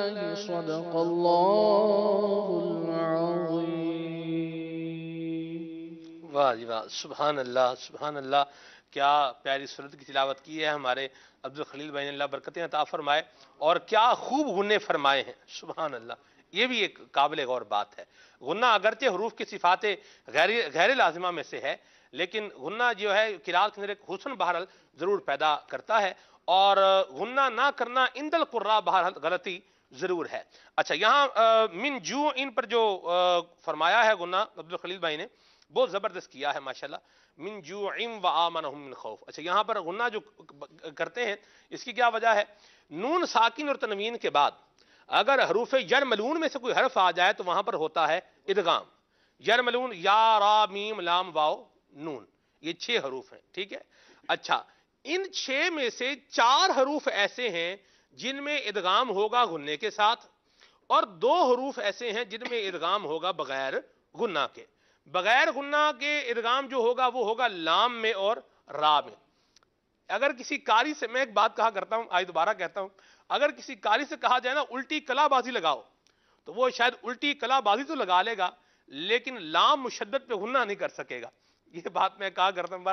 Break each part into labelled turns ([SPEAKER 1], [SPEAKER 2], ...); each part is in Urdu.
[SPEAKER 1] بالله صدق الله العظيم.
[SPEAKER 2] واہ جی واہ، سبحان اللہ سبحان اللہ، کیا پیاری صورت کی تلاوت کی ہے ہمارے عبدالخلیل بھائی نے، اللہ برکتیں عطا فرمائے، اور کیا خوب غنے فرمائے ہیں، سبحان اللہ. یہ بھی ایک قابل غور بات ہے. غنہ اگرچہ حروف کی صفات غیر لازمہ میں سے ہے، لیکن غنہ جو ہے قرات کے اندر ایک حسن بہرحال ضرور پیدا کرتا ہے، اور غنہ نہ کرنا عند القراء بہرحال غلطی ضرور ہے. اچھا، یہاں من جو ان پر جو فرمایا ہے غنہ عبدالخلیل بھائی نے، بہت زبردست کیا ہے ماشاءاللہ. من جوع و آمنہم من خوف. اچھا، یہاں پر غنہ جو کرتے ہیں اس کی کیا وجہ ہے؟ نون ساکن اور تنوین کے بعد اگر حروف یرملون میں سے کوئی حرف آ جائے تو وہاں پر ہوتا ہے ادغام. یرملون، یا را میم لام واو نون، یہ 6 حروف ہیں، ٹھیک ہے. اچھا، ان 6 میں سے 4 حروف ایسے ہیں جن میں ادغام ہوگا غنے کے ساتھ، اور 2 حروف ایسے ہیں جن میں ادغام ہوگا بغیر غنہ کے. بغیر غنہ کے ادغام جو ہوگا وہ ہوگا لام میں اور را میں. اگر کسی قاری سے، میں ایک بات کہا کرتا ہوں، آج دوبارہ کہتا ہوں، اگر کسی قاری سے کہا جائے نا الٹی کلا بازی لگاؤ، تو وہ شاید الٹی کلا بازی تو لگا لے گا لیکن لام مشدد پہ غنہ نہیں کر سکے گا. یہ بات میں کہا کرتا ہوں.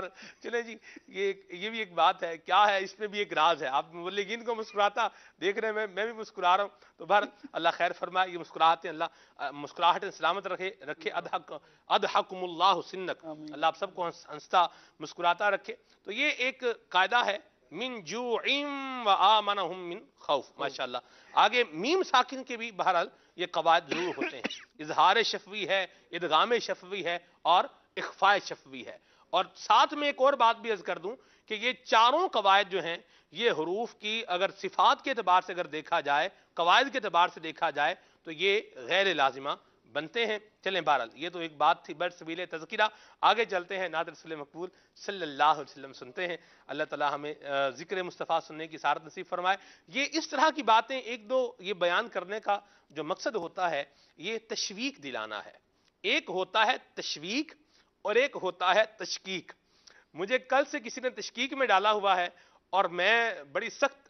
[SPEAKER 2] چلے جی، یہ بھی ایک بات ہے، کیا ہے اس میں بھی ایک راز ہے. آپ مبلغین کو مسکراتا دیکھ رہے ہیں، میں بھی مسکرا رہا ہوں. تو اللہ خیر فرمائے، یہ مسکراہٹیں اللہ مسکراہٹیں سلامت رکھے. اضحکم اللہ سنک، اللہ آپ سب کو ہنستا مسکراتا رکھے. تو یہ ایک قاعدہ ہے، من جوع و آمنہم من خوف. ماشاءاللہ. آگے میم ساکن کے بھی بہرحال یہ قواعد ضرور ہوتے ہیں. اظہار شفوی ہے، ادغام شفوی ہے، اور اخفاء شفوی ہے. اور ساتھ میں ایک اور بات بھی عرض کر دوں کہ یہ چاروں قواعد جو ہیں یہ حروف کی اگر صفات کے اعتبار سے اگر دیکھا جائے، قواعد کے اعتبار سے دیکھا جائے تو یہ غیر لازمہ بنتے ہیں. چلیں بہرحال یہ تو ایک بات تھی بر سبیل تذکرہ. آگے چلتے ہیں، نعت رسول مقبول صلی اللہ علیہ وسلم سنتے ہیں. اللہ تعالی ہمیں ذکر مصطفیٰ سننے کی سعادت نصیب فرمائے. یہ اس طرح کی باتیں ایک دو یہ بیان کرنے کا جو مقصد ہوتا ہے یہ تشویق دلانا ہے. ایک ہوتا ہے تشویق اور ایک ہوتا ہے تشکیک. مجھے کل سے کسی نے تشکیک میں ڈالا ہوا ہے اور میں بڑی سخت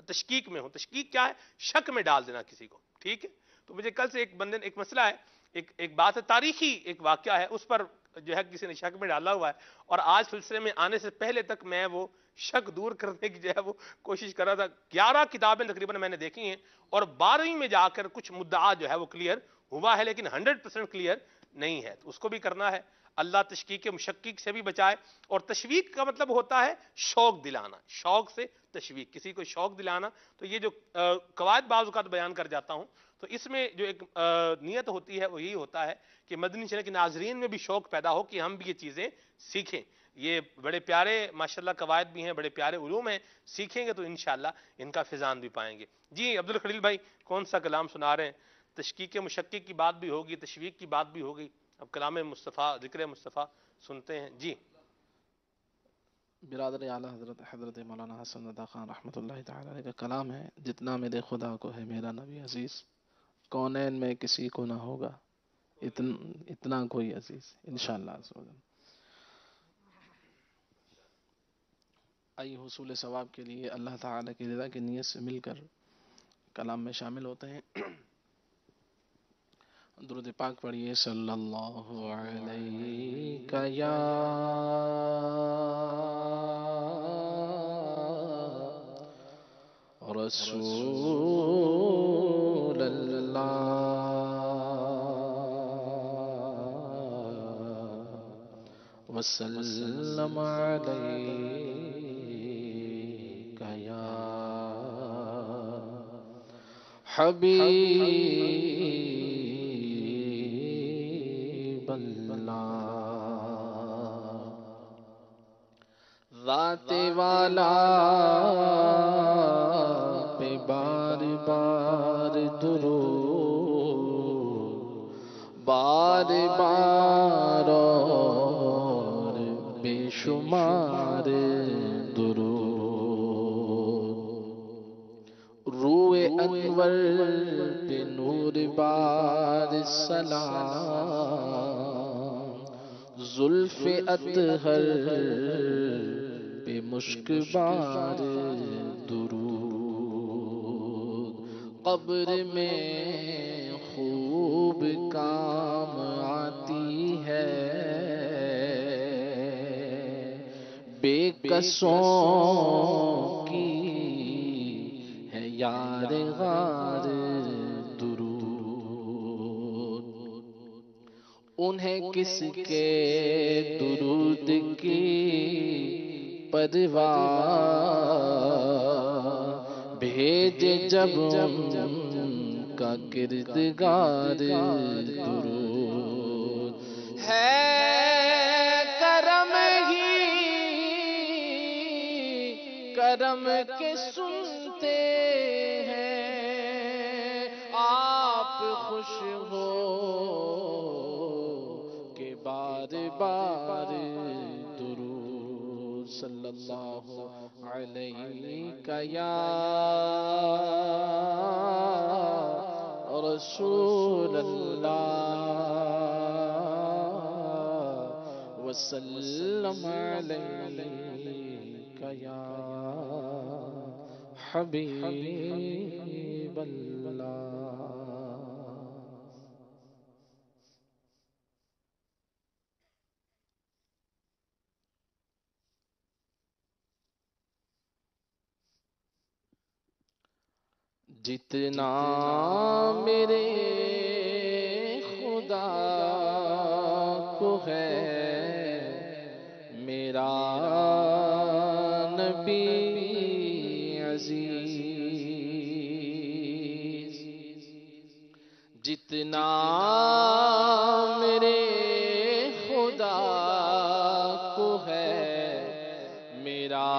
[SPEAKER 2] تشکیک میں ہوں. تشکیک کیا ہے؟ شک میں ڈال دینا کسی کو، ٹھیک ہے. تو مجھے کل سے ایک بندے ایک مسئلہ ہے، ایک بات ہے، تاریخی ایک واقعہ ہے، اس پر جو ہے کسی نے شک میں ڈالا ہوا ہے، اور آج سلسلے میں آنے سے پہلے تک میں وہ شک دور کرنے کی جو ہے وہ کوشش کر رہا تھا. 11 کتابیں تقریباً میں نے دیکھی ہیں اور 12ویں میں جا کر کچھ مدعا جو ہے وہ کلیئر ہوا ہے، لیکن 100% کلیئر نہیں ہے. تو اس کو بھی کرنا ہے. اللہ تشکیک مشکک سے بھی بچائے. اور تشویق کا مطلب ہوتا ہے شوق دلانا، شوق سے تشویق، کسی کو شوق دلانا. تو یہ جو قواعد بعض اوقات بیان کر جاتا ہوں تو اس میں جو ایک نیت ہوتی ہے وہ یہی ہوتا ہے کہ مدنی چینل کے ناظرین میں بھی شوق پیدا ہو کہ ہم بھی یہ چیزیں سیکھیں. یہ بڑے پیارے ماشاءاللہ قواعد بھی ہیں، بڑے پیارے علوم ہیں، سیکھیں گے تو انشاءاللہ ان کا فیضان بھی پائیں گے. جی عبدالخلیل بھائی کون سا کلام سنا رہے ہیں؟ تشکیک مشکک کی بات بھی ہوگی، تشویق کی بات بھی ہوگی. اب کلام مصطفیٰ، ذکر مصطفیٰ سنتے ہیں. جی
[SPEAKER 1] برادر اعلیٰ حضرت مولانا حسن رضا خان رحمۃ اللہ تعالی علیہ کا کلام ہے: جتنا میرے خدا کو ہے میرا نبی عزیز، کونین میں کسی کو نہ ہوگا اتنا کوئی عزیز. انشاءاللہ آئیے حصول ثواب کے لیے اللہ تعالی کی رضا کی نیت سے مل کر کلام میں شامل ہوتے ہیں. درود پاک پڑھیے. صلی اللہ علیہ یا رسول اللہ وسلم علیک یا حبیب اللہ. ذات والا پہ بار بار درود، بار بار اور بے شمار درود. روئے انور پہ نور بار سلام، زلف اطہر پہ مشک بار درود. قبر میں خوب کام آتی ہے، بے کسوں کی ہے یار غار درود، انہیں کس کے درود کی پرواہ، بھیجے جب ان کا کردگار درود ہے، کرم ہی کرم کے سنتے ہیں، آپ خوش ہو کہ بار بار درود صلی اللہ علیہ یا رسول اللہ، وسلم علیک یا حبیب اللہ۔ جتنا میرے خدا کو ہے میرا نبی عزیز، جتنا میرے خدا کو ہے میرا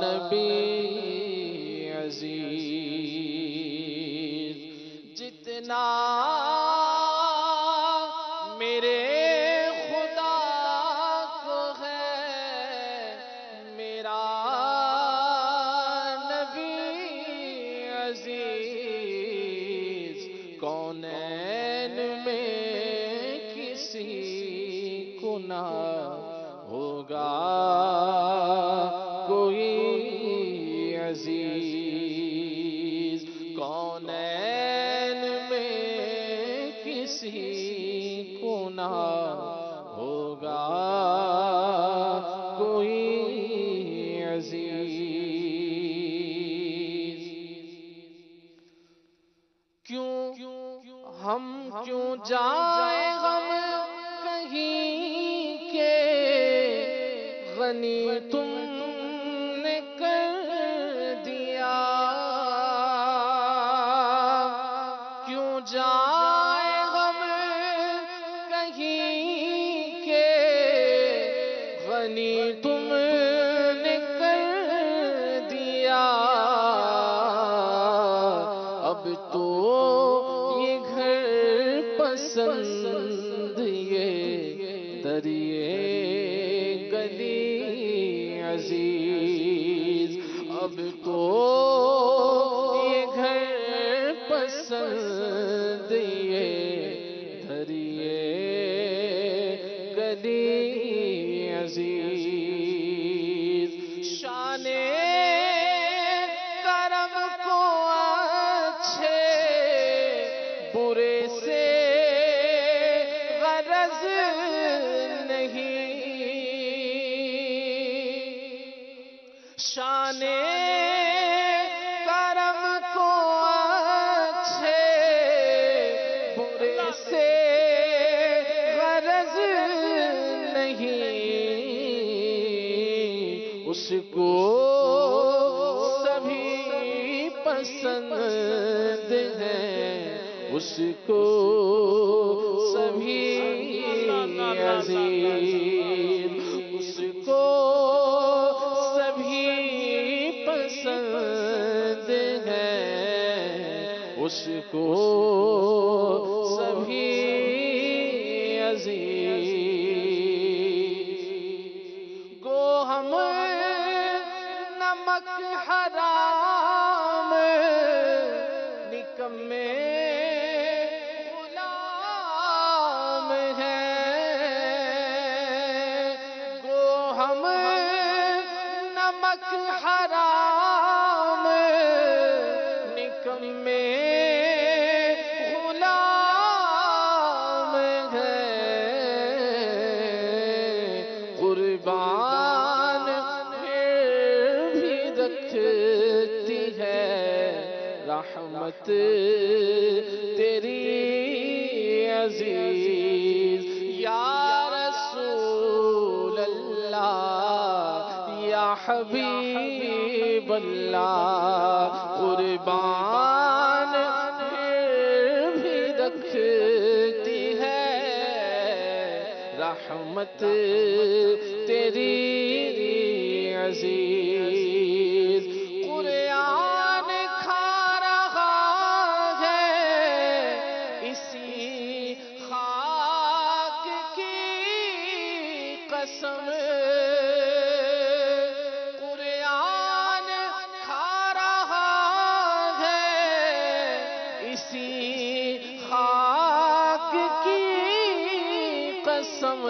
[SPEAKER 1] نبی عزیز، جتنا میرے خدا کو ہے میرا نبی عزیز، کونین میں کسی کو نہ ہوگا کوئی عزیز، کونین میں کسی کو نہ ہوگا کوئی عزیز، کیوں ہم کیوں جائیں غم کہیں کے، غنی تم نے کر دیا، کیوں جائے غم کہیں کے، غنی تم نے کر دیا، اب تو یہ گھر پسند یہ دریے گلی عزیز، اب تو یہ گھر پسند یہ دریے گلی عزیز، شان کرم کو اچھے برے سے غرض نہیں، شان کرم کو اچھے برے سے غرض نہیں، اس کو سبھی پسند ہیں، اس کو سبھی عزیز، اس کو سبھی پسند ہیں، اس کو سبھی عزیز، گو ہم نمک حرام نکمے غلام ہیں، گو ہم نمک حرام قربان پھر بھی رکھتی ہے رحمت تیری عزیز یا رسول اللہ یا حبیب اللہ قربان پھر بھی رکھتی ہے رحمت تیری عزیز قرآن کھا رہا ہے اسی خاک کی قسم قرآن کھا رہا ہے اسی خاک کی قسم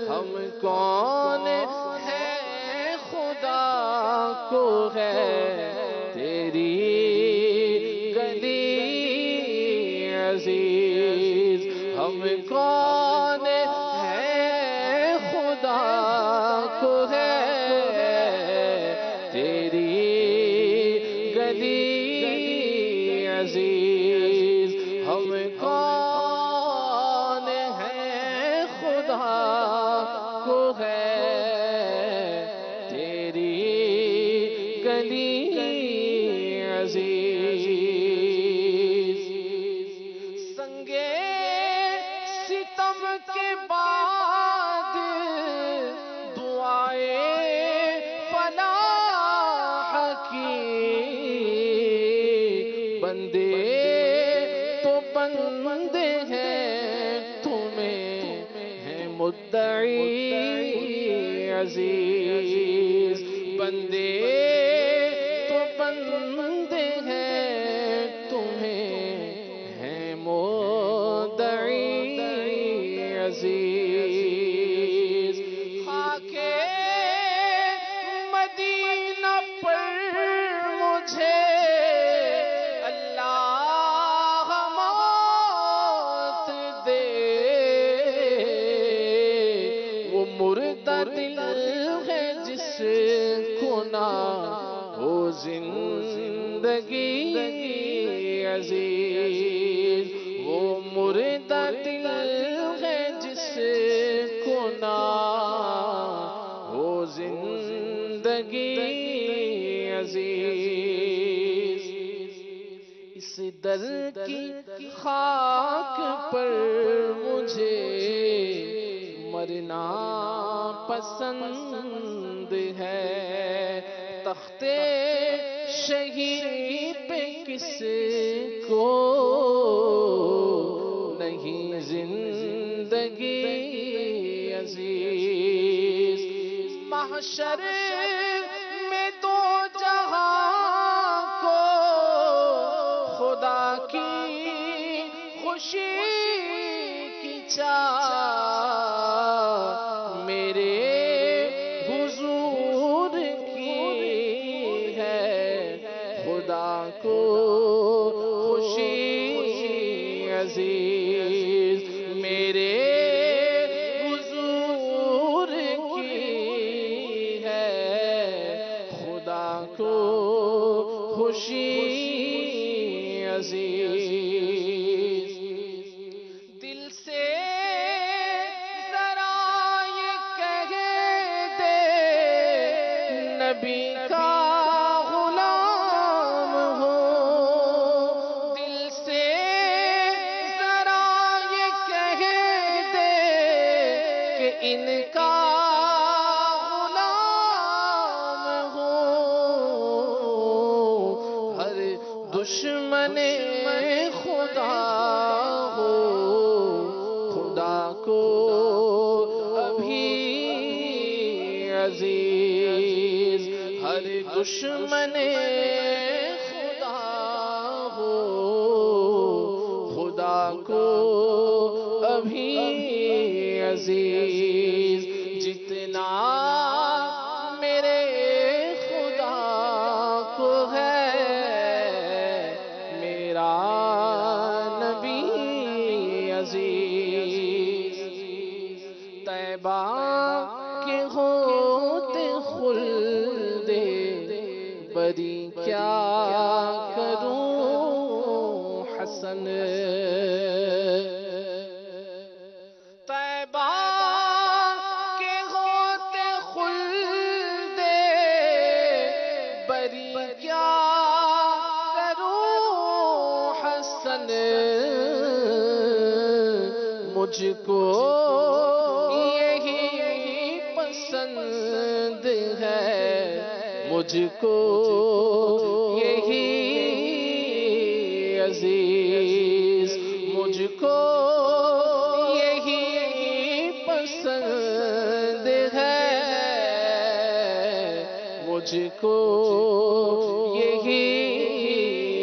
[SPEAKER 1] ہم کون ہیں خدا کو ہے تیری گلی عزیز ہم کون ہیں خدا کو ہے تیری گلی عزیز ہم کون ہیں خدا کو ہے تیری گلی عزیز سنگے ستم کے بعد دعائیں فلاح کی بندے تو بندے ہیں تمہیں ہیں مدعی عزیز بندے تو بندے ہیں تمہیں ہیں مدعی عزیز خاک مدینہ پر مجھے اللہ موت دے وہ مردہ دل ہے جس کو نہ ہو زندگی عزیز وہ مردہ دل ہے جس کو نہ ہو زندگی عزیز اس در کی خاک پر مجھے مرنا پسند ہے تخت شہید پہ کس کو نہیں زندگی عزیز محشر میں دو جہاں کو خدا کی خوشی کی چاہ میرے حضور کی ہے خدا کو خوشی عزیز میرے حضور کی ہے خدا کو خوشی عزیز دل سے ذرا یہ کہہ دے نبی کا غلام ہو دل سے ذرا یہ کہہ دے کہ ان کا غلام ہو ہر دشمن خدا ہو خدا کو ابھی عزیز ہر دشمن خدا ہو خدا کو ابھی عزیز جتنا میرے خدا کو ہے میرا نبی عزیز طیبہ کے ہوتے خلد بری کیا کروں حسن طیبہ کے ہوتے خلد بری کیا کروں حسن مجھ کو یہی پسند ہے مجھ کو یہی عزیز مجھ کو یہی پسند ہے مجھ کو یہی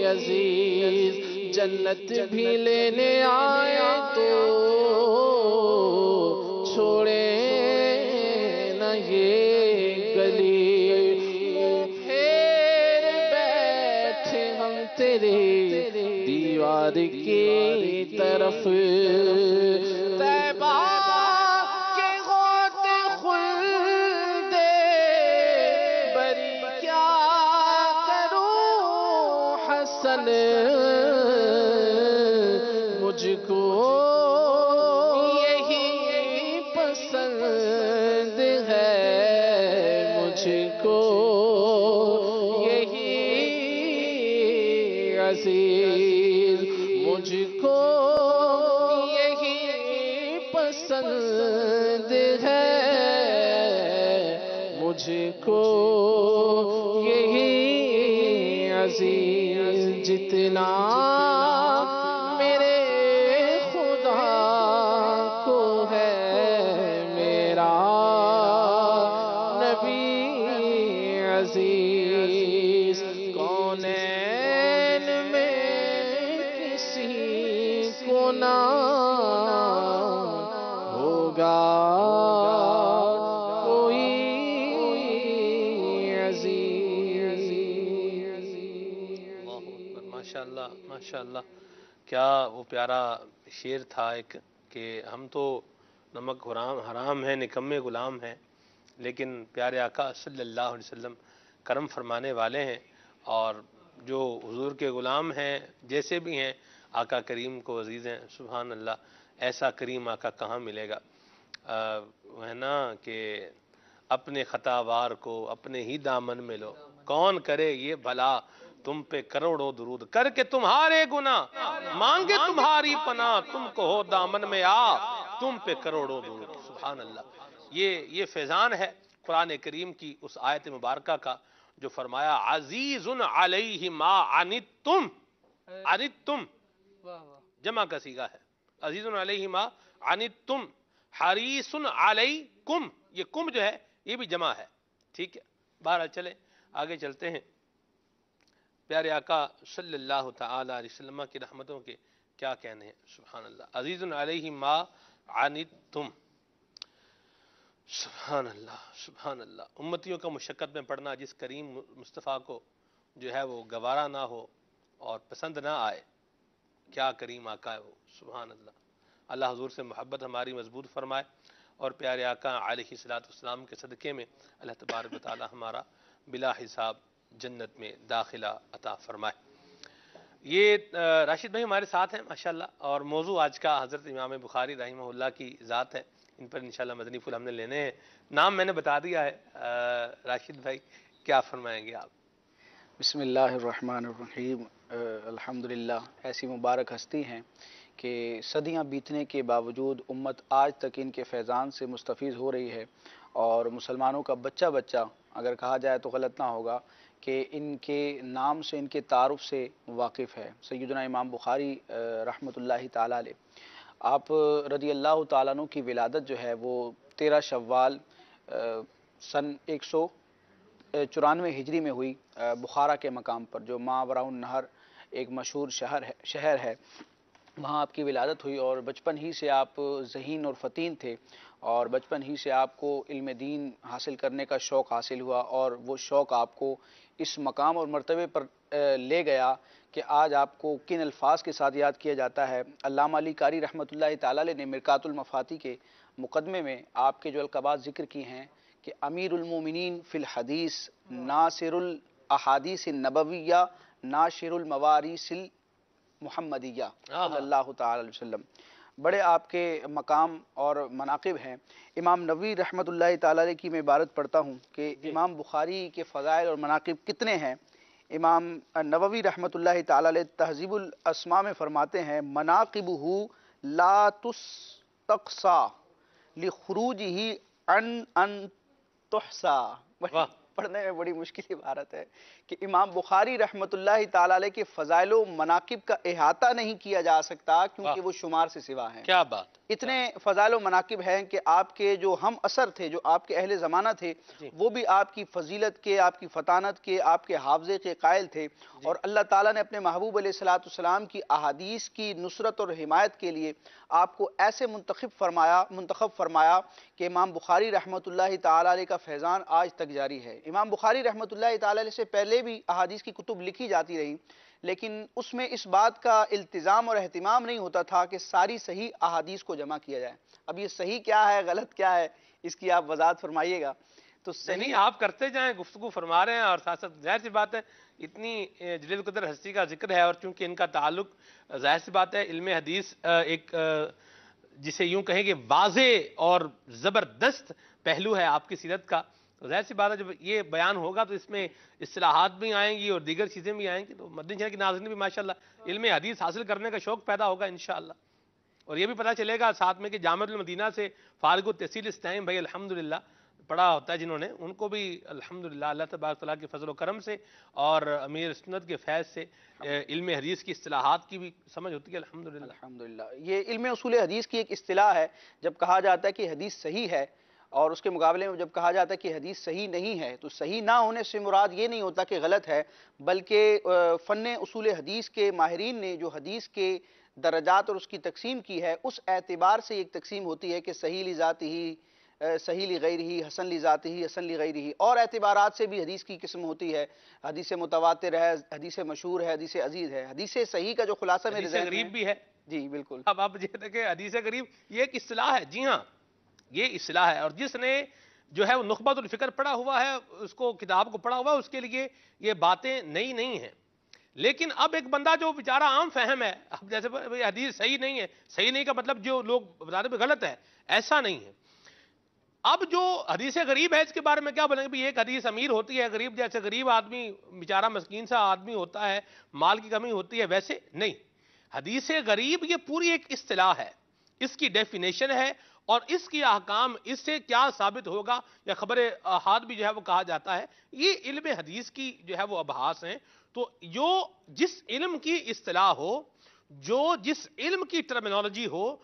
[SPEAKER 1] عزیز جنت بھی لینے آئے تو چھوڑے نہ یہ گلی پھر بیٹھے ہم تیرے دیوار کی طرف طیبہ کے ہوتے خلد بری کیا کروں حسن مجھ کو یہی پسند ہے مجھ کو یہی عزیز مجھ کو یہی پسند ہے مجھ کو یہی عزیز جتنا میرے خدا کو ہے میرا نبی عزیز کونین میں کسی کو نہ ہوگا کوئی عزیز
[SPEAKER 2] ماشاءاللہ ماشاءاللہ کیا وہ پیارا شعر تھا ایک کہ ہم تو نمک حرام ہیں نکمے غلام ہیں لیکن پیارے آقا صلی اللہ علیہ وسلم کرم فرمانے والے ہیں اور جو حضور کے غلام ہیں جیسے بھی ہیں آقا کریم کو عزیز ہیں سبحان اللہ ایسا کریم آقا کہاں ملے گا وہ ہے نا کہ اپنے خطا وار کو اپنے ہی دامن میں لو کون کرے یہ بھلا تم پہ کروڑوں درود کر کے تمہارے گناہ مانگے تمہاری پناہ تم کو ہو دامن میں آ تم پہ کروڑوں درود سبحان اللہ یہ فیضان ہے قرآن کریم کی اس آیت مبارکہ کا جو فرمایا عزیز علیہ ما عنتم عنتم جمع کا صیغہ ہے عزیز علیہ ما عنتم حریص علیکم یہ کم جو ہے یہ بھی جمع ہے ٹھیک ہے بہرحال چلیں آگے چلتے ہیں پیارے آقا صلی اللہ تعالی علیہ وسلم کی رحمتوں کے کیا کہنے ہیں سبحان اللہ عزیز علیہ ما عنتم سبحان اللہ امتیوں کا مشقت میں پڑھنا جس کریم مصطفیٰ کو جو ہے وہ گوارا نہ ہو اور پسند نہ آئے کیا کریم آقا ہے وہ سبحان اللہ اللہ حضور سے محبت ہماری مضبوط فرمائے اور پیارے آقا علیہ السلام کے صدقے میں اللہ تبارک و تعالی ہمارا بلا حساب جنت میں داخلہ عطا فرمائے یہ راشد بھائی ہمارے ساتھ ہیں ماشاءاللہ اور موضوع آج کا حضرت امام بخاری رحمہ اللہ کی ذات ہے ان پر انشاءاللہ مدنی پھول ہم نے لینے ہیں نام میں نے بتا دیا ہے راشد بھائی کیا فرمائیں گے آپ
[SPEAKER 3] بسم اللہ الرحمن الرحیم الحمدللہ ایسی مبارک ہستی ہیں کہ صدیاں بیتنے کے باوجود امت آج تک ان کے فیضان سے مستفیض ہو رہی ہے اور مسلمانوں کا بچہ اگر کہا جائے تو غلط نہ ہوگا کہ ان کے نام سے ان کے تعارف سے واقف ہے سیدنا امام بخاری رحمۃ اللہ تعالیٰ علیہ آپ رضی اللہ تعالیٰ عنہ کی ولادت جو ہے وہ 13 شوال سن 194 ہجری میں ہوئی بخارا کے مقام پر جو ماوراء النہر ایک مشہور شہر ہے وہاں آپ کی ولادت ہوئی اور بچپن ہی سے آپ ذہین اور فتین تھے اور بچپن ہی سے آپ کو علم دین حاصل کرنے کا شوق حاصل ہوا اور وہ شوق آپ کو اس مقام اور مرتبے پر لے گیا کہ آج آپ کو کن الفاظ کے ساتھ یاد کیا جاتا ہے۔ علامہ علی قاری رحمۃ اللہ تعالی علیہ نے مرکات المفاتی کے مقدمے میں آپ کے جو القابات ذکر کی ہیں کہ امیر المومنین فی الحدیث ناصر الاحادیث النبویہ ناشر المواریث المحمدیہ صلی اللہ تعالی علیہ وسلم، بڑے آپ کے مقام اور مناقب ہیں۔ امام نووی رحمۃ اللہ تعالی علیہ کی میں عبارت پڑھتا ہوں کہ امام بخاری کے فضائل اور مناقب کتنے ہیں۔ امام نووی رحمۃ اللہ تعالی علیہ تہذیب الاسماء میں فرماتے ہیں مناقبہ لا تستقصا لخروجہ ان تحصا۔ پڑھنے میں بڑی مشکل عبارت ہے کہ امام بخاری رحمۃ اللہ تعالی علیہ کے فضائل و مناقب کا احاطہ نہیں کیا جا سکتا کیونکہ وہ شمار سے سوا ہیں۔
[SPEAKER 2] کیا بات!
[SPEAKER 3] اتنے فضائل و مناقب ہیں کہ آپ کے جو ہم اثر تھے، جو آپ کے اہل زمانہ تھے، وہ بھی آپ کی فضیلت کے، آپ کی فطانت کے، آپ کے حافظے کے قائل تھے، اور اللہ تعالیٰ نے اپنے محبوب علیہ السلام کی احادیث کی نصرت اور حمایت کے لیے آپ کو ایسے منتخب فرمایا کہ امام بخاری رحمۃ اللہ تعالی علیہ کا فیضان آج تک جاری ہے۔ امام بخاری رحمۃ اللہ تعالی علیہ سے پہلے بھی احادیث کی کتب لکھی جاتی رہی، لیکن اس میں اس بات کا التزام اور اہتمام نہیں ہوتا تھا کہ ساری صحیح احادیث کو جمع کیا جائے۔ اب یہ صحیح کیا ہے، غلط کیا ہے، اس کی آپ وضاحت فرمائیے گا۔ تو
[SPEAKER 2] صحیح آپ کرتے جائیں، گفتگو فرما رہے ہیں، اور ساتھ ساتھ ظاہر سی بات ہے اتنی جلیل قدر ہستی کا ذکر ہے، اور چونکہ ان کا تعلق ظاہر سی بات ہے علم حدیث ایک جسے یوں کہیں کہ واضح اور زبردست پہلو ہے آپ کی سیرت کا، تو ظاہر سی بات ہے جب یہ بیان ہوگا تو اس میں اصطلاحات بھی آئیں گی اور دیگر چیزیں بھی آئیں گی، تو مدنی چینل کے ناظرین بھی ماشاءاللہ علم حدیث حاصل کرنے کا شوق پیدا ہوگا انشاءاللہ، اور یہ بھی پتہ چلے گا ساتھ میں کہ جامعۃ المدینہ سے فارغ التحصیل اسٹائم بھائی الحمدللہ پڑھا ہوتا ہے جنہوں نے، ان کو بھی الحمدللہ اللہ تبارک تعالیٰ کے فضل و کرم سے اور امیر سنت کے فیض سے علم حدیث کی اصطلاحات کی بھی سمجھ ہوتی ہے الحمدللہ۔
[SPEAKER 3] الحمدللہ یہ علم اصول حدیث کی ایک اصطلاح ہے۔ جب کہا جاتا ہے کہ حدیث صحیح ہے، اور اس کے مقابلے میں جب کہا جاتا ہے کہ حدیث صحیح نہیں ہے، تو صحیح نہ ہونے سے مراد یہ نہیں ہوتا کہ غلط ہے، بلکہ فن اصول حدیث کے ماہرین نے جو حدیث کے درجات اور اس کی تقسیم کی ہے، اس اعتبار سے ایک تقسیم ہوتی ہے کہ صحیح لذاتہ، صحیح لغیرہ، حسن لذاتہ، حسن لغیرہ، اور اعتبارات سے بھی حدیث کی قسم ہوتی ہے۔ حدیث متواتر ہے، حدیث مشہور ہے، حدیث عزیز ہے۔ حدیث صحیح کا جو خلاصہ میرے ذہن میں
[SPEAKER 2] غریب بھی ہے،
[SPEAKER 3] جی بالکل،
[SPEAKER 2] اب آپ یہ کہ حدیث غریب یہ ایک اصطلاح ہے، جی ہاں یہ اصطلاح ہے، اور جس نے جو ہے وہ نخبۃ الفکر پڑھا ہوا ہے، اس کو کتاب کو پڑھا ہوا ہے، اس کے لیے یہ باتیں نئی نہیں ہیں، لیکن اب ایک بندہ جو بیچارہ عام فہم ہے، اب جیسے حدیث صحیح نہیں ہے، صحیح نہیں کا مطلب جو لوگ بتاتے ہیں غلط ہے، ایسا نہیں ہے۔ اب جو حدیث غریب ہے اس کے بارے میں کیا بولیں گے؟ ایک حدیث امیر ہوتی ہے، غریب جیسے غریب آدمی بیچارہ مسکین سا آدمی ہوتا ہے، مال کی کمی ہوتی ہے، ویسے نہیں۔ حدیث غریب یہ پوری ایک اصطلاح ہے، اس کی ڈیفینیشن ہے، اور اس کی احکام، اس سے کیا ثابت ہوگا، یا خبر احاد بھی جو ہے وہ کہا جاتا ہے، یہ علم حدیث کی جو ہے وہ ابحاث ہیں۔ تو جو جس علم کی اصطلاح ہو، جو جس علم کی ٹرمینالوجی ہو،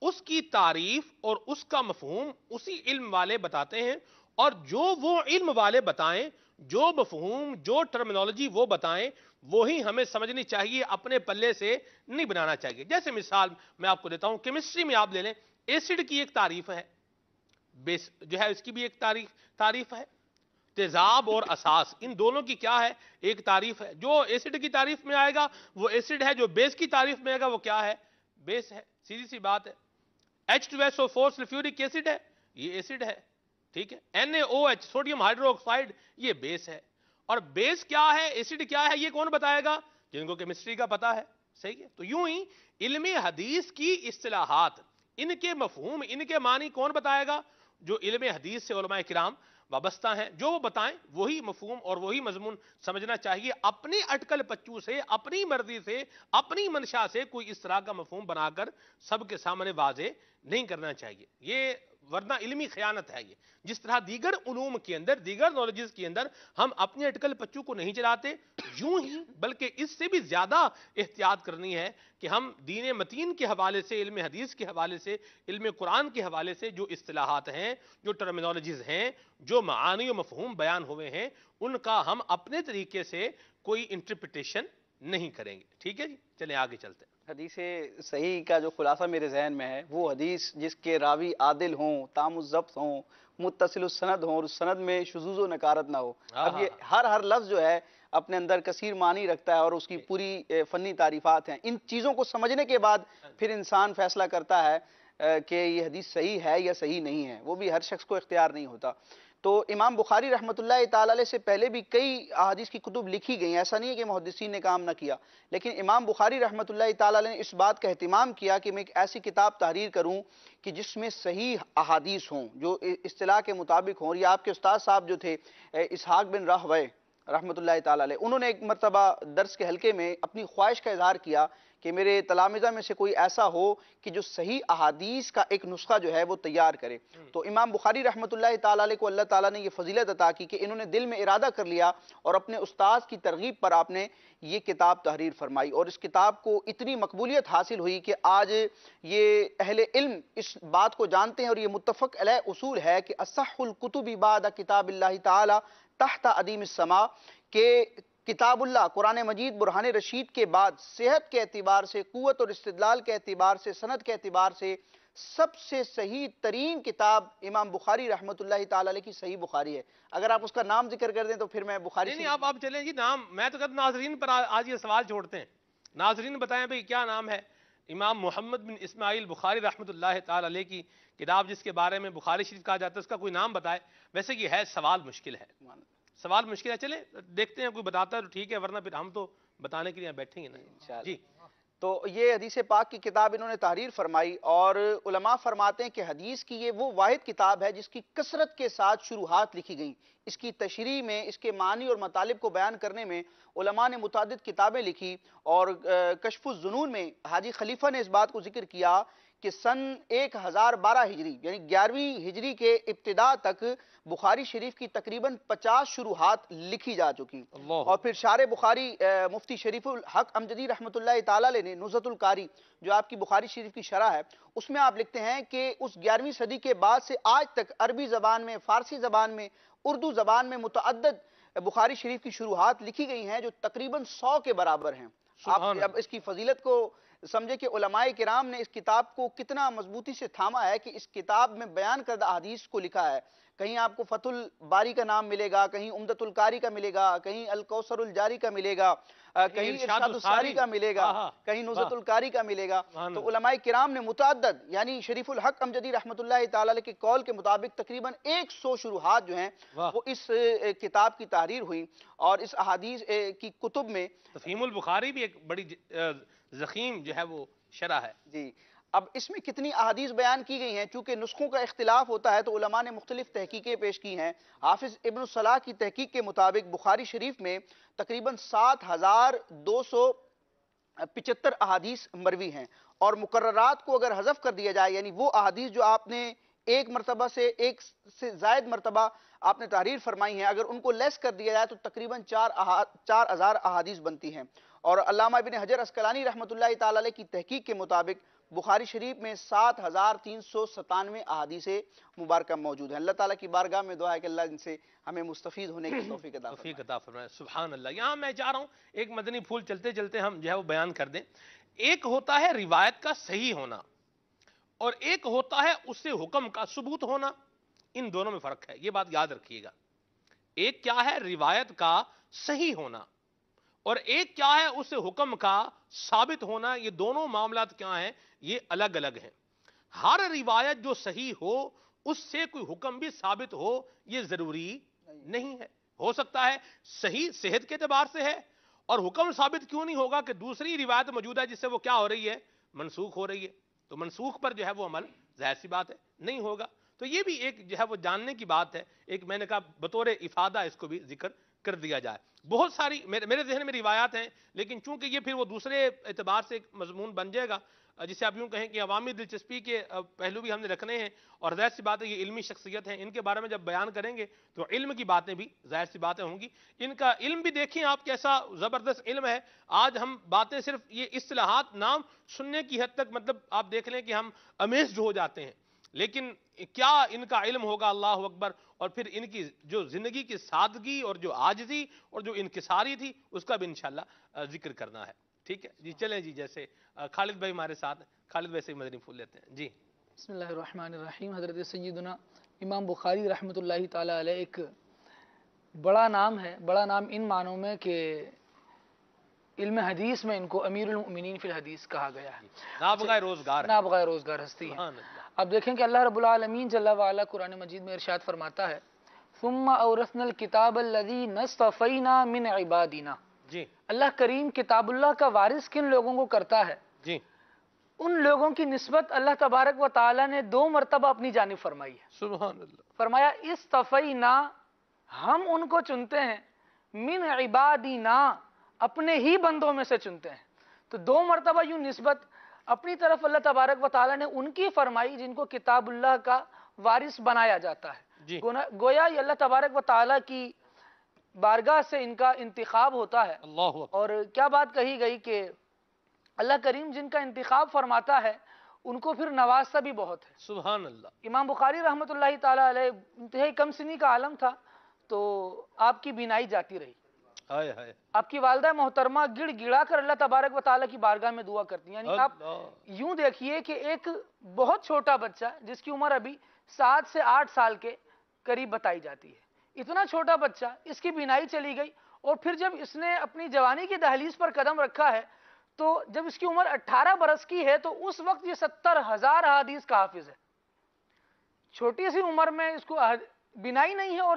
[SPEAKER 2] اس کی تعریف اور اس کا مفہوم اسی علم والے بتاتے ہیں، اور جو وہ علم والے بتائیں، جو مفہوم، جو ٹرمینالوجی وہ بتائیں، وہی ہمیں سمجھنی چاہیے، اپنے پلے سے نہیں بنانا چاہیے۔ جیسے مثال میں آپ کو دیتا ہوں، کیمسٹری میں آپ لے لیں، ایسڈ کی ایک تعریف ہے، بیس جو ہے اس کی بھی ایک تعریف ہے، تیزاب اور اساس، ان دونوں کی کیا ہے؟ ایک تعریف ہے۔ جو ایسڈ کی تعریف میں آئے گا وہ ایسڈ ہے، جو بیس کی تعریف میں آئے گا وہ کیا ہے؟ بیس ہے، سیدھی سی بات ہے۔ H2SO4 سلفیورک ایسڈ ہے، یہ ایسڈ ہے، ٹھیک ہے۔ NaOH سوڈیم ہائیڈرو آکسائڈ، یہ بیس ہے۔ اور بیس کیا ہے، ایسڈ کیا ہے، یہ کون بتائے گا؟ جن کو کیمسٹری کا پتا ہے، صحیح ہے۔ تو یوں ہی علم حدیث کی اصطلاحات، ان کے مفہوم، ان کے معنی کون بتائے گا؟ جو علم حدیث سے علماء کرام وابستہ ہیں، جو وہ بتائیں وہی مفہوم اور وہی مضمون سمجھنا چاہیے، اپنی اٹکل پچو سے، اپنی مرضی سے، اپنی منشا سے کوئی اس طرح کا مفہوم بنا کر سب کے سامنے واضح نہیں کرنا چاہیے، یہ ورنہ علمی خیانت ہے۔ یہ جس طرح دیگر علوم کے اندر، دیگر نالجز کے اندر ہم اپنی اٹکل پچو کو نہیں چلاتے، یوں ہی بلکہ اس سے بھی زیادہ احتیاط کرنی ہے کہ ہم دین متین کے حوالے سے، علم حدیث کے حوالے سے، علم قرآن کے حوالے سے جو اصطلاحات ہیں، جو ٹرمینالوجیز ہیں، جو معانی و مفہوم بیان ہوئے ہیں، ان کا ہم اپنے طریقے سے کوئی انٹرپریٹیشن نہیں کریں گے، ٹھیک ہے جی؟ چلیں آگے چلتے ہیں۔
[SPEAKER 3] حدیث صحیح کا جو خلاصہ میرے ذہن میں ہے وہ حدیث جس کے راوی عادل ہوں، تام الضبط ہوں، متصل السند ہوں اور اس سند میں شذوذ و نکارت نہ ہو. اب یہ ہر لفظ جو ہے اپنے اندر کثیر معنی رکھتا ہے اور اس کی پوری فنی تعریفات ہیں. ان چیزوں کو سمجھنے کے بعد پھر انسان فیصلہ کرتا ہے کہ یہ حدیث صحیح ہے یا صحیح نہیں ہے. وہ بھی ہر شخص کو اختیار نہیں ہوتا. تو امام بخاری رحمۃ اللہ تعالی علیہ سے پہلے بھی کئی احادیث کی کتب لکھی گئی ہیں، ایسا نہیں ہے کہ محدثین نے کام نہ کیا، لیکن امام بخاری رحمۃ اللہ تعالی علیہ نے اس بات کا اہتمام کیا کہ میں ایک ایسی کتاب تحریر کروں کہ جس میں صحیح احادیث ہوں، جو اصطلاح کے مطابق ہوں. اور یہ آپ کے استاد صاحب جو تھے اسحاق بن راہوے رحمۃ اللہ تعالی علیہ، انہوں نے ایک مرتبہ درس کے حلقے میں اپنی خواہش کا اظہار کیا کہ میرے تلامذہ میں سے کوئی ایسا ہو کہ جو صحیح احادیث کا ایک نسخہ جو ہے وہ تیار کرے. تو امام بخاری رحمۃ اللہ تعالی علیہ کو اللہ تعالیٰ نے یہ فضیلت عطا کی کہ انہوں نے دل میں ارادہ کر لیا اور اپنے استاد کی ترغیب پر آپ نے یہ کتاب تحریر فرمائی. اور اس کتاب کو اتنی مقبولیت حاصل ہوئی کہ آج یہ اہل علم اس بات کو جانتے ہیں اور یہ متفق علیہ اصول ہے کہ اصح الکتب بعد کتاب اللہ تعالی تحت ادیم السماء، کہ کتاب اللہ قرآن مجید برہان رشید کے بعد صحت کے اعتبار سے، قوت اور استدلال کے اعتبار سے، سند کے اعتبار سے سب سے صحیح ترین کتاب امام بخاری رحمۃ اللہ تعالی علیہ کی صحیح بخاری ہے. اگر آپ اس کا نام ذکر کر دیں تو پھر میں بخاری
[SPEAKER 2] نہیں آپ چلیں جی نام، میں تو کہتا ناظرین پر آج یہ سوال چھوڑتے ہیں. ناظرین بتائیں بھئی کیا نام ہے امام محمد بن اسماعیل بخاری رحمۃ اللہ تعالی علیہ کی کتاب جس کے بارے میں بخاری شریف کہا جاتا ہے، اس کا کوئی نام بتائے. ویسے یہ ہے سوال مشکل ہے، سوال مشکل ہے. چلیں دیکھتے ہیں کوئی بتاتا ہے تو ٹھیک ہے، ورنہ پھر ہم تو بتانے کے لیے بیٹھیں گے نا. جی
[SPEAKER 3] تو یہ حدیث پاک کی کتاب انہوں نے تحریر فرمائی اور علماء فرماتے ہیں کہ حدیث کی یہ وہ واحد کتاب ہے جس کی کثرت کے ساتھ شروحات لکھی گئیں. اس کی تشریح میں، اس کے معنی اور مطالب کو بیان کرنے میں علماء نے متعدد کتابیں لکھی. اور کشف الظنون میں حاجی خلیفہ نے اس بات کو ذکر کیا کہ سن 1012 ہجری یعنی 11ویں ہجری کے ابتدا تک بخاری شریف کی تقریباً 50 شروحات لکھی جا چکی. اور پھر شارح بخاری مفتی شریف الحق امجدی رحمۃ اللہ تعالی علیہ نے نزہۃ القاری جو آپ کی بخاری شریف کی شرح ہے، اس میں آپ لکھتے ہیں کہ اس 11ویں صدی کے بعد سے آج تک عربی زبان میں، فارسی زبان میں، اردو زبان میں متعدد بخاری شریف کی شروحات لکھی گئی ہیں جو تقریباً 100 کے برابر ہیں. آپ اب اس کی فضیلت کو سمجھے کہ علماء کرام نے اس کتاب کو کتنا مضبوطی سے تھاما ہے کہ اس کتاب میں بیان کردہ احادیث کو لکھا ہے. کہیں آپ کو فتح الباری کا نام ملے گا، کہیں عمدۃ القاری کا ملے گا، کہیں الکوثر الجاری کا ملے گا، کہیں ارشاد الساری کا ملے گا، کہیں نزہۃ القاری کا ملے گا. تو علماء کرام نے متعدد یعنی شریف الحق امجدی رحمۃ اللہ تعالی علیہ کے قول کے مطابق تقریباً 100 شروحات جو ہیں وہ اس کتاب کی تحریر ہوئی. اور اس احادیث کی کتب میں
[SPEAKER 2] تفہیم البخاری بھی ایک بڑی ضخیم جو ہے وہ شرح ہے.
[SPEAKER 3] جی اب اس میں کتنی احادیث بیان کی گئی ہیں، چونکہ نسخوں کا اختلاف ہوتا ہے تو علماء نے مختلف تحقیقیں پیش کی ہیں. حافظ ابن الصلاح کی تحقیق کے مطابق بخاری شریف میں تقریباً 7275 احادیث مروی ہیں. اور مقررات کو اگر حذف کر دیا جائے یعنی وہ احادیث جو آپ نے ایک مرتبہ سے ایک سے زائد مرتبہ آپ نے تحریر فرمائی ہیں، اگر ان کو لیس کر دیا جائے تو تقریباً 4000 احادیث بنتی ہیں. اور علامہ ابن حجر عسقلانی رحمۃ اللہ تعالی علیہ کی تحقیق کے مطابق بخاری شریف میں 7397 احادیث مبارکہ موجود ہیں. اللہ تعالیٰ کی بارگاہ میں دعا ہے کہ اللہ ان سے ہمیں مستفید ہونے کی توفیق عطا فرمائے.
[SPEAKER 2] سبحان اللہ. یہاں میں چاہ رہا ہوں ایک مدنی پھول چلتے چلتے ہم جو ہے وہ بیان کر دیں. ایک ہوتا ہے روایت کا صحیح ہونا اور ایک ہوتا ہے اس سے حکم کا ثبوت ہونا. ان دونوں میں فرق ہے، یہ بات یاد رکھیے گا. ایک کیا ہے روایت کا صحیح ہونا اور ایک کیا ہے اس سے حکم کا ثابت ہونا. یہ دونوں معاملات کیا ہیں؟ یہ الگ الگ ہیں. ہر روایت جو صحیح ہو اس سے کوئی حکم بھی ثابت ہو یہ ضروری نہیں ہے. ہو سکتا ہے صحیح صحت کے اعتبار سے ہے اور حکم ثابت کیوں نہیں ہوگا کہ دوسری روایت موجود ہے جس سے وہ کیا ہو رہی ہے؟ منسوخ ہو رہی ہے. تو منسوخ پر جو ہے وہ عمل ظاہر سی بات ہے نہیں ہوگا. تو یہ بھی ایک جو ہے وہ جاننے کی بات ہے. ایک میں نے کہا بطور افادہ اس کو بھی ذکر کر دیا جائے. بہت ساری میرے ذہن میں روایات ہیں لیکن چونکہ یہ پھر وہ دوسرے اعتبار سے ایک مضمون بن جائے گا جسے آپ یوں کہیں کہ عوامی دلچسپی کے پہلو بھی ہم نے رکھنے ہیں اور ظاہر سی بات ہے یہ علمی شخصیت ہیں، ان کے بارے میں جب بیان کریں گے تو علم کی باتیں بھی ظاہر سی باتیں ہوں گی. ان کا علم بھی دیکھیں آپ کیسا زبردست علم ہے. آج ہم باتیں صرف یہ اصطلاحات نام سننے کی حد تک مطلب آپ دیکھ لیں کہ ہم امیزڈ ہو جاتے ہیں، لیکن کیا ان کا علم ہوگا، اللہ اکبر. اور پھر ان کی جو زندگی کی سادگی اور جو عاجزی اور جو انکساری تھی اس کا بھی انشاءاللہ ذکر کرنا ہے. ٹھیک ہے جی، چلیں جی، جیسے خالد بھائی ہمارے ساتھ ہیں، خالد بھائی سے مدنی پھول لیتے ہیں جی۔
[SPEAKER 3] بسم اللہ الرحمن الرحیم۔ حضرت سیدنا امام بخاری رحمۃ اللہ تعالی علیہ ایک بڑا نام ہے، بڑا نام ان معنوں میں کہ علم حدیث میں ان کو امیر المؤمنین فی الحدیث کہا گیا ہے،
[SPEAKER 2] نابغہ روزگار ہے،
[SPEAKER 3] نابغہ روزگار ہستی ہے۔
[SPEAKER 2] سبحان اللہ۔
[SPEAKER 3] اب دیکھیں کہ اللہ رب العالمین جل وعلا قرآن مجید میں ارشاد فرماتا ہے ثم اورثنا الکتاب الذین اصطفینا من عبادنا۔
[SPEAKER 2] جی
[SPEAKER 3] اللہ کریم کتاب اللہ کا وارث کن لوگوں کو کرتا ہے؟
[SPEAKER 2] جی
[SPEAKER 3] ان لوگوں کی نسبت اللہ تبارک و تعالی نے 2 مرتبہ اپنی جانب فرمائی ہے۔
[SPEAKER 2] سبحان اللہ۔
[SPEAKER 3] فرمایا استفینا، ہم ان کو چنتے ہیں، من عبادنا، اپنے ہی بندوں میں سے چنتے ہیں۔ تو 2 مرتبہ یوں نسبت اپنی طرف اللہ تبارک و تعالی نے ان کی فرمائی جن کو کتاب اللہ کا وارث بنایا جاتا ہے۔
[SPEAKER 2] جی
[SPEAKER 3] گویا یہ اللہ تبارک و تعالی کی بارگاہ سے ان کا انتخاب ہوتا ہے۔
[SPEAKER 2] اللہ اکبر۔
[SPEAKER 3] اور کیا بات کہی گئی کہ اللہ کریم جن کا انتخاب فرماتا ہے ان کو پھر نوازتا بھی بہت ہے۔
[SPEAKER 2] سبحان اللہ۔
[SPEAKER 3] امام بخاری رحمۃ اللہ تعالی علیہ انتہائی کم سنی کا عالم تھا، تو آپ کی بینائی جاتی رہی۔
[SPEAKER 2] ہائے ہائے
[SPEAKER 3] آپ کی والدہ محترمہ گڑ گڑا کر اللہ تبارک و تعالی کی بارگاہ میں دعا کرتی ہیں۔ یعنی آپ
[SPEAKER 2] اللہ۔
[SPEAKER 3] یوں دیکھیے کہ ایک بہت چھوٹا بچہ جس کی عمر ابھی 7 سے 8 سال کے قریب بتائی جاتی ہے، اتنا چھوٹا بچہ، اس کی بینائی چلی گئی، اور پھر جب اس نے اپنی جوانی کی دہلیز پر قدم رکھا ہے تو جب اس کی عمر 18 برس کی ہے تو اس وقت یہ 70,000 احادیث کا حافظ ہے۔ چھوٹی سی عمر میں اس کو بینائی نہیں ہے، اور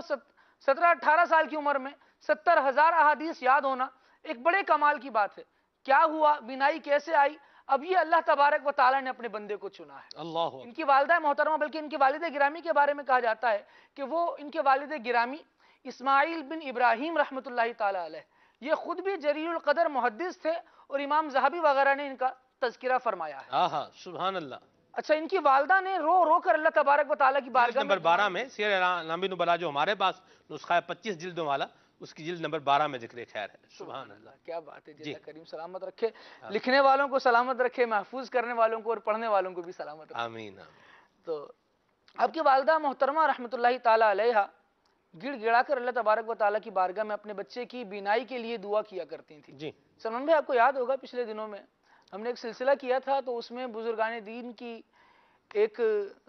[SPEAKER 3] 17-18 سال کی عمر میں 70,000 احادیث یاد ہونا ایک بڑے کمال کی بات ہے۔ کیا ہوا، بینائی کیسے آئی؟ اب یہ اللہ تبارک و تعالی نے اپنے بندے کو چنا ہے۔
[SPEAKER 2] اللہ
[SPEAKER 3] ان کی والدہ محترمہ، بلکہ ان کے والد گرامی کے بارے میں کہا جاتا ہے کہ وہ ان کے والد گرامی اسماعیل بن ابراہیم رحمۃ اللہ تعالی علیہ، یہ خود بھی جلیل القدر محدث تھے، اور امام ذہبی وغیرہ نے ان کا تذکرہ فرمایا ہے۔
[SPEAKER 2] ہاں سبحان اللہ۔
[SPEAKER 3] اچھا، ان کی والدہ نے رو رو کر اللہ تبارک و تعالیٰ کی
[SPEAKER 2] جلد
[SPEAKER 3] بارگاہ
[SPEAKER 2] نمبر 12 میں سیر اعلام نبلا جو ہمارے پاس نسخہ ہے 25 جلدوں والا، اس کی جلد نمبر 12 میں ذکر خیر ہے۔ سبحان اللہ۔
[SPEAKER 3] کیا بات ہے جی، اللہ کریم سلامت رکھے، لکھنے والوں کو سلامت رکھے، محفوظ کرنے والوں کو اور پڑھنے والوں کو بھی سلامت رکھے۔
[SPEAKER 2] آمین آمین۔
[SPEAKER 3] تو آپ کی والدہ محترمہ رحمۃ اللہ تعالی علیہ گڑ گڑا کر اللہ تبارک و تعالیٰ کی بارگاہ میں اپنے بچے کی بینائی کے لیے دعا کیا کرتی تھیں۔
[SPEAKER 2] جی
[SPEAKER 3] سلمان بھائی، آپ کو یاد ہوگا پچھلے دنوں میں ہم نے ایک سلسلہ کیا تھا، تو اس میں بزرگان دین کی ایک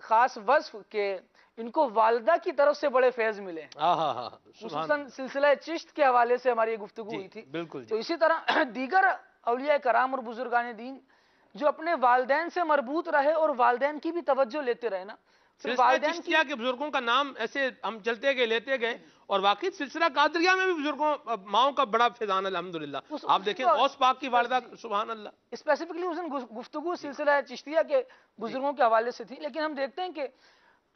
[SPEAKER 3] خاص وصف کہ ان کو والدہ کی طرف سے بڑے فیض ملے ہیں،
[SPEAKER 2] ہاں
[SPEAKER 3] خصوصاً سلسلہ چشت کے حوالے سے ہماری یہ گفتگو ہوئی تھی۔
[SPEAKER 2] بالکل
[SPEAKER 3] تو اسی طرح دیگر اولیاء کرام اور بزرگان دین جو اپنے والدین سے مربوط رہے اور والدین کی بھی توجہ لیتے رہے نا، پھر
[SPEAKER 2] سلسلہ
[SPEAKER 3] والدین کی
[SPEAKER 2] چشتیہ کے بزرگوں کا نام ایسے ہم چلتے گئے لیتے گئے، اور واقعی سلسلہ قادریہ میں بھی بزرگوں ماؤں کا بڑا فیضان الحمدللہ۔ آپ دیکھیں غوث پاک کی والدہ، سبحان اللہ۔
[SPEAKER 3] اسپیسیفکلی اس دن گفتگو سلسلہ چشتیہ کے بزرگوں کے حوالے سے تھی، لیکن ہم دیکھتے ہیں کہ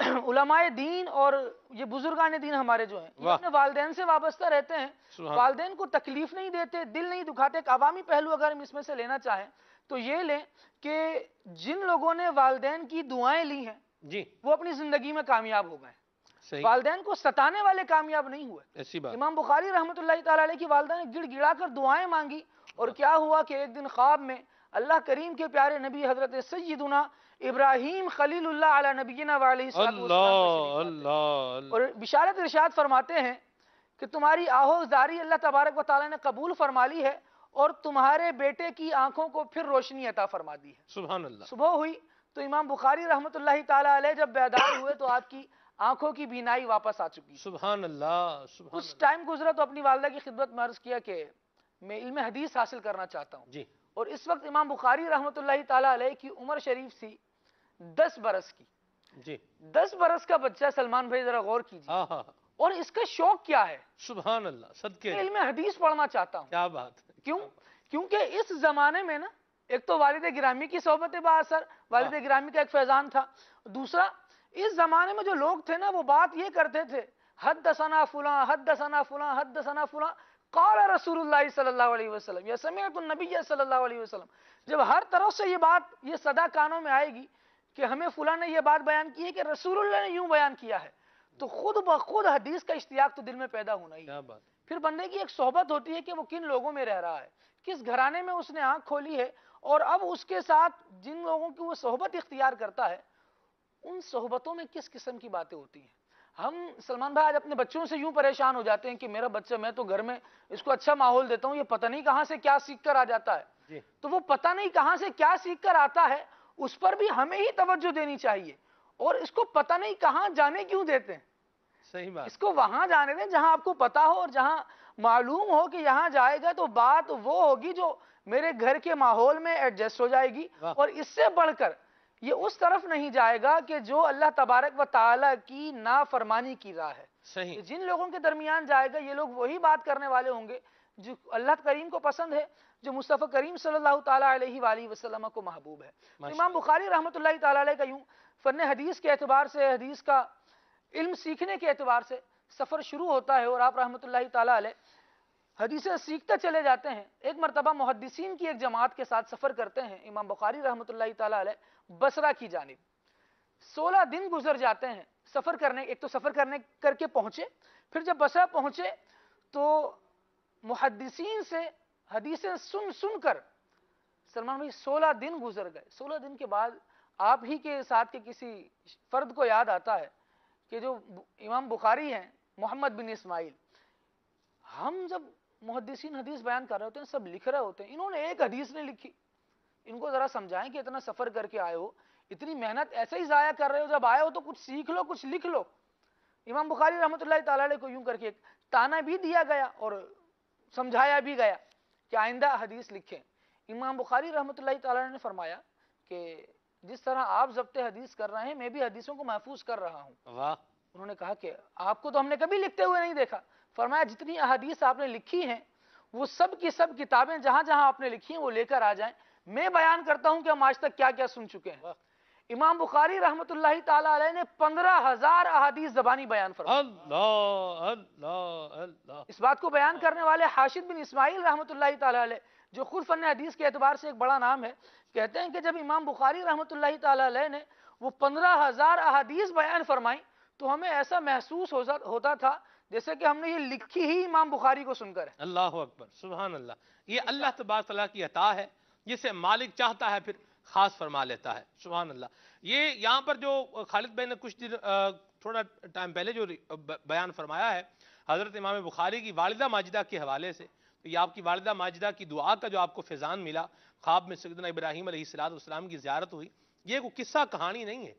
[SPEAKER 3] علماء دین اور یہ بزرگان دین ہمارے جو ہیں یہ اپنے والدین سے وابستہ رہتے ہیں، والدین کو تکلیف نہیں دیتے، دل نہیں دکھاتے۔ ایک عوامی پہلو اگر ہم اس میں سے لینا چاہیں تو یہ لیں کہ جن لوگوں نے والدین کی دعائیں لی ہیں
[SPEAKER 2] جی
[SPEAKER 3] وہ اپنی زندگی میں کامیاب ہو گئے،
[SPEAKER 2] صحیح،
[SPEAKER 3] والدین کو ستانے والے کامیاب نہیں ہوئے۔
[SPEAKER 2] ایسی بات۔
[SPEAKER 3] امام بخاری رحمۃ اللہ تعالی علیہ کی والدہ نے گڑ گڑا کر دعائیں مانگی، اور کیا ہوا کہ ایک دن خواب میں اللہ کریم کے پیارے نبی حضرت سیدنا ابراہیم خلیل اللہ علی نبینا وعلیہ الصلوۃ والسلام
[SPEAKER 2] اللہ
[SPEAKER 3] اور بشارت ارشاد فرماتے ہیں کہ تمہاری آہوزاری اللہ تبارک و تعالی نے قبول فرما لی ہے، اور تمہارے بیٹے کی آنکھوں کو پھر روشنی عطا فرما دی ہے۔
[SPEAKER 2] سبحان اللہ۔
[SPEAKER 3] صبح ہوئی تو امام بخاری رحمۃ اللہ تعالی علیہ جب بیدار ہوئے تو آپ کی آنکھوں کی بینائی واپس آ چکی۔
[SPEAKER 2] سبحان اللہ سبحان
[SPEAKER 3] کچھ ٹائم گزرا تو اپنی والدہ کی خدمت میں عرض کیا کہ میں علم حدیث حاصل کرنا چاہتا ہوں،
[SPEAKER 2] جی
[SPEAKER 3] اور اس وقت امام بخاری رحمۃ اللہ تعالی علیہ کی عمر شریف تھی 10 برس کی۔
[SPEAKER 2] جی
[SPEAKER 3] 10 برس کا بچہ، سلمان بھائی ذرا غور کیجیے،
[SPEAKER 2] ہاں
[SPEAKER 3] اور اس کا شوق کیا ہے؟
[SPEAKER 2] سبحان اللہ، صدقے
[SPEAKER 3] میں علم حدیث پڑھنا چاہتا ہوں۔
[SPEAKER 2] کیا بات ہے۔
[SPEAKER 3] کیوں؟ کیونکہ اس زمانے میں نا ایک تو والد گرامی کی صحبت با اثر، والد گرامی کا ایک فیضان تھا، دوسرا اس زمانے میں جو لوگ تھے نا وہ بات یہ کرتے تھے حدثنا فلاں حدثنا فلاں حدثنا فلاں قال رسول اللہ صلی اللہ علیہ وسلم یا سمعت النبی صلی اللہ علیہ وسلم۔ جب ہر طرف سے یہ بات، یہ صدا کانوں میں آئے گی کہ ہمیں فلاں نے یہ بات بیان کی ہے کہ رسول اللہ نے یوں بیان کیا ہے، تو خود بخود حدیث کا اشتیاق تو دل میں پیدا ہونا ہی ہے۔ پھر بندے کی ایک صحبت ہوتی ہے کہ وہ کن لوگوں میں رہ رہا ہے، کس گھرانے میں اس نے آنکھ کھولی ہے، اور اب اس کے ساتھ جن لوگوں کی وہ صحبت اختیار کرتا ہے ان صحبتوں میں کس قسم کی باتیں ہوتی ہیں۔ ہم سلمان بھائی آج اپنے بچوں سے یوں پریشان ہو جاتے ہیں کہ میرا بچہ، میں تو گھر میں اس کو اچھا ماحول دیتا ہوں، یہ پتہ نہیں کہاں سے کیا سیکھ کر آ جاتا ہے. تو وہ پتہ نہیں کہاں سے کیا سیکھ کر آتا ہے، اس پر بھی ہمیں ہی توجہ دینی چاہیے. اور اس کو پتہ نہیں کہاں جانے کیوں دیتے ہیں؟
[SPEAKER 2] صحیح بات.
[SPEAKER 3] اس کو وہاں جانے دیں جہاں آپ کو پتا ہو اور جہاں معلوم ہو کہ یہاں جائے گا تو بات وہ ہوگی جو میرے گھر کے ماحول میں ایڈجسٹ ہو جائے گی. اور اس سے بڑھ کر یہ اس طرف نہیں جائے گا کہ جو اللہ تبارک و تعالی کی نافرمانی کی راہ ہے.
[SPEAKER 2] صحیح.
[SPEAKER 3] جن لوگوں کے درمیان جائے گا یہ لوگ وہی بات کرنے والے ہوں گے جو اللہ کریم کو پسند ہے، جو مصطفیٰ کریم صلی اللہ تعالیٰ علیہ وآلہ وسلم کو محبوب ہے. امام بخاری رحمۃ اللہ تعالیٰ علیہ کا یوں فن حدیث کے اعتبار سے، حدیث کا علم سیکھنے کے اعتبار سے سفر شروع ہوتا ہے اور آپ رحمۃ اللہ تعالیٰ علیہ حدیثیں سیکھتے چلے جاتے ہیں. ایک مرتبہ محدثین کی ایک جماعت کے ساتھ سفر کرتے ہیں امام بخاری رحمۃ اللہ تعالیٰ علیہ بصرہ کی جانب. 16 دن گزر جاتے ہیں سفر کرنے. ایک تو سفر کر کے پہنچے، پھر جب بصرہ پہنچے تو محدثین سے حدیثیں سن کر سلمان بھائی 16 دن گزر گئے. 16 دن کے بعد آپ ہی کے ساتھ کے کسی فرد کو یاد آتا ہے کہ جو امام بخاری ہیں محمد بن اسماعیل، ہم جب محدثین حدیث بیان کر رہے ہوتے ہیں سب لکھ رہے ہوتے ہیں، انہوں نے ایک حدیث نہیں لکھی. ان کو ذرا سمجھائیں کہ اتنا سفر کر کے آئے ہو، اتنی محنت ایسے ہی ضائع کر رہے ہو، جب آئے ہو تو کچھ سیکھ لو، کچھ لکھ لو. امام بخاری رحمۃ اللہ تعالیٰ علیہ کو یوں کر کے ایک تانا بھی دیا گیا اور سمجھایا بھی گیا کہ آئندہ حدیث لکھیں. امام بخاری رحمۃ اللہ تعالیٰ نے فرمایا کہ جس طرح آپ ضبط حدیث کر رہے ہیں میں بھی حدیثوں کو محفوظ کر رہا ہوں.
[SPEAKER 2] واہ.
[SPEAKER 3] انہوں نے کہا کہ آپ کو تو ہم نے کبھی لکھتے ہوئے نہیں دیکھا. فرمایا جتنی احادیث آپ نے لکھی ہیں وہ سب کی سب کتابیں جہاں جہاں آپ نے لکھی ہیں وہ لے کر آ جائیں، میں بیان کرتا ہوں کہ ہم آج تک کیا کیا سن چکے ہیں. امام بخاری رحمۃ اللہ تعالیٰ علیہ نے 15,000 احادیث زبانی بیان فرمائی.
[SPEAKER 2] اللہ اللہ اللہ.
[SPEAKER 3] اس بات کو بیان کرنے والے حاشد بن اسماعیل رحمۃ اللہ تعالیٰ علیہ جو خود فن حدیث کے اعتبار سے ایک بڑا نام ہے، کہتے ہیں کہ جب امام بخاری رحمۃ اللہ تعالیٰ علیہ نے وہ 15,000 احادیث بیان فرمائی تو ہمیں ایسا محسوس ہوتا تھا جیسے کہ ہم نے یہ لکھی ہی امام بخاری کو سن کر ہے.
[SPEAKER 2] اللہ اکبر. سبحان اللہ. یہ اللہ تبارک تعالیٰ کی عطا ہے، جسے مالک چاہتا ہے پھر خاص فرما لیتا ہے. سبحان اللہ. یہ یہاں پر جو خالد بھائی نے کچھ دن تھوڑا ٹائم پہلے جو بیان فرمایا ہے حضرت امام بخاری کی والدہ ماجدہ کے حوالے سے، یہ آپ کی والدہ ماجدہ کی دعا کا جو آپ کو فیضان ملا، خواب میں سیدنا ابراہیم علیہ السلام کی زیارت ہوئی، یہ کوئی قصہ کہانی نہیں ہے.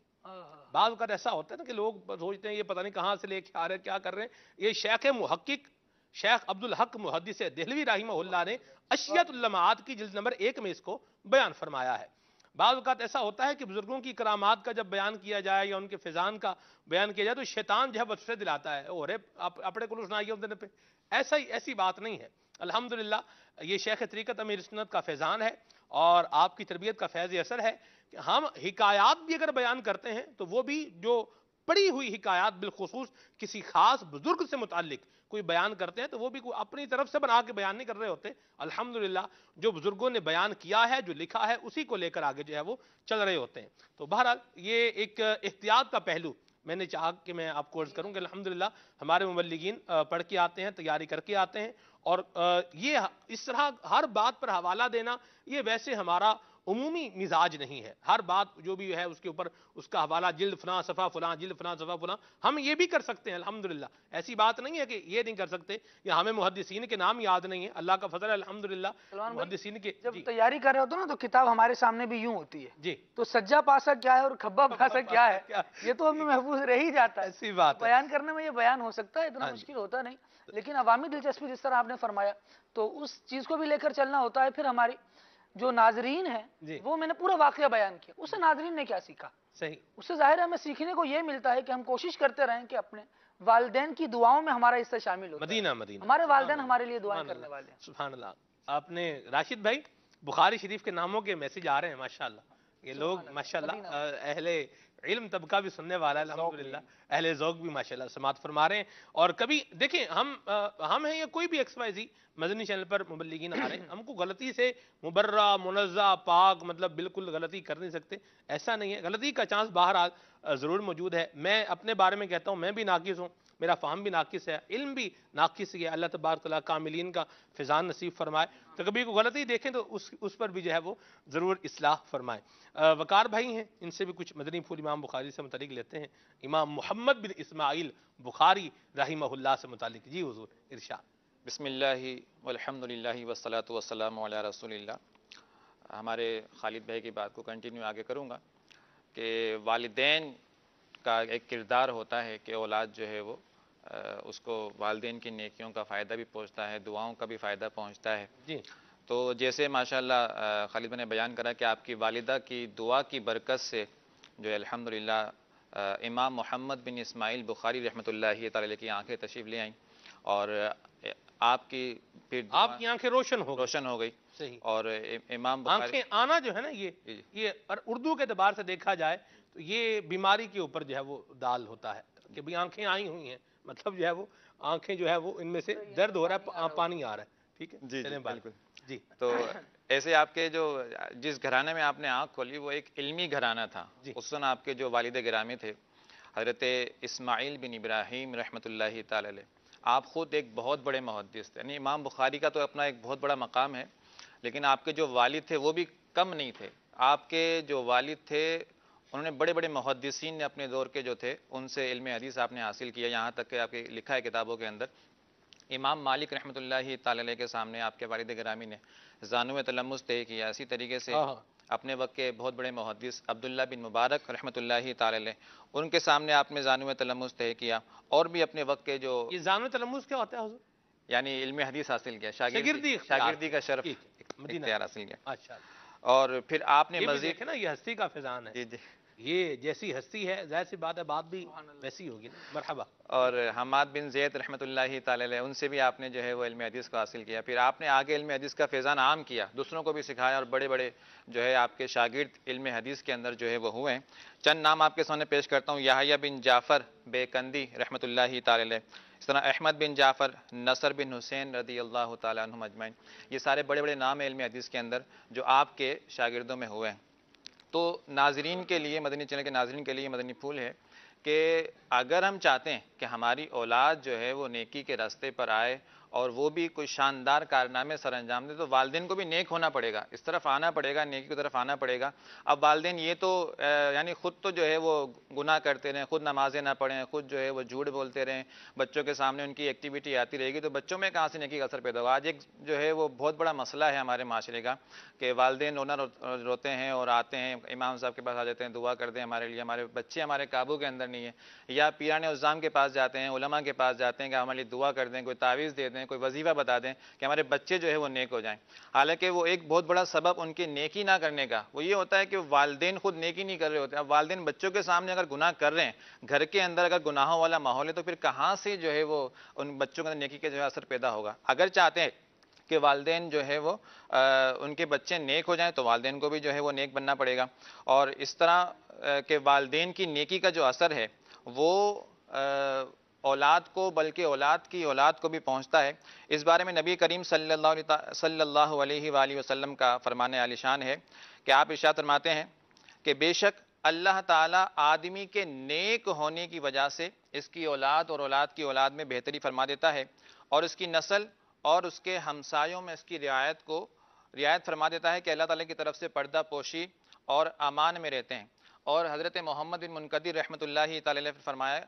[SPEAKER 2] بعض اوقات ایسا ہوتا ہے نا کہ لوگ سوچتے ہیں یہ پتہ نہیں کہاں سے لے کے آ رہے ہیں، کیا کر رہے ہیں. یہ شیخ محقق شیخ عبدالحق محدث دہلوی رحمہ اللہ نے اشیت اللمعات کی جلد نمبر 1 میں اس کو بیان فرمایا ہے. بعض اوقات ایسا ہوتا ہے کہ بزرگوں کی کرامات کا جب بیان کیا جائے یا ان کے فیضان کا بیان کیا جائے تو شیطان جو ہے وسوسے دلاتا ہے، اور اپنے کو سنائیے ان پہ. ایسی بات نہیں ہے. الحمدللہ یہ شیخ طریقت امیر سنت کا فیضان ہے اور آپ کی تربیت کا فیض اثر ہے کہ ہم حکایات بھی اگر بیان کرتے ہیں تو وہ بھی جو پڑھی ہوئی حکایات بالخصوص کسی خاص بزرگ سے متعلق کوئی بیان کرتے ہیں تو وہ بھی کوئی اپنی طرف سے بنا کے بیان نہیں کر رہے ہوتے. الحمدللہ جو بزرگوں نے بیان کیا ہے، جو لکھا ہے، اسی کو لے کر آگے جو ہے وہ چل رہے ہوتے ہیں. تو بہرحال یہ ایک احتیاط کا پہلو میں نے چاہا کہ میں آپ کو عرض کروں کہ الحمدللہ ہمارے مبلغین پڑھ کے آتے ہیں، تیاری کر کے آتے ہیں، اور یہ اس طرح ہر بات پر حوالہ دینا یہ ویسے ہمارا عمومی مزاج نہیں ہے. ہر بات جو بھی ہے اس کے اوپر اس کا حوالہ جلد فلاں صفحہ فلاں، جلد فلاں صفحہ فلاں، ہم یہ بھی کر سکتے ہیں الحمدللہ. ایسی بات نہیں ہے کہ یہ نہیں کر سکتے یا ہمیں محدثین کے نام یاد نہیں ہے. اللہ کا فضل ہے الحمدللہ. محدثین کے
[SPEAKER 3] جب تیاری کر رہے ہوتے نا تو کتاب ہمارے سامنے بھی یوں ہوتی ہے
[SPEAKER 2] جی،
[SPEAKER 3] تو سجا پاسا کیا ہے اور کھبا پاسا کیا ہے یہ تو ہمیں محفوظ رہ ہی جاتا ہے.
[SPEAKER 2] ایسی بات ہے.
[SPEAKER 3] بیان کرنے میں یہ بیان ہو سکتا ہے، اتنا مشکل ہوتا نہیں، لیکن عوامی دلچسپی جس طرح آپ نے فرمایا تو اس چیز کو بھی لے کر چلنا ہوتا ہے. پھر ہماری جو ناظرین ہیں وہ میں نے پورا واقعہ بیان کیا، اس سے ناظرین نے کیا سیکھا.
[SPEAKER 2] صحیح.
[SPEAKER 3] اس سے ظاہر ہے ہمیں سیکھنے کو یہ ملتا ہے کہ ہم کوشش کرتے رہیں کہ اپنے والدین کی دعاؤں میں ہمارا حصہ شامل ہو.
[SPEAKER 2] مدینہ
[SPEAKER 3] ہمارے والدین ہمارے لیے دعائیں کرنے والے ہیں.
[SPEAKER 2] سبحان اللہ. آپ نے راشد بھائی بخاری شریف کے ناموں کے میسج آ رہے ہیں ماشاءاللہ. یہ لوگ ماشاءاللہ اہل علم طبقہ بھی سننے والا ہے الحمدللہ، اہل ذوق بھی ماشاءاللہ سماعت فرما رہے ہیں. اور کبھی دیکھیں ہم ہیں یا کوئی بھی ایکس وائی زی مدنی چینل پر مبلغین آ رہے ہیں، ہم کو غلطی سے مبرہ منزہ پاک مطلب بالکل غلطی کر نہیں سکتے، ایسا نہیں ہے. غلطی کا چانس باہر ضرور موجود ہے. میں اپنے بارے میں کہتا ہوں میں بھی ناقص ہوں, میرا فہم بھی ناقص ہے, علم بھی ناقص ہے. اللہ تبارک تعالیٰ کاملین کا فیضان نصیب فرمائے. تو کبھی کوئی غلطی دیکھیں تو اس پر بھی جو ہے وہ ضرور اصلاح فرمائے. وقار بھائی ہیں, ان سے بھی کچھ مدنی پھول امام بخاری سے متعلق لیتے ہیں. امام محمد بن اسماعیل بخاری رحمہ اللہ سے متعلق. جی حضور ارشاد.
[SPEAKER 4] بسم اللہ والحمد للہ والصلاة والسلام علی رسول اللہ. ہمارے خالد بھائی کی بات کو کنٹینیو آگے کروں گا کہ والدین کا ایک کردار ہوتا ہے کہ اولاد جو ہے وہ اس کو والدین کی نیکیوں کا فائدہ بھی پہنچتا ہے, دعاؤں کا بھی فائدہ پہنچتا ہے.
[SPEAKER 2] جی
[SPEAKER 4] تو جیسے ماشاءاللہ خالد بھائی نے بیان کرا کہ آپ کی والدہ کی دعا کی برکت سے جو ہے الحمدللہ امام محمد بن اسماعیل بخاری رحمۃ اللہ تعالی کی آنکھیں تشریف لے آئیں اور آپ کی پھر
[SPEAKER 2] آپ کی آنکھیں روشن
[SPEAKER 4] ہو گئی.
[SPEAKER 2] صحیح.
[SPEAKER 4] اور امام بخاری
[SPEAKER 2] آنکھیں آنا جو ہے نا یہ اور اردو کے اعتبار سے دیکھا جائے تو یہ بیماری کے اوپر جو ہے وہ دال ہوتا ہے کہ بھی آنکھیں آئی ہوئی ہیں, مطلب جو ہے وہ آنکھیں جو ہے وہ ان میں سے درد ہو رہا ہے, پانی آ رہا ہے. ٹھیک ہے
[SPEAKER 4] جی بالکل.
[SPEAKER 2] جی.
[SPEAKER 4] تو ایسے آپ کے جو جس گھرانے میں آپ نے آنکھ کھولی وہ ایک علمی گھرانہ تھا. اس وقت آپ کے جو والد گرامی تھے حضرت اسماعیل بن ابراہیم رحمۃ اللہ تعالی علیہ, آپ خود ایک بہت بڑے محدث تھے. یعنی امام بخاری کا تو اپنا ایک بہت بڑا مقام ہے, لیکن آپ کے جو والد تھے وہ بھی کم نہیں تھے. آپ کے جو والد تھے انہوں نے بڑے بڑے محدثین نے اپنے دور کے جو تھے ان سے علم حدیث آپ نے حاصل کیا. یہاں تک کہ آپ کے لکھا ہے کتابوں کے اندر امام مالک رحمۃ اللہ تعالی علیہ کے سامنے آپ کے والد گرامی نے زانو تلمذ طے کیا. اسی طریقے سے اپنے وقت کے بہت بڑے محدث عبداللہ بن مبارک رحمۃ اللہ تعالی علیہ ان کے سامنے آپ نے زانو تلمذ طے کیا. اور بھی اپنے وقت کے جو
[SPEAKER 2] یہ زانو تلمذ کیا ہوتا ہے حضور؟
[SPEAKER 4] یعنی علم حدیث حاصل کیا,
[SPEAKER 2] شاگردی
[SPEAKER 4] کا شرف اختیار حاصل کیا.
[SPEAKER 2] اچھا.
[SPEAKER 4] اور پھر آپ نے مزید
[SPEAKER 2] دیکھیں نا یہ ہستی کا فیضان ہے.
[SPEAKER 4] جی جی
[SPEAKER 2] یہ جیسی ہستی ہے ظاہر سی بات ہے بات بھی ویسی ہوگی نا. مرحبا.
[SPEAKER 4] اور حماد بن زید رحمۃ اللہ تعالی علیہ ان سے بھی آپ نے جو ہے وہ علم حدیث کو حاصل کیا. پھر آپ نے آگے علم حدیث کا فیضان عام کیا, دوسروں کو بھی سکھایا, اور بڑے بڑے جو ہے آپ کے شاگرد علم حدیث کے اندر جو ہے وہ ہوئے ہیں. چند نام آپ کے سامنے پیش کرتا ہوں. یحییٰ بن جعفر بیکندی رحمۃ اللہ تعالی علیہ, اس طرح احمد بن جعفر, نصر بن حسین رضی اللہ تعالی عنہم اجمعین. یہ سارے بڑے بڑے نام ہیں علم حدیث کے اندر جو آپ کے شاگردوں میں ہوئے ہیں. تو ناظرین کے لیے, مدنی چینل کے ناظرین کے لیے مدنی پھول ہے کہ اگر ہم چاہتے ہیں کہ ہماری اولاد جو ہے وہ نیکی کے راستے پر آئے اور وہ بھی کوئی شاندار کارنامے سر انجام دے, تو والدین کو بھی نیک ہونا پڑے گا, اس طرف آنا پڑے گا, نیکی کی طرف آنا پڑے گا. اب والدین یہ تو یعنی خود تو جو ہے وہ گناہ کرتے رہیں, خود نمازیں نہ پڑھیں, خود جو ہے وہ جھوٹ بولتے رہیں, بچوں کے سامنے ان کی ایکٹیویٹی آتی رہے گی, تو بچوں میں کہاں سے نیکی کا اثر پیدا ہوگا. آج ایک جو ہے وہ بہت بڑا مسئلہ ہے ہمارے معاشرے کا کہ والدین رونا روتے ہیں اور آتے ہیں امام صاحب کے پاس آ جاتے ہیں, دعا کر دیں ہمارے لیے, ہمارے بچے ہمارے قابو کے اندر نہیں ہیں. یا پیران عظام کے پاس جاتے ہیں, علماء کے پاس جاتے ہیں کہ ہمارے لیے دعا کر دیں, کوئی تعویذ دے دیں, کوئی وظیفہ بتا دیں کہ ہمارے بچے جو ہے وہ نیک ہو جائیں. حالانکہ وہ ایک بہت بڑا سبب ان کی نیکی نہ کرنے کا وہ یہ ہوتا ہے کہ والدین خود نیکی نہیں کر رہے ہوتے. اب والدین بچوں کے سامنے اگر گناہ کر رہے ہیں, گھر کے اندر اگر گناہوں والا ماحول ہے, تو پھر کہاں سے جو ہے وہ ان بچوں کے اندر نیکی کے جو ہے اثر پیدا ہوگا. اگر چاہتے ہیں کہ والدین جو ہے وہ ان کے بچے نیک ہو جائیں تو والدین کو بھی جو ہے وہ نیک بننا پڑے گا. اور اس طرح کہ والدین کی نیکی کا جو اثر ہے وہ اولاد کو بلکہ اولاد کی اولاد کو بھی پہنچتا ہے. اس بارے میں نبی کریم صلی اللہ علیہ وآلہ وسلم کا فرمان عالی شان ہے کہ آپ ارشاد فرماتے ہیں کہ بے شک اللہ تعالیٰ آدمی کے نیک ہونے کی وجہ سے اس کی اولاد اور اولاد کی اولاد میں بہتری فرما دیتا ہے, اور اس کی نسل اور اس کے ہمسایوں میں اس کی رعایت فرما دیتا ہے کہ اللہ تعالیٰ کی طرف سے پردہ پوشی اور امان میں رہتے ہیں. اور حضرت محمد بن منقدر رحمۃ اللہ تعالی علیہ نے فرمایا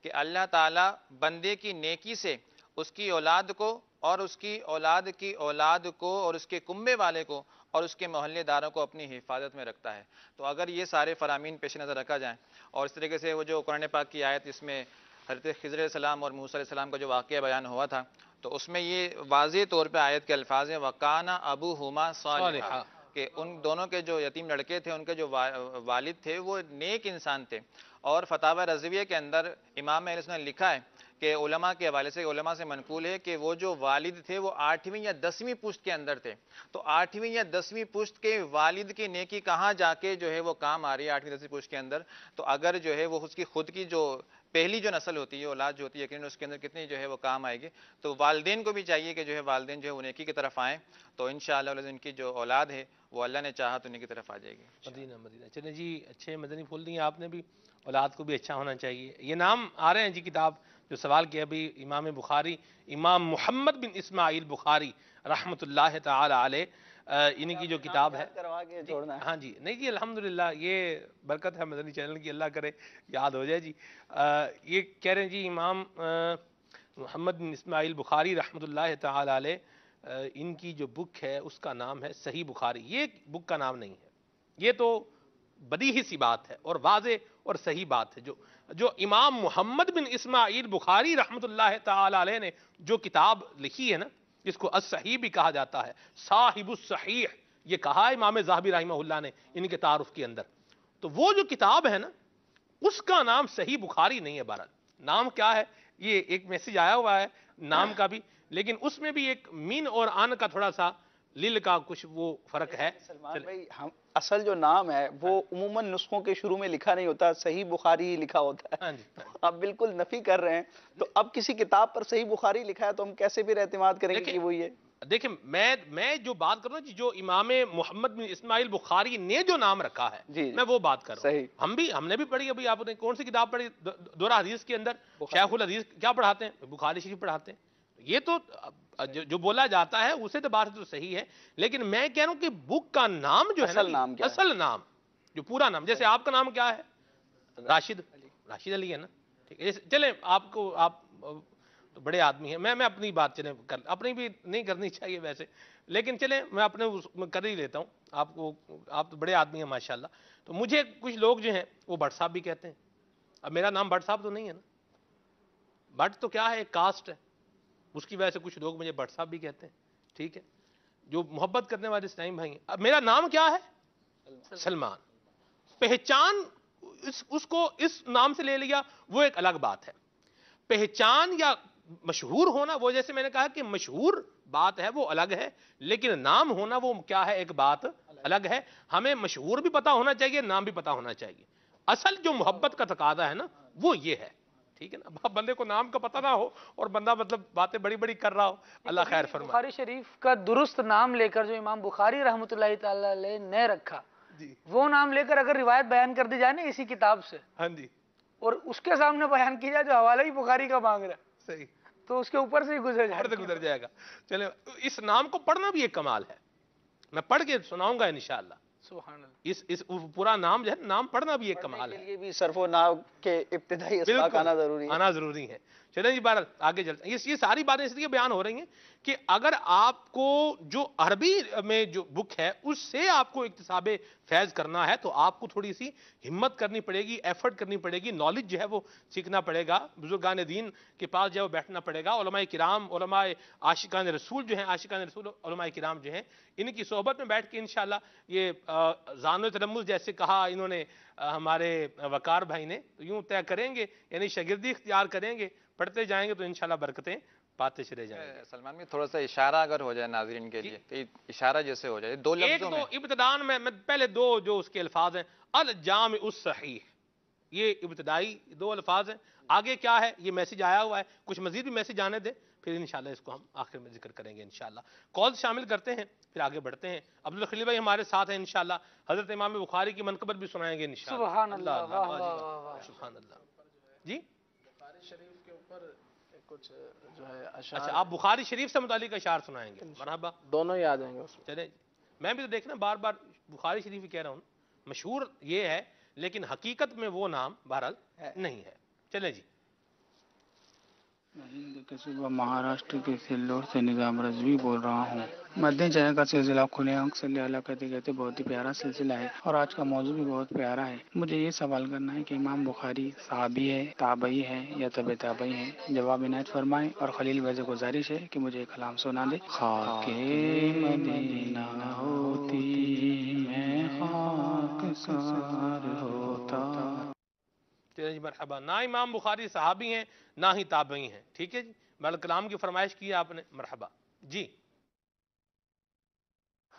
[SPEAKER 4] کہ اللہ تعالیٰ بندے کی نیکی سے اس کی اولاد کو اور اس کی اولاد کی اولاد کو اور اس کے کنبے والے کو اور اس کے محلے داروں کو اپنی حفاظت میں رکھتا ہے. تو اگر یہ سارے فرامین پیش نظر رکھا جائیں, اور اس طریقے سے وہ جو قرآن پاک کی آیت اس میں حضرت خضر علیہ السلام اور موسیٰ علیہ السلام کا جو واقعہ بیان ہوا تھا, تو اس میں یہ واضح طور پہ آیت کے الفاظ ہیں وَقَانَ أَبُوهُمَا صَالِحًا, کہ ان دونوں کے جو یتیم لڑکے تھے ان کے جو والد تھے وہ نیک انسان تھے. اور فتاوی رضویہ کے اندر امام اہل سنت نے لکھا ہے کہ علماء کے حوالے سے, علماء سے منقول ہے کہ وہ جو والد تھے وہ 8ویں یا 10ویں پشت کے اندر تھے. تو 8ویں یا 10ویں پشت کے والد کی نیکی کہاں جا کے جو ہے وہ کام آ رہی ہے 8ویں 10ویں پشت کے اندر. تو اگر جو ہے وہ اس کی خود کی جو پہلی جو نسل ہوتی ہے, اولاد جو ہوتی ہے, یقیناً اس کے اندر کتنی جو ہے وہ کام آئے گی. تو والدین کو بھی چاہیے کہ جو ہے والدین جو ہے وہ نیکی کی طرف آئیں, تو انشاءاللہ ان کی جو اولاد ہے وہ اللہ نے چاہا تو انہیں کی طرف آ جائے گی۔
[SPEAKER 2] مدینہ مدینہ چلیں جی، اچھے مدنی پھول دیے آپ نے بھی، اولاد کو بھی اچھا ہونا چاہیے۔ یہ نام آ رہے ہیں جی کتاب جو سوال کیا ابھی امام بخاری، امام محمد بن اسماعیل بخاری رحمۃ اللہ تعالی علیہ، انہی کی جو کتاب ہے۔
[SPEAKER 3] کروا کے چھوڑنا ہے۔
[SPEAKER 2] ہاں جی، نہیں جی الحمدللہ یہ برکت ہے مدنی چینل کی، اللہ کرے یاد ہو جائے جی۔ یہ کہہ رہے ہیں جی امام محمد بن اسماعیل بخاری رحمۃ اللہ تعالی علیہ، ان کی جو بک ہے اس کا نام ہے صحیح بخاری۔ یہ بک کا نام نہیں ہے، یہ تو بدیہی سی بات ہے اور واضح اور صحیح بات ہے۔ جو امام محمد بن اسماعیل بخاری رحمۃ اللہ تعالی علیہ نے جو کتاب لکھی ہے نا، جس کو الصحیح بھی کہا جاتا ہے، صاحب الصحیح، یہ کہا ہے امام ذہبی رحمہ اللہ نے ان کے تعارف کے اندر، تو وہ جو کتاب ہے نا اس کا نام صحیح بخاری نہیں ہے۔ بہرحال نام کیا ہے، یہ ایک میسج آیا ہوا ہے نام کا بھی، لیکن اس میں بھی ایک مین اور آن کا تھوڑا سا لل کا کچھ وہ فرق ہے۔
[SPEAKER 3] سلمان بھائی، اصل جو نام ہے وہ عموماً نسخوں کے شروع میں لکھا نہیں ہوتا، صحیح بخاری ہی لکھا ہوتا ہے۔
[SPEAKER 2] ہاں جی،
[SPEAKER 3] آپ بالکل نفی کر رہے ہیں، تو اب کسی کتاب پر صحیح بخاری لکھا ہے تو ہم کیسے بھی اعتماد کریں گے کہ وہی ہے؟
[SPEAKER 2] دیکھیں میں جو بات کر رہا ہوں جو امام محمد بن اسماعیل بخاری نے جو نام رکھا ہے،
[SPEAKER 3] جی
[SPEAKER 2] میں وہ بات کر رہا ہوں۔
[SPEAKER 3] صحیح۔
[SPEAKER 2] ہم نے بھی پڑھی، ابھی آپ نے کون سی کتاب پڑھی؟ دورہ حدیث کے اندر شیخ الحدیث کیا پڑھاتے ہیں؟ بخاری شریف پڑھاتے ہیں۔ یہ تو جو بولا جاتا ہے اسے تو بات تو صحیح ہے، لیکن میں کہہ رہا ہوں کہ بک کا نام جو ہے
[SPEAKER 3] اصل نام کیا ہے؟
[SPEAKER 2] اصل نام جو پورا نام، جیسے آپ کا نام کیا ہے؟ راشد علی ہے نا، ٹھیک ہے۔ چلیں آپ تو بڑے آدمی ہیں، میں اپنی بات چلیں اپنی بھی نہیں کرنی چاہیے ویسے، لیکن چلیں میں اپنے کر ہی لیتا ہوں۔ آپ تو بڑے آدمی ہیں ماشاءاللہ، تو مجھے کچھ لوگ جو ہیں وہ بٹ صاحب بھی کہتے ہیں۔ اب میرا نام بٹ صاحب تو نہیں ہے نا، بٹ تو کیا ہے، ایک کاسٹ ہے، اس کی وجہ سے کچھ لوگ مجھے بٹ صاحب بھی کہتے ہیں، ٹھیک ہے، جو محبت کرنے والے اسلام بھائی ہیں۔ اب میرا نام کیا ہے؟ سلمان۔ پہچان اس کو اس نام سے لے لیا وہ ایک الگ بات ہے، پہچان یا مشہور ہونا، وہ جیسے میں نے کہا کہ مشہور بات ہے وہ الگ ہے، لیکن نام ہونا وہ کیا ہے، ایک بات الگ ہے۔ ہمیں مشہور بھی پتا ہونا چاہیے، نام بھی پتا ہونا چاہیے۔ اصل جو محبت کا تقاضا ہے نا وہ یہ ہے، ٹھیک ہے نا۔ بندے کو نام کا پتہ نہ ہو اور بندہ مطلب باتیں بڑی بڑی کر رہا ہو، اللہ خیر فرمائے۔
[SPEAKER 5] بخاری شریف کا درست نام لے کر جو امام بخاری رحمۃ اللہ تعالی علیہ نے رکھا، وہ نام لے کر اگر روایت بیان کر دی جائے نا اسی کتاب سے،
[SPEAKER 2] ہاں جی
[SPEAKER 5] اور اس کے سامنے بیان کی جائے جو حوالہ ہی بخاری کا مانگ رہا ہے،
[SPEAKER 2] صحیح،
[SPEAKER 5] تو اس کے اوپر سے ہی گزر
[SPEAKER 2] جائے گا۔ چلے اس نام کو پڑھنا بھی ایک کمال ہے، میں پڑھ کے سناؤں گا انشاءاللہ۔
[SPEAKER 5] سبحان اللہ۔
[SPEAKER 2] اس پورا نام جو ہے نام پڑھنا بھی ایک کمال ہے،
[SPEAKER 3] یہ بھی صرف و نحو کے ابتدائی اسباق آنا ضروری ہے۔
[SPEAKER 2] آنا ضروری ہے۔ چلیں جی بہرحال آگے چلتے ہیں۔ یہ ساری باتیں اس لیے بیان ہو رہی ہیں کہ اگر آپ کو جو عربی میں جو بک ہے اس سے آپ کو اکتساب فیض کرنا ہے تو آپ کو تھوڑی سی ہمت کرنی پڑے گی، ایفرٹ کرنی پڑے گی، نالج جو ہے وہ سیکھنا پڑے گا، بزرگان دین کے پاس جو ہے وہ بیٹھنا پڑے گا، علماء کرام، علماء عاشقان رسول جو ہیں، عاشقان رسول علماء کرام جو ہیں، ان کی صحبت میں بیٹھ کے انشاءاللہ یہ زان و تلمذ جیسے کہا انہوں نے ہمارے وقار بھائی نے، تو یوں طے کریں گے، یعنی شاگردی اختیار کریں گے، پڑھتے جائیں گے تو انشاءاللہ برکتیں پاتے چلے جائیں گے۔
[SPEAKER 4] سلمان میں تھوڑا سا اشارہ اگر ہو جائے ناظرین کے لیے، کہ اشارہ جیسے ہو جائے دو
[SPEAKER 2] ایک
[SPEAKER 4] لفظوں میں۔
[SPEAKER 2] تو ابتدان میں پہلے دو جو اس کے الفاظ ہیں، الجامع الصحیح، یہ ابتدائی دو الفاظ ہیں۔ آگے کیا ہے یہ میسج آیا ہوا ہے، کچھ مزید بھی میسج آنے دیں، پھر انشاءاللہ اس کو ہم آخر میں ذکر کریں گے انشاءاللہ۔ کال شامل کرتے ہیں پھر آگے بڑھتے ہیں۔ عبدالخلیل بھائی ہمارے ساتھ ہیں انشاءاللہ، حضرت امام بخاری کی منقبت بھی سنائیں گے انشاءاللہ۔
[SPEAKER 5] سبحان اللہ، واہ واہ واہ۔
[SPEAKER 2] سبحان اللہ جی۔
[SPEAKER 1] بخاری شریف کے اوپر کچھ جو ہے اشعار،
[SPEAKER 2] اچھا آپ بخاری شریف سے متعلق اشعار سنائیں گے، مرحبا۔
[SPEAKER 1] دونوں ہی آ جائیں گے اس میں۔
[SPEAKER 2] چلیں میں بھی تو دیکھنا بار بار بخاری شریف ہی کہہ رہا ہوں، مشہور یہ ہے لیکن حقیقت میں وہ نام بہرحال نہیں ہے۔ چلیں جی۔
[SPEAKER 6] ہند کے صوبہ مہاراشٹر کے سلور سے نظام رضوی بول رہا ہوں۔ مدنی چینل کا سلسلہ کھلے آنکھ صلی اللہ کہتے کہتے بہت ہی پیارا سلسلہ ہے، اور آج کا موضوع بھی بہت پیارا ہے۔ مجھے یہ سوال کرنا ہے کہ امام بخاری صحابی ہے، تابعی ہے یا تبع تابعی ہے؟ جواب عنایت فرمائیں، اور خلیل بھائی سے گزارش ہے کہ مجھے کلام سنا دے۔ خاک مدینہ ہوتی میں خاک سار ہوتا۔
[SPEAKER 2] چلیں جی مرحبا۔ نہ امام بخاری صحابی ہیں نہ ہی تابعی ہیں، ٹھیک ہے جی، بل کلام کی فرمائش کی ہے آپ نے، مرحبا جی۔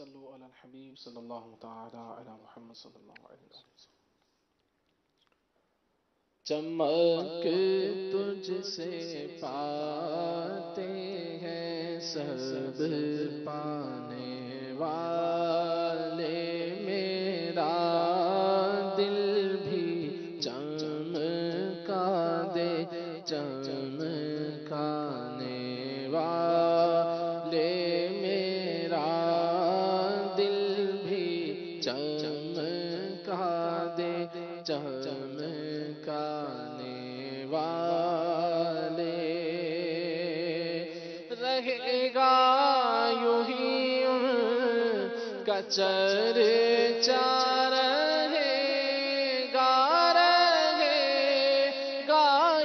[SPEAKER 1] صلو علی الحبیب صلی اللہ تعالی علی محمد صلی اللہ علیہ وسلم. چمک تجھ سے پاتے ہیں سب پانے والے، میرا دل بھی چمکا دے چمکانے والے، میرا دل بھی چمکا دے چمکانے والے. رہے گا یوں ہی ان کا چرچا، رہے گا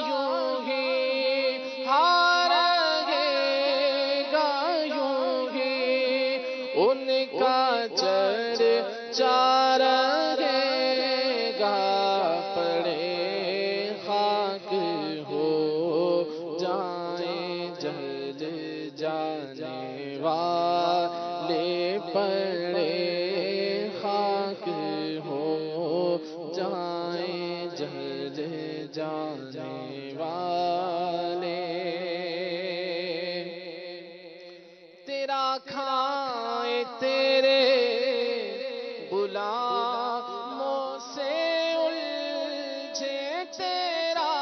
[SPEAKER 1] یوں ہی، رہے گا یوں ہی ان کا چرچا، رہے گا پڑے خاک ہو جائیں جل جانے والے، پڑے خاک ہو جائیں جل جانے والے. تیرا کھائے تیرے غلاموں سے الجھے، تیرا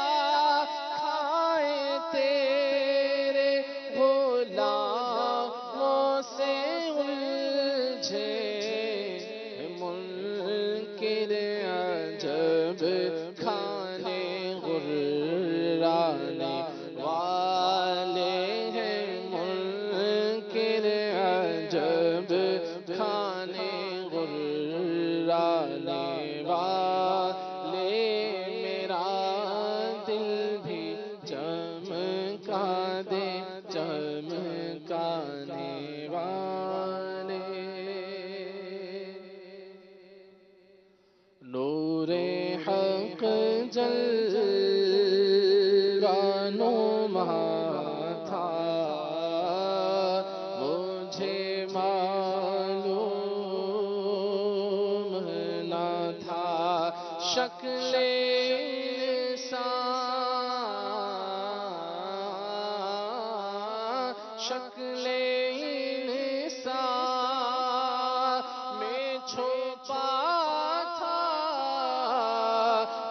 [SPEAKER 1] کھائے تیرے غلاموں سے الجھے، منکر عجب کھانے غرانے والے ہیں، منکر عجب کھانے غرانے والے، میرا دل بھی چمکا دے چمکانے والے. نور حق جلوہ نما تھا، مجھے معلوم نہ تھا، شکل انسان، شکل انسان میں چھپا تھا،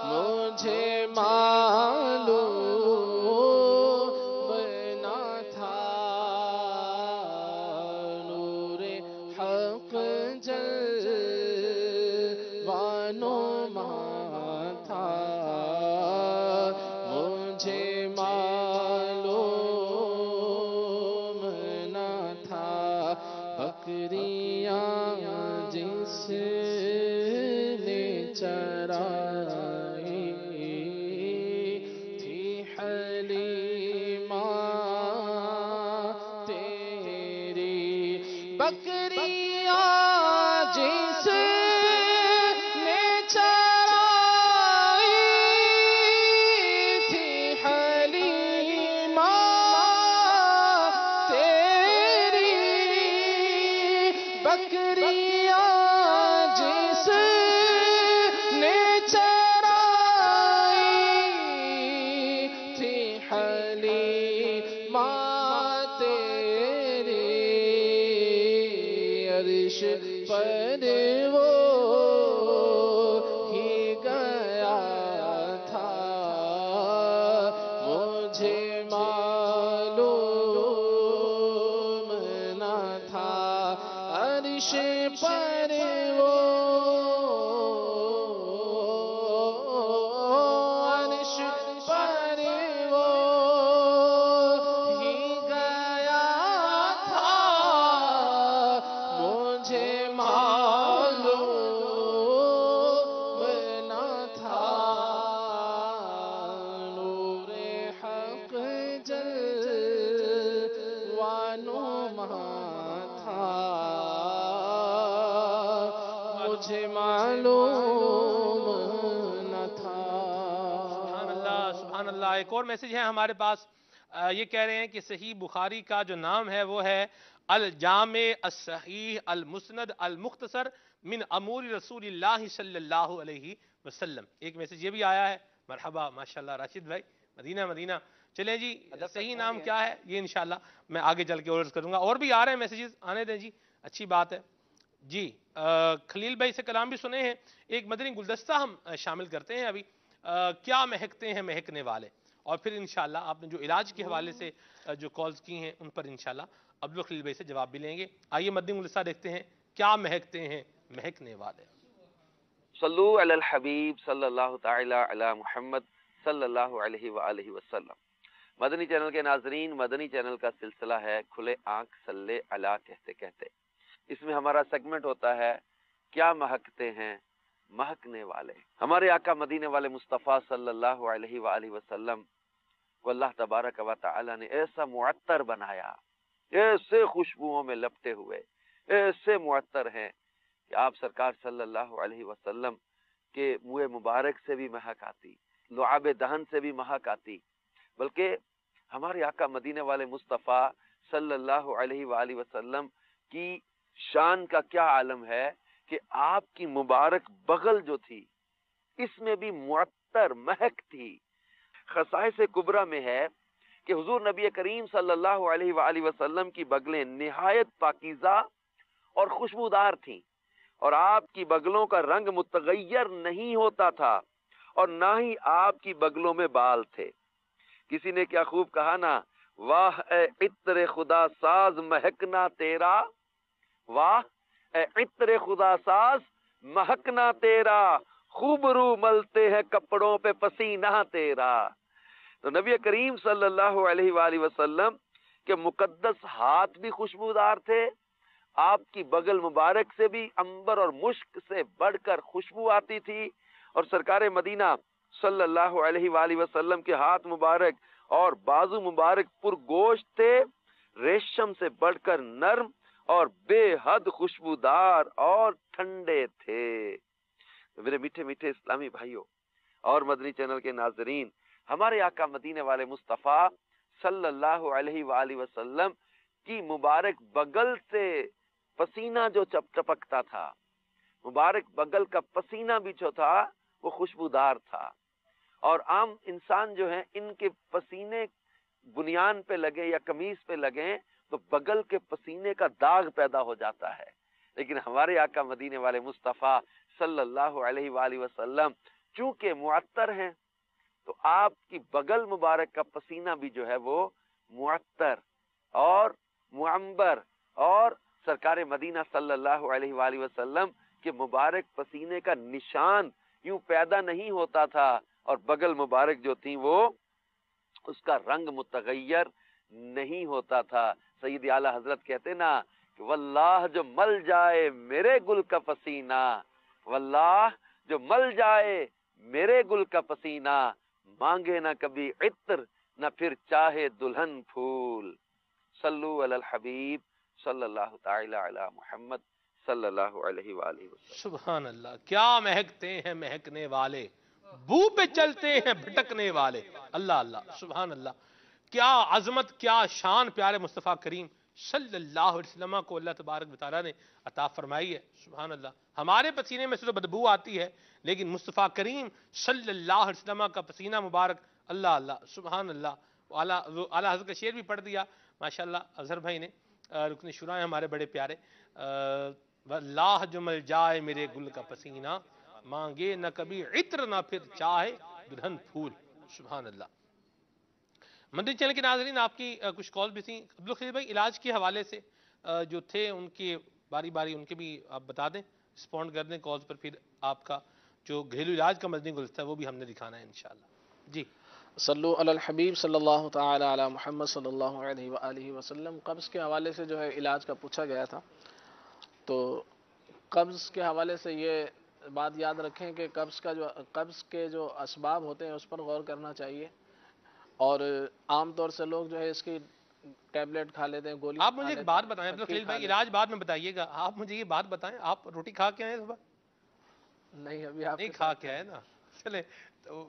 [SPEAKER 1] مجھے معلوم نہ تھا. نور حق جلوہ نما تھا، مجھے معلوم نہ تھا، بکریاں جس نے چرائی تھی حلیمہ تیری، بکریاں جس نے چرائی تھی حلیمہ تیری، بکریاں جس نے چرائی تھی حلیمہ تیری، عرش پر وہ ہی گیا تھا، مجھے معلوم نہ تھا، عرش پر وہ، عرش پر وہ ہی گیا تھا، مجھے معلوم نہ تھا. نور حق جلوہ نما تھا، مجھے معلوم نہ تھا.
[SPEAKER 2] سبحان اللہ سبحان اللہ. ایک اور میسج ہے ہمارے پاس، یہ کہہ رہے ہیں کہ صحیح بخاری کا جو نام ہے وہ ہے الجامع الصحیح المسند المختصر من امور رسول اللہ صلی اللہ علیہ وسلم. ایک میسج یہ بھی آیا ہے. مرحبا ماشاءاللہ راشد بھائی مدینہ مدینہ. چلیں جی صحیح نام کیا ہے یہ انشاءاللہ میں آگے چل کے عرض کروں گا. اور بھی آ رہے ہیں میسیجز, آنے دیں جی, اچھی بات ہے جی. خلیل بھائی سے کلام بھی سنے ہیں. ایک مدنی گلدستہ ہم شامل کرتے ہیں ابھی, کیا مہکتے ہیں مہکنے والے, اور پھر انشاءاللہ آپ نے جو علاج کے حوالے سے جو کالز کی ہیں ان پر انشاءاللہ عبدالخلیل بھائی سے جواب بھی لیں گے. آئیے مدنی گلدستہ دیکھتے ہیں, کیا مہکتے ہیں مہکنے والے.
[SPEAKER 7] صلو علی الحبیب صلی اللہ تعالی علی محمد صلی اللہ علیہ وآلہ وسلم. مدنی چینل کے ناظرین, مدنی چینل کا سلسلہ ہے کھلے آنکھ صلی علی کہتے کہتے. اس میں ہمارا سیگمنٹ ہوتا ہے کیا مہکتے ہیں مہکنے والے. ہمارے آقا مدینے والے مصطفیٰ صلی اللہ علیہ وآلہ وسلم کو اللہ تبارک و تعالی نے ایسا معطر بنایا, ایسے خوشبوؤں میں لپٹے ہوئے, ایسے معطر ہیں کہ آپ سرکار صلی اللہ علیہ وسلم کے منہ مبارک سے بھی مہک آتی, لعاب دہن سے بھی مہک آتی. بلکہ ہمارے آقا مدینے والے مصطفیٰ صلی اللہ علیہ وآلہ وسلم کی شان کا کیا عالم ہے کہ آپ کی مبارک بغل جو تھی اس میں بھی معطر مہک تھی. خصائص کبریٰ میں ہے کہ حضور نبی کریم صلی اللہ علیہ وآلہ وسلم کی بغلیں نہایت پاکیزہ اور خوشبودار تھیں, اور آپ کی بغلوں کا رنگ متغیر نہیں ہوتا تھا, اور نہ ہی آپ کی بغلوں میں بال تھے. کسی نے کیا خوب کہا نا, واہ اے عطر خدا ساز مہکنا تیرا, واہ اے عطر خدا ساز مہکنا تیرا, خوبرو ملتے ہیں کپڑوں پہ پسینہ تیرا. تو نبی کریم صلی اللہ علیہ وآلہ وسلم کے مقدس ہاتھ بھی خوشبودار تھے, آپ کی بغل مبارک سے بھی عنبر اور مشک سے بڑھ کر خوشبو آتی تھی, اور سرکار مدینہ صلی اللہ علیہ وآلہ وسلم کے ہاتھ مبارک اور بازو مبارک پر گوشت تھے, ریشم سے بڑھ کر نرم اور بے حد خوشبودار اور ٹھنڈے تھے. میرے میٹھے میٹھے اسلامی بھائیوں اور مدنی چینل کے ناظرین, ہمارے آقا مدینے والے مصطفیٰ صلی اللہ علیہ وآلہ وسلم کی مبارک بغل سے پسینہ جو چپکتا تھا, مبارک بغل کا پسینہ بھی جو تھا وہ خوشبودار تھا. اور عام انسان جو ہیں ان کے پسینے بنیان پہ لگے یا قمیص پہ لگیں تو بغل کے پسینے کا داغ پیدا ہو جاتا ہے, لیکن ہمارے آقا مدینے والے مصطفیٰ صلی اللہ علیہ وآلہ وسلم چونکہ معطر ہیں تو آپ کی بغل مبارک کا پسینہ بھی جو ہے وہ معطر اور معمبر, اور سرکار مدینہ صلی اللہ علیہ وآلہ وسلم کے مبارک پسینے کا نشان یوں پیدا نہیں ہوتا تھا, اور بغل مبارک جو تھی وہ اس کا رنگ متغیر نہیں ہوتا تھا. سید اعلیٰ حضرت کہتے نا کہ واللہ جو مل جائے میرے گل کا پسینہ, واللہ جو مل جائے میرے گل کا پسینہ, مانگے نہ کبھی عطر نہ پھر چاہے دلہن پھول. صلو علی الحبیب صلی اللہ تعالی علی محمد صلی اللہ علیہ وآلہ وسلم.
[SPEAKER 2] سبحان اللہ, کیا مہکتے ہیں مہکنے والے, بو پہ چلتے ہیں بھٹکنے والے. اللہ اللہ سبحان اللہ, کیا عظمت کیا شان پیارے مصطفیٰ کریم صلی اللہ علیہ وسلم کو اللہ تبارک و تعالیٰ نے عطا فرمائی ہے. سبحان اللہ, ہمارے پسینے میں سے تو بدبو آتی ہے, لیکن مصطفیٰ کریم صلی اللہ علیہ وسلم کا پسینہ مبارک, اللہ اللہ سبحان اللہ. اعلیٰ حضرت کا شعر بھی پڑھ دیا ماشاءاللہ اظہر بھائی نے, رکن شورا ہیں ہمارے بڑے پیارے, واللہ جو مل جائے میرے گل کا پسینہ, مانگے نہ کبھی عطر نہ پھر چاہے دلہن پھول. سبحان اللہ. مدنی چینل کے ناظرین, آپ کی کچھ کال بھی تھیں. عبدالخلیل بھائی علاج کے حوالے سے جو تھے ان کی باری باری ان کے بھی آپ بتا دیں, رسپونڈ کر دیں کالز پر, پھر آپ کا جو گھریلو علاج کا مدنی گلدستہ ہے وہ بھی ہم نے دکھانا ہے انشاءاللہ. جی
[SPEAKER 1] صلو علی الحبیب صلی اللہ تعالی علی محمد صلی اللہ علیہ وآلہ وسلم. قبض کے حوالے سے جو ہے علاج کا پوچھا گیا تھا, تو قبض کے حوالے سے یہ بات یاد رکھیں کہ قبض کے جو اسباب ہوتے ہیں اس پر غور کرنا چاہیے, اور عام طور سے لوگ جو ہے اس کی ٹیبلٹ کھا لیتے ہیں, گولی.
[SPEAKER 2] آپ مجھے ایک بات بتائیں عبدالخلیل بھائی, علاج بعد میں بتائیے گا, آپ مجھے یہ بات بتائیں, آپ روٹی کھا کے آئے صبح؟
[SPEAKER 1] نہیں ابھی آپ
[SPEAKER 2] نہیں کھا کے آئے نا, چلے تو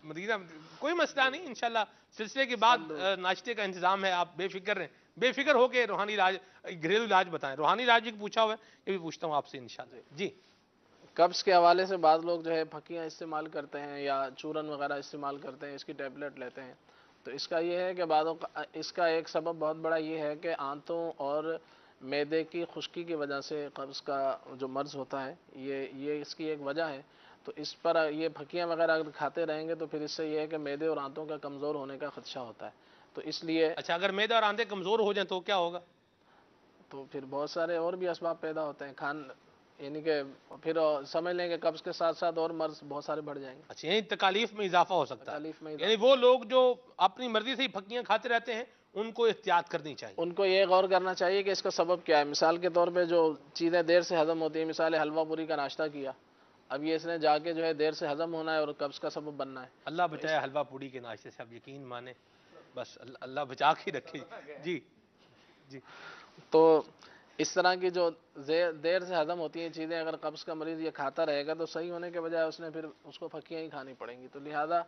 [SPEAKER 2] مدینہ کوئی مسئلہ نہیں، انشاءاللہ سلسلے کے بعد ناشتے کا انتظام ہے، آپ بے فکر رہیں، بے فکر ہو کے روحانی علاج گھریلو علاج بتائیں. روحانی علاج بھی پوچھا ہوا ہے، یہ بھی پوچھتا ہوں آپ سے انشاءاللہ. جی
[SPEAKER 1] قبض کے حوالے سے بعض لوگ جو ہے پھکیاں استعمال کرتے ہیں یا چورن وغیرہ استعمال کرتے ہیں، اس کی ٹیبلٹ لیتے ہیں. تو اس کا یہ ہے کہ اس کا ایک سبب بہت بڑا یہ ہے کہ آنتوں اور معدے کی خشکی کی وجہ سے قبض کا جو مرض ہوتا ہے یہ اس کی ایک وجہ ہے. تو اس پر یہ پھکیاں وغیرہ اگر کھاتے رہیں گے تو پھر اس سے یہ ہے کہ معدے اور آنتوں کا کمزور ہونے کا خدشہ ہوتا ہے. تو اس لیے
[SPEAKER 2] اچھا، اگر معدہ اور آنتیں کمزور ہو جائیں تو کیا ہوگا؟
[SPEAKER 1] تو پھر بہت سارے اور بھی اسباب پیدا ہوتے ہیں، یعنی کہ پھر سمجھ لیں کہ قبض کے ساتھ ساتھ اور مرض بہت سارے بڑھ جائیں گے.
[SPEAKER 2] اچھا، یعنی تکالیف میں اضافہ ہو سکتا ہے.
[SPEAKER 1] تکالیف میں
[SPEAKER 2] یعنی وہ لوگ جو اپنی مرضی سے ہی پھکیاں کھاتے رہتے ہیں ان کو احتیاط کرنی چاہیے.
[SPEAKER 1] ان کو یہ غور کرنا چاہیے کہ اس کا سبب کیا ہے. مثال کے طور پہ جو چیزیں دیر سے ہضم ہوتی ہیں، مثال حلوہ پوری کا ناشتہ کیا، اب یہ اس نے جا کے جو ہے دیر سے ہضم ہونا ہے اور قبض کا سبب بننا ہے.
[SPEAKER 2] اللہ بچائے حلوہ پوری کے ناشتے سے، اب یقین مانیں، بس اللہ بچا کے رکھے. جی جی.
[SPEAKER 1] تو اس طرح کی جو دیر سے ہضم ہوتی ہیں چیزیں اگر قبض کا مریض یہ کھاتا رہے گا تو صحیح ہونے کے بجائے اس نے پھر اس کو پھکیاں ہی کھانی پڑیں گی. تو لہذا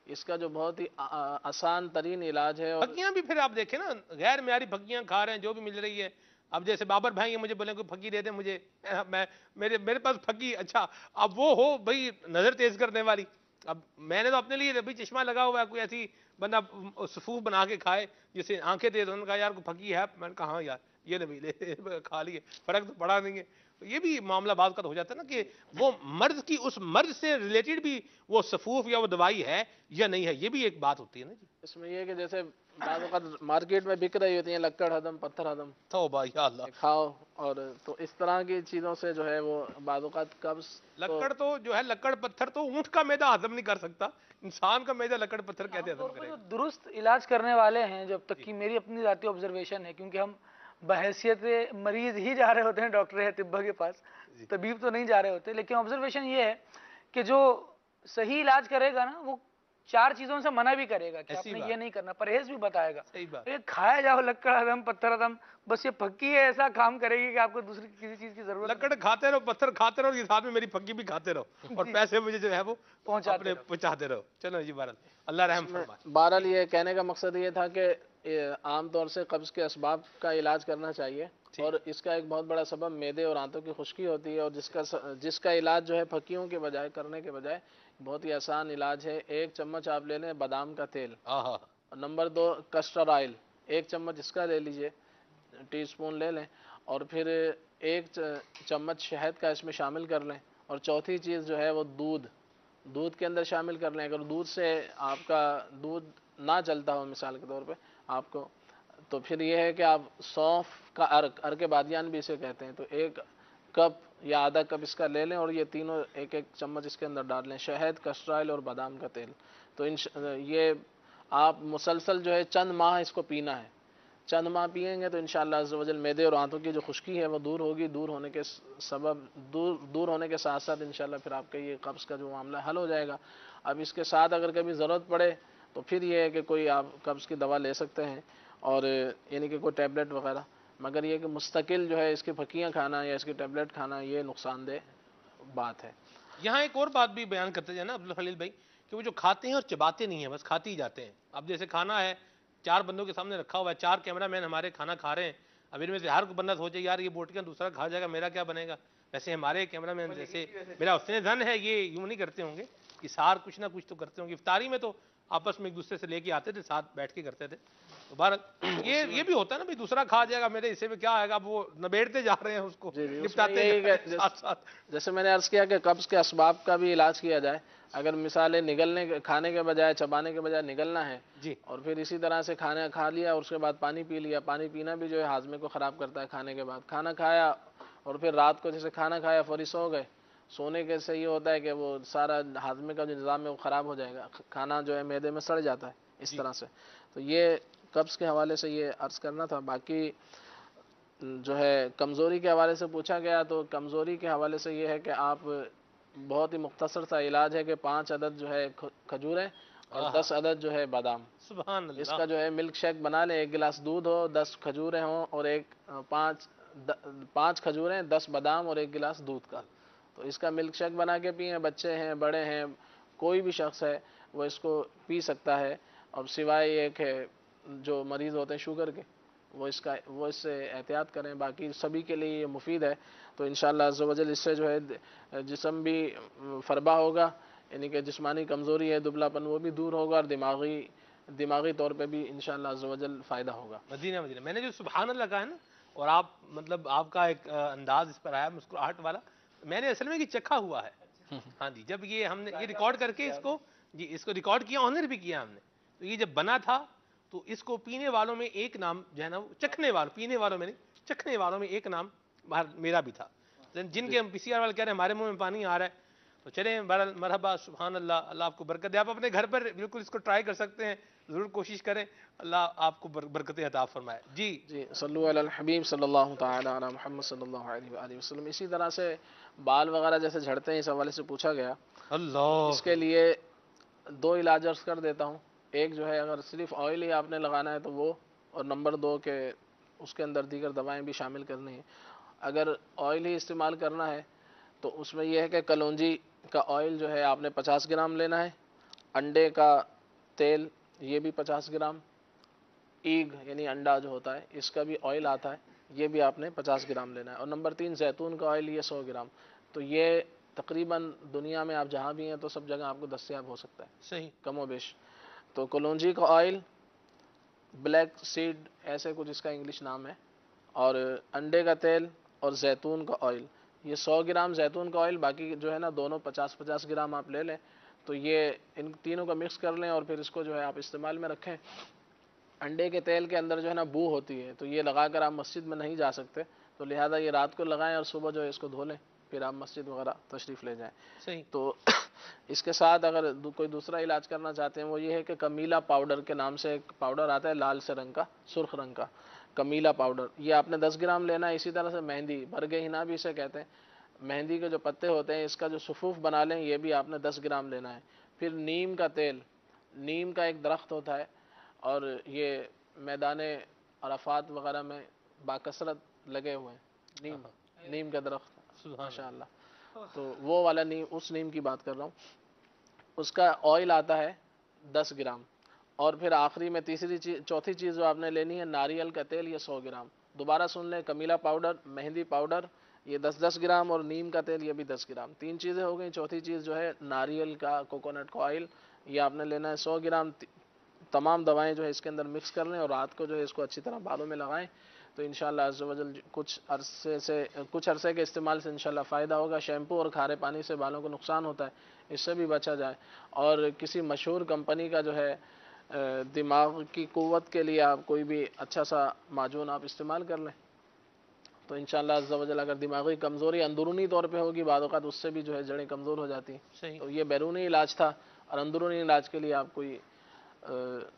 [SPEAKER 1] اس کا جو بہت ہی آسان ترین علاج ہے. اور
[SPEAKER 2] پھکیاں بھی پھر آپ دیکھیں نا، غیر معیاری پھکیاں کھا رہے ہیں جو بھی مل رہی ہے. اب جیسے بابر بھائی مجھے بولیں کوئی پھکی دے دیں مجھے، میرے پاس پھکی، اچھا اب وہ ہو بھئی نظر تیز کرنے والی. اب میں نے تو اپنے لیے بھی چشمہ لگا ہوا ہے، کوئی ایسی بندہ صفوف بنا کے کھائے جسے آنکھیں تیز. انہوں نے کہا یار کوئی پھکی ہے، میں نے کہا ہاں یار یہ نبی لے کھا لیے، فرق تو پڑا نہیں ہے. یہ بھی معاملہ بعض کا ہو جاتا ہے نا کہ وہ مرض کی اس مرض سے ریلیٹڈ بھی وہ صفوف یا وہ دوائی ہے یا نہیں ہے، یہ بھی ایک بات ہوتی ہے نا. جی
[SPEAKER 1] اس میں یہ کہ جیسے بعض اوقات مارکیٹ میں بک رہی ہوتی ہیں لکڑ ہضم، پتھر ہضم،
[SPEAKER 2] توبہ یا اللہ،
[SPEAKER 1] کھاؤ. اور تو اس طرح کی چیزوں سے جو ہے وہ بعض اوقات قبض
[SPEAKER 2] لکڑ تو جو ہے لکڑ پتھر تو اونٹ کا میدا ہضم نہیں کر سکتا، انسان کا میدا لکڑ پتھر کیسے ہضم کرے گا؟
[SPEAKER 5] درست علاج کرنے والے ہیں جب تک کہ میری اپنی ذاتی آبزرویشن ہے، کیونکہ ہم بحیثیت مریض ہی جا رہے ہوتے ہیں ڈاکٹر طبہ کے پاس، طبیب تو نہیں جا رہے ہوتے. لیکن آبزرویشن یہ ہے کہ جو صحیح علاج کرے گا نا وہ 4 چیزوں سے منع بھی کرے گا کہ آپ نے یہ نہیں کرنا، پرہیز بھی بتائے گا. کھایا جاؤ لکڑ ہضم پتھر ہضم، بس یہ پھکی ہے ایسا کام کرے گی کہ آپ کو دوسری کسی چیز کی ضرورت.
[SPEAKER 2] لکڑ کھاتے رہو، پتھر کھاتے رہو، یہ ساتھ میں میری پھکی بھی کھاتے رہو اور پیسے مجھے جو ہے وہ پہنچاتے رہو. چلو جی بہرحال اللہ رحم فرمائے.
[SPEAKER 1] بہرحال یہ کہنے کا مقصد یہ تھا کہ عام طور سے قبض کے اسباب کا علاج کرنا چاہیے، اور اس کا ایک بہت بڑا سبب معدے اور آنتوں کی خشکی ہوتی ہے، اور جس کا علاج جو ہے پھکیوں کے بجائے کرنے کے بجائے بہت ہی آسان علاج ہے. 1 چمچ آپ لے لیں بادام کا تیل، نمبر 2 کسٹر آئل 1 چمچ اس کا لے لیجئے، ٹی سپون لے لیں، اور پھر 1 چمچ شہد کا اس میں شامل کر لیں. اور چوتھی چیز جو ہے وہ دودھ کے اندر شامل کر لیں. اگر دودھ سے آپ کا دودھ نہ چلتا ہو مثال کے طور پہ آپ کو، تو پھر یہ ہے کہ آپ سونف کا عرق بادیان بھی اسے کہتے ہیں، تو 1 کپ یا آدھا کپ اس کا لے لیں اور یہ تینوں 1 چمچ اس کے اندر ڈال لیں، شہد، کسٹر آئل اور بادام کا تیل. تو یہ آپ مسلسل جو ہے چند ماہ اس کو پینا ہے. چند ماہ پئیں گے تو انشاءاللہ عز و جل معدے اور آنتوں کی جو خشکی ہے وہ دور ہوگی. دور ہونے کے ساتھ ساتھ انشاءاللہ پھر آپ کا یہ قبض کا جو معاملہ حل ہو جائے گا. اب اس کے ساتھ اگر کبھی ضرورت پڑے تو پھر یہ ہے کہ کوئی آپ قبض کی دوا لے سکتے ہیں، اور یعنی کہ کوئی ٹیبلٹ وغیرہ، مگر یہ کہ مستقل جو ہے اس کی پھکیاں کھانا یا اس کی ٹیبلٹ کھانا یہ نقصان دہ بات ہے.
[SPEAKER 2] یہاں ایک اور بات بھی بیان کرتے جائیں نا عبدالخلیل بھائی، کہ وہ جو کھاتے ہیں اور چباتے نہیں ہیں، بس کھاتے ہی جاتے ہیں. اب جیسے کھانا ہے 4 بندوں کے سامنے رکھا ہوا ہے، 4 کیمرہ مین ہمارے کھانا کھا رہے ہیں. اب ان میں سے ہر کوئی بندہ سوچے یار یہ بوٹیاں دوسرا کھا جائے گا، میرا کیا بنے گا. ویسے ہمارے کیمرہ مین جیسے میرا حسن ظن ہے یہ یوں نہیں کرتے ہوں گے، کہ سار کچھ نہ کچھ تو کرتے ہوں گے. افطاری میں تو آپس میں ایک دوسرے سے لے کے آتے تھے، ساتھ بیٹھ کے کرتے تھے. یہ بھی ہوتا ہے نا بھائی دوسرا کھا جائے گا میرے حصے میں کیا آئے گا، اب وہ نبیڑتے جا رہے ہیں اس کو، نپٹاتے ہیں ساتھ ساتھ.
[SPEAKER 1] جیسے میں نے عرض کیا کہ قبض کے اسباب کا بھی علاج کیا جائے. اگر مثال کھانے کے بجائے چبانے کے بجائے نگلنا ہے، اور پھر اسی طرح سے کھانا کھا لیا اور اس کے بعد پانی پی لیا. پانی پینا بھی جو ہے ہاضمے کو خراب کرتا ہے. کھانے کے بعد کھانا کھایا اور پھر رات کو جیسے کھانا کھایا فوری سو گئے، سونے کے سے یہ ہوتا ہے کہ وہ سارا ہاضمے کا جو نظام ہے وہ خراب ہو جائے گا، کھانا جو ہے معدے میں سڑ جاتا ہے اس طرح سے. تو یہ قبض کے حوالے سے یہ عرض کرنا تھا. باقی جو ہے کمزوری کے حوالے سے پوچھا گیا، تو کمزوری کے حوالے سے یہ ہے کہ آپ بہت ہی مختصر سا علاج ہے کہ 5 عدد جو ہے کھجوریں اور 10 عدد جو ہے بادام.
[SPEAKER 2] سبحان اللہ.
[SPEAKER 1] اس کا جو ہے ملک شیک بنا لیں. 1 گلاس دودھ ہو، 10 کھجوریں ہوں اور 5 کھجوریں، 10 بادام اور 1 گلاس دودھ کا. تو اس کا ملک شیک بنا کے پئیں. بچے ہیں، بڑے ہیں، کوئی بھی شخص ہے. وہ اس کو پی سکتا ہے، اور سوائے یہ کہ جو مریض ہوتے ہیں شوگر کے وہ اس سے احتیاط کریں، باقی سبھی کے لیے یہ مفید ہے۔ تو انشاءاللہ عز و جل اس سے جو ہے جسم بھی فربا ہوگا، یعنی کہ جسمانی کمزوری ہے، دبلا پن، وہ بھی دور ہوگا، اور دماغی طور پہ بھی انشاءاللہ عز و جل فائدہ ہوگا۔
[SPEAKER 2] مدینہ میں نے جو سبحان اللہ کہا ہے نا، اور آپ مطلب آپ کا ایک انداز اس پر آیا مسکراہٹ والا، میں نے اصل میں یہ چکھا ہوا ہے۔ ہاں جی، جب یہ ہم نے یہ ریکارڈ کر کے اس کو ریکارڈ کیا، آنر بھی کیا ہم نے، تو یہ جب بنا تھا تو اس کو پینے والوں میں ایک نام جو ہے نا، چکھنے والوں، پینے والوں میں نہیں، چکھنے والوں میں ایک نام میرا بھی تھا، جن کے ہم پی سی آر والے کہہ رہے ہیں ہمارے منہ میں پانی آ رہا ہے۔ تو چلیں بہرحال مرحبا، سبحان اللہ، اللہ آپ کو برکت دے۔ آپ اپنے گھر پر بالکل اس کو ٹرائی کر سکتے ہیں، ضرور کوشش کریں، اللہ آپ کو برکتیں عطا فرمائے۔ جی
[SPEAKER 1] صلو علی الحبیب صلی اللہ تعالی علی محمد صلی اللہ علیہ وآلہ وسلم۔ اسی طرح سے بال وغیرہ جیسے جھڑتے ہیں، اس حوالے سے پوچھا گیا،
[SPEAKER 2] اللہ،
[SPEAKER 1] اس کے لیے 2 علاج عرض کر دیتا ہوں۔ ایک جو ہے اگر صرف آئل ہی آپ نے لگانا ہے تو وہ، اور نمبر 2 کہ اس کے اندر دیگر دوائیں بھی شامل کرنی ہیں۔ اگر آئل ہی استعمال کرنا ہے تو اس میں یہ ہے کہ کلونجی کا آئل جو ہے آپ نے 50 گرام لینا ہے، انڈے کا تیل یہ بھی 50 گرام، ایگ یعنی انڈا جو ہوتا ہے اس کا بھی آئل آتا ہے، یہ بھی آپ نے 50 گرام لینا ہے، اور نمبر 3 زیتون کا آئل، یہ 100 گرام۔ تو یہ تقریباً دنیا میں آپ جہاں بھی ہیں تو سب جگہ آپ کو دستیاب ہو سکتا ہے،
[SPEAKER 2] صحیح،
[SPEAKER 1] کم و بیش۔ تو کلونجی کا آئل، بلیک سیڈ ایسے کچھ اس کا انگلش نام ہے، اور انڈے کا تیل اور زیتون کا آئل، یہ 100 گرام زیتون کا آئل، باقی جو ہے نا دونوں 50-50 گرام آپ لے لیں۔ تو یہ ان تینوں کا مکس کر لیں اور پھر اس کو جو ہے آپ استعمال میں رکھیں۔ انڈے کے تیل کے اندر جو ہے نا بو ہوتی ہے، تو یہ لگا کر آپ مسجد میں نہیں جا سکتے، تو لہذا یہ رات کو لگائیں اور صبح جو ہے اس کو دھو لیں، پھر آپ مسجد وغیرہ تشریف لے جائیں۔
[SPEAKER 2] صحیح،
[SPEAKER 1] تو اس کے ساتھ اگر کوئی دوسرا علاج کرنا چاہتے ہیں وہ یہ ہے کہ کمیلا پاؤڈر کے نام سے ایک پاؤڈر آتا ہے، لال سے رنگ کا، سرخ رنگ کا کمیلا پاؤڈر، یہ آپ نے 10 گرام لینا ہے۔ اسی طرح سے مہندی، برگ ہنا بھی اسے کہتے ہیں، مہندی کے جو پتے ہوتے ہیں اس کا جو صفوف بنا لیں، یہ بھی آپ نے 10 گرام لینا ہے۔ پھر نیم کا تیل، نیم کا ایک درخت ہوتا ہے اور یہ میدان عرفات وغیرہ میں باکثرت لگے ہوئے ہیں، نیم کا درخت، ماشاء اللہ، تو وہ والا نیم، اس نیم کی بات کر رہا ہوں، اس کا آئل آتا ہے 10 گرام۔ اور پھر آخری میں چوتھی چیز جو آپ نے لینی ہے، ناریل کا تیل، یہ 100 گرام۔ دوبارہ سن لیں، کمیلا پاؤڈر، مہندی پاؤڈر یہ 10-10 گرام، اور نیم کا تیل یہ بھی 10 گرام، 3 چیزیں ہو گئیں۔ چوتھی چیز جو ہے ناریل کا، کوکونٹ کا آئل، یہ آپ نے لینا ہے 100 گرام۔ تمام دوائیں جو ہے اس کے اندر مکس کر لیں اور رات کو جو ہے اس کو اچھی طرح بالوں میں لگائیں، تو انشاءاللہ عز و جل کچھ عرصے کے استعمال سے انشاءاللہ فائدہ ہوگا۔ شیمپو اور کھارے پانی سے بالوں کو نقصان ہوتا ہے، اس سے بھی بچا جائے، اور کسی مشہور کمپنی کا جو ہے دماغ کی قوت کے لیے آپ کوئی بھی اچھا سا معجون آپ استعمال کر لیں، تو انشاءاللہ عز و جل اگر دماغی کمزوری اندرونی طور پہ ہوگی بعض اوقات اس سے بھی جو ہے جڑیں کمزور ہو جاتی ہیں، تو یہ بیرونی علاج تھا، اور اندرونی علاج کے لیے آپ کوئی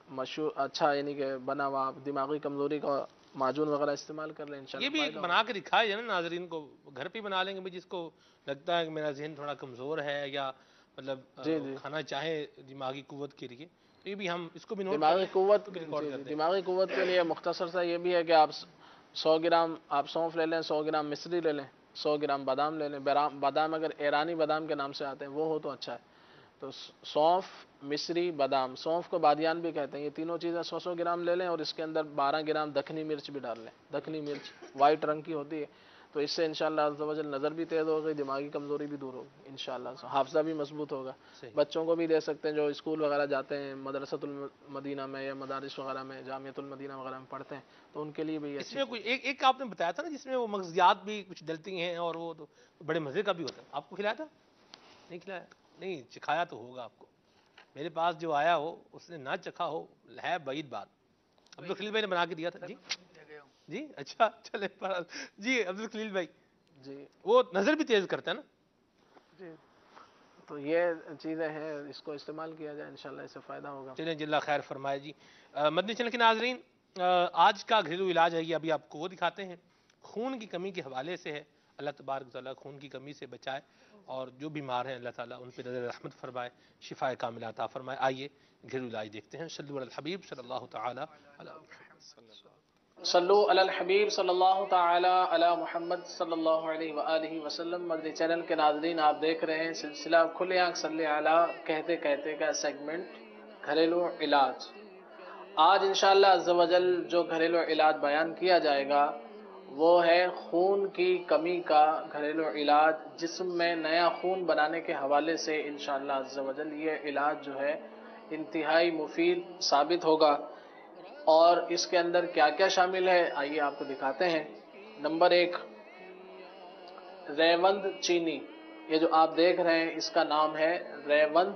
[SPEAKER 1] مشہور اچھا یعنی کہ بنا ہوا آپ دماغی کمزوری کا معجون وغیرہ استعمال کر لیں، انشاءاللہ
[SPEAKER 2] یہ بھی ایک بنا کے دکھائے جائے نا ناظرین کو، گھر پہ بنا لیں گے جس کو لگتا ہے کہ میرا ذہن تھوڑا کمزور ہے یا مطلب کھانا چاہے دماغی قوت کے لیے، تو یہ بھی ہم اس کو بھی نوٹ
[SPEAKER 1] دماغی قوت، دماغی قوت کے لیے مختصر سا یہ بھی ہے کہ آپ 100 گرام آپ سونف لے لیں، 100 گرام مصری لے لیں، 100 گرام بادام لے لیں، بادام اگر ایرانی بادام کے نام سے آتے ہیں وہ ہو تو اچھا ہے، تو سونف، مصری، بادام، سونف کو بادیان بھی کہتے ہیں، یہ تینوں چیزیں 100 گرام لے لیں، اور اس کے اندر 12 گرام دکنی مرچ بھی ڈال لیں، دکنی مرچ وائٹ رنگ کی ہوتی ہے، تو اس سے انشاءاللہ عز و جل نظر بھی تیز ہوگی، دماغی کمزوری بھی دور ہوگی انشاءاللہ، حافظہ بھی مضبوط ہوگا۔ بچوں کو بھی دے سکتے ہیں جو اسکول وغیرہ جاتے ہیں، مدرسۃ المدینہ میں یا مدارس وغیرہ میں، جامعۃ المدینہ وغیرہ میں پڑھتے ہیں، تو ان کے لیے بھی
[SPEAKER 2] اس میں کوئی ایک آپ نے بتایا تھا نا جس میں وہ مغزیات بھی کچھ ڈلتی ہیں اور وہ تو بڑے مزے کا بھی ہوتا ہے، آپ کو کھلایا تھا؟ نہیں کھلایا؟ نہیں چکھایا تو ہوگا آپ کو، میرے پاس جو آیا ہو اس نے نہ چکھا ہو ہے بعید بات۔ عبدالخلیل بھائی نے بنا کے دیا تھا، جی اچھا چلے، جی عبدالخلیل بھائی،
[SPEAKER 1] جی
[SPEAKER 2] وہ نظر بھی تیز کرتا ہے نا،
[SPEAKER 1] جی، تو یہ چیزیں ہیں، اس کو استعمال کیا جائے انشاءاللہ اس سے فائدہ ہوگا۔
[SPEAKER 2] چلیں جی اللہ خیر فرمائے۔ جی مدنی چینل کے ناظرین، آج کا گھریلو علاج ہے یہ ابھی آپ کو وہ دکھاتے ہیں، خون کی کمی کے حوالے سے ہے، اللہ تبارک و تعالیٰ خون کی کمی سے بچائے، اور جو بیمار ہیں اللہ تعالیٰ ان پہ نظر رحمت فرمائے، شفا کاملہ عطا فرمائے۔ آئیے گھریلو علاج دیکھتے ہیں، صلو علی الحبیب صلی اللہ تعالیٰ علیہ وسلم۔
[SPEAKER 1] صلو علی الحبیب صلی اللہ تعالی علی محمد صلی اللہ علیہ وآلہ وسلم۔ مدنی چینل کے ناظرین، آپ دیکھ رہے ہیں سلسلہ کھلے آنکھ صلی علی کہتے کہتے کا سیگمنٹ گھریلو علاج۔ آج انشاءاللہ عز و جل جو گھریلو علاج بیان کیا جائے گا وہ ہے خون کی کمی کا گھریلو علاج، جسم میں نیا خون بنانے کے حوالے سے انشاءاللہ عز و جل یہ علاج جو ہے انتہائی مفید ثابت ہوگا۔ اور اس کے اندر کیا کیا شامل ہے آئیے آپ کو دکھاتے ہیں۔ نمبر 1 ریوند چینی، یہ جو آپ دیکھ رہے ہیں اس کا نام ہے ریوند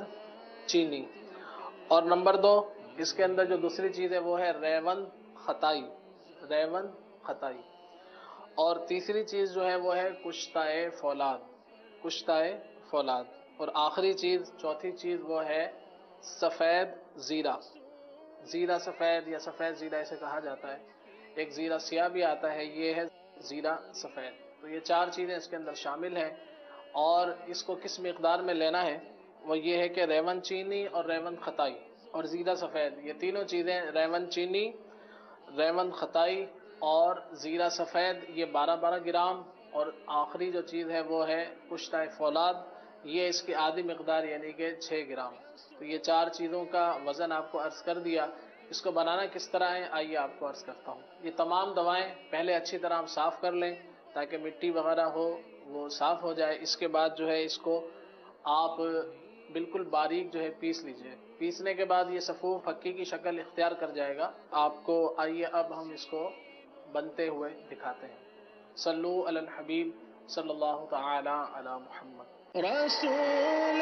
[SPEAKER 1] چینی۔ اور نمبر 2 اس کے اندر جو دوسری چیز ہے وہ ہے ریوند خطائی، ریوند خطائی۔ اور تیسری چیز جو ہے وہ ہے کشتۂ فولاد، کشتۂ فولاد۔ اور آخری چیز چوتھی چیز وہ ہے سفید زیرہ، زیرہ سفید یا سفید زیرہ اسے کہا جاتا ہے، ایک زیرہ سیاہ بھی آتا ہے، یہ ہے زیرہ سفید۔ تو یہ 4 چیزیں اس کے اندر شامل ہیں، اور اس کو کس مقدار میں لینا ہے وہ یہ ہے کہ ریوند چینی اور ریوند خطائی اور زیرہ سفید، یہ تینوں چیزیں ریوند چینی، ریوند خطائی اور زیرہ سفید یہ 12-12 گرام، اور آخری جو چیز ہے وہ ہے کشتۂ فولاد، یہ اس کی آدھی مقدار یعنی کہ 6 گرام۔ تو یہ 4 چیزوں کا وزن آپ کو عرض کر دیا۔ اس کو بنانا کس طرح ہے آئیے آپ کو عرض کرتا ہوں۔ یہ تمام دوائیں پہلے اچھی طرح آپ صاف کر لیں تاکہ مٹی وغیرہ ہو وہ صاف ہو جائے۔ اس کے بعد جو ہے اس کو آپ بالکل باریک جو ہے پیس لیجئے۔ پیسنے کے بعد یہ صفوف پھکی کی شکل اختیار کر جائے گا آپ کو۔ آئیے اب ہم اس کو بنتے ہوئے دکھاتے ہیں۔ صلو علی الحبیب صلی اللہ تعالی علی محمد۔ رسول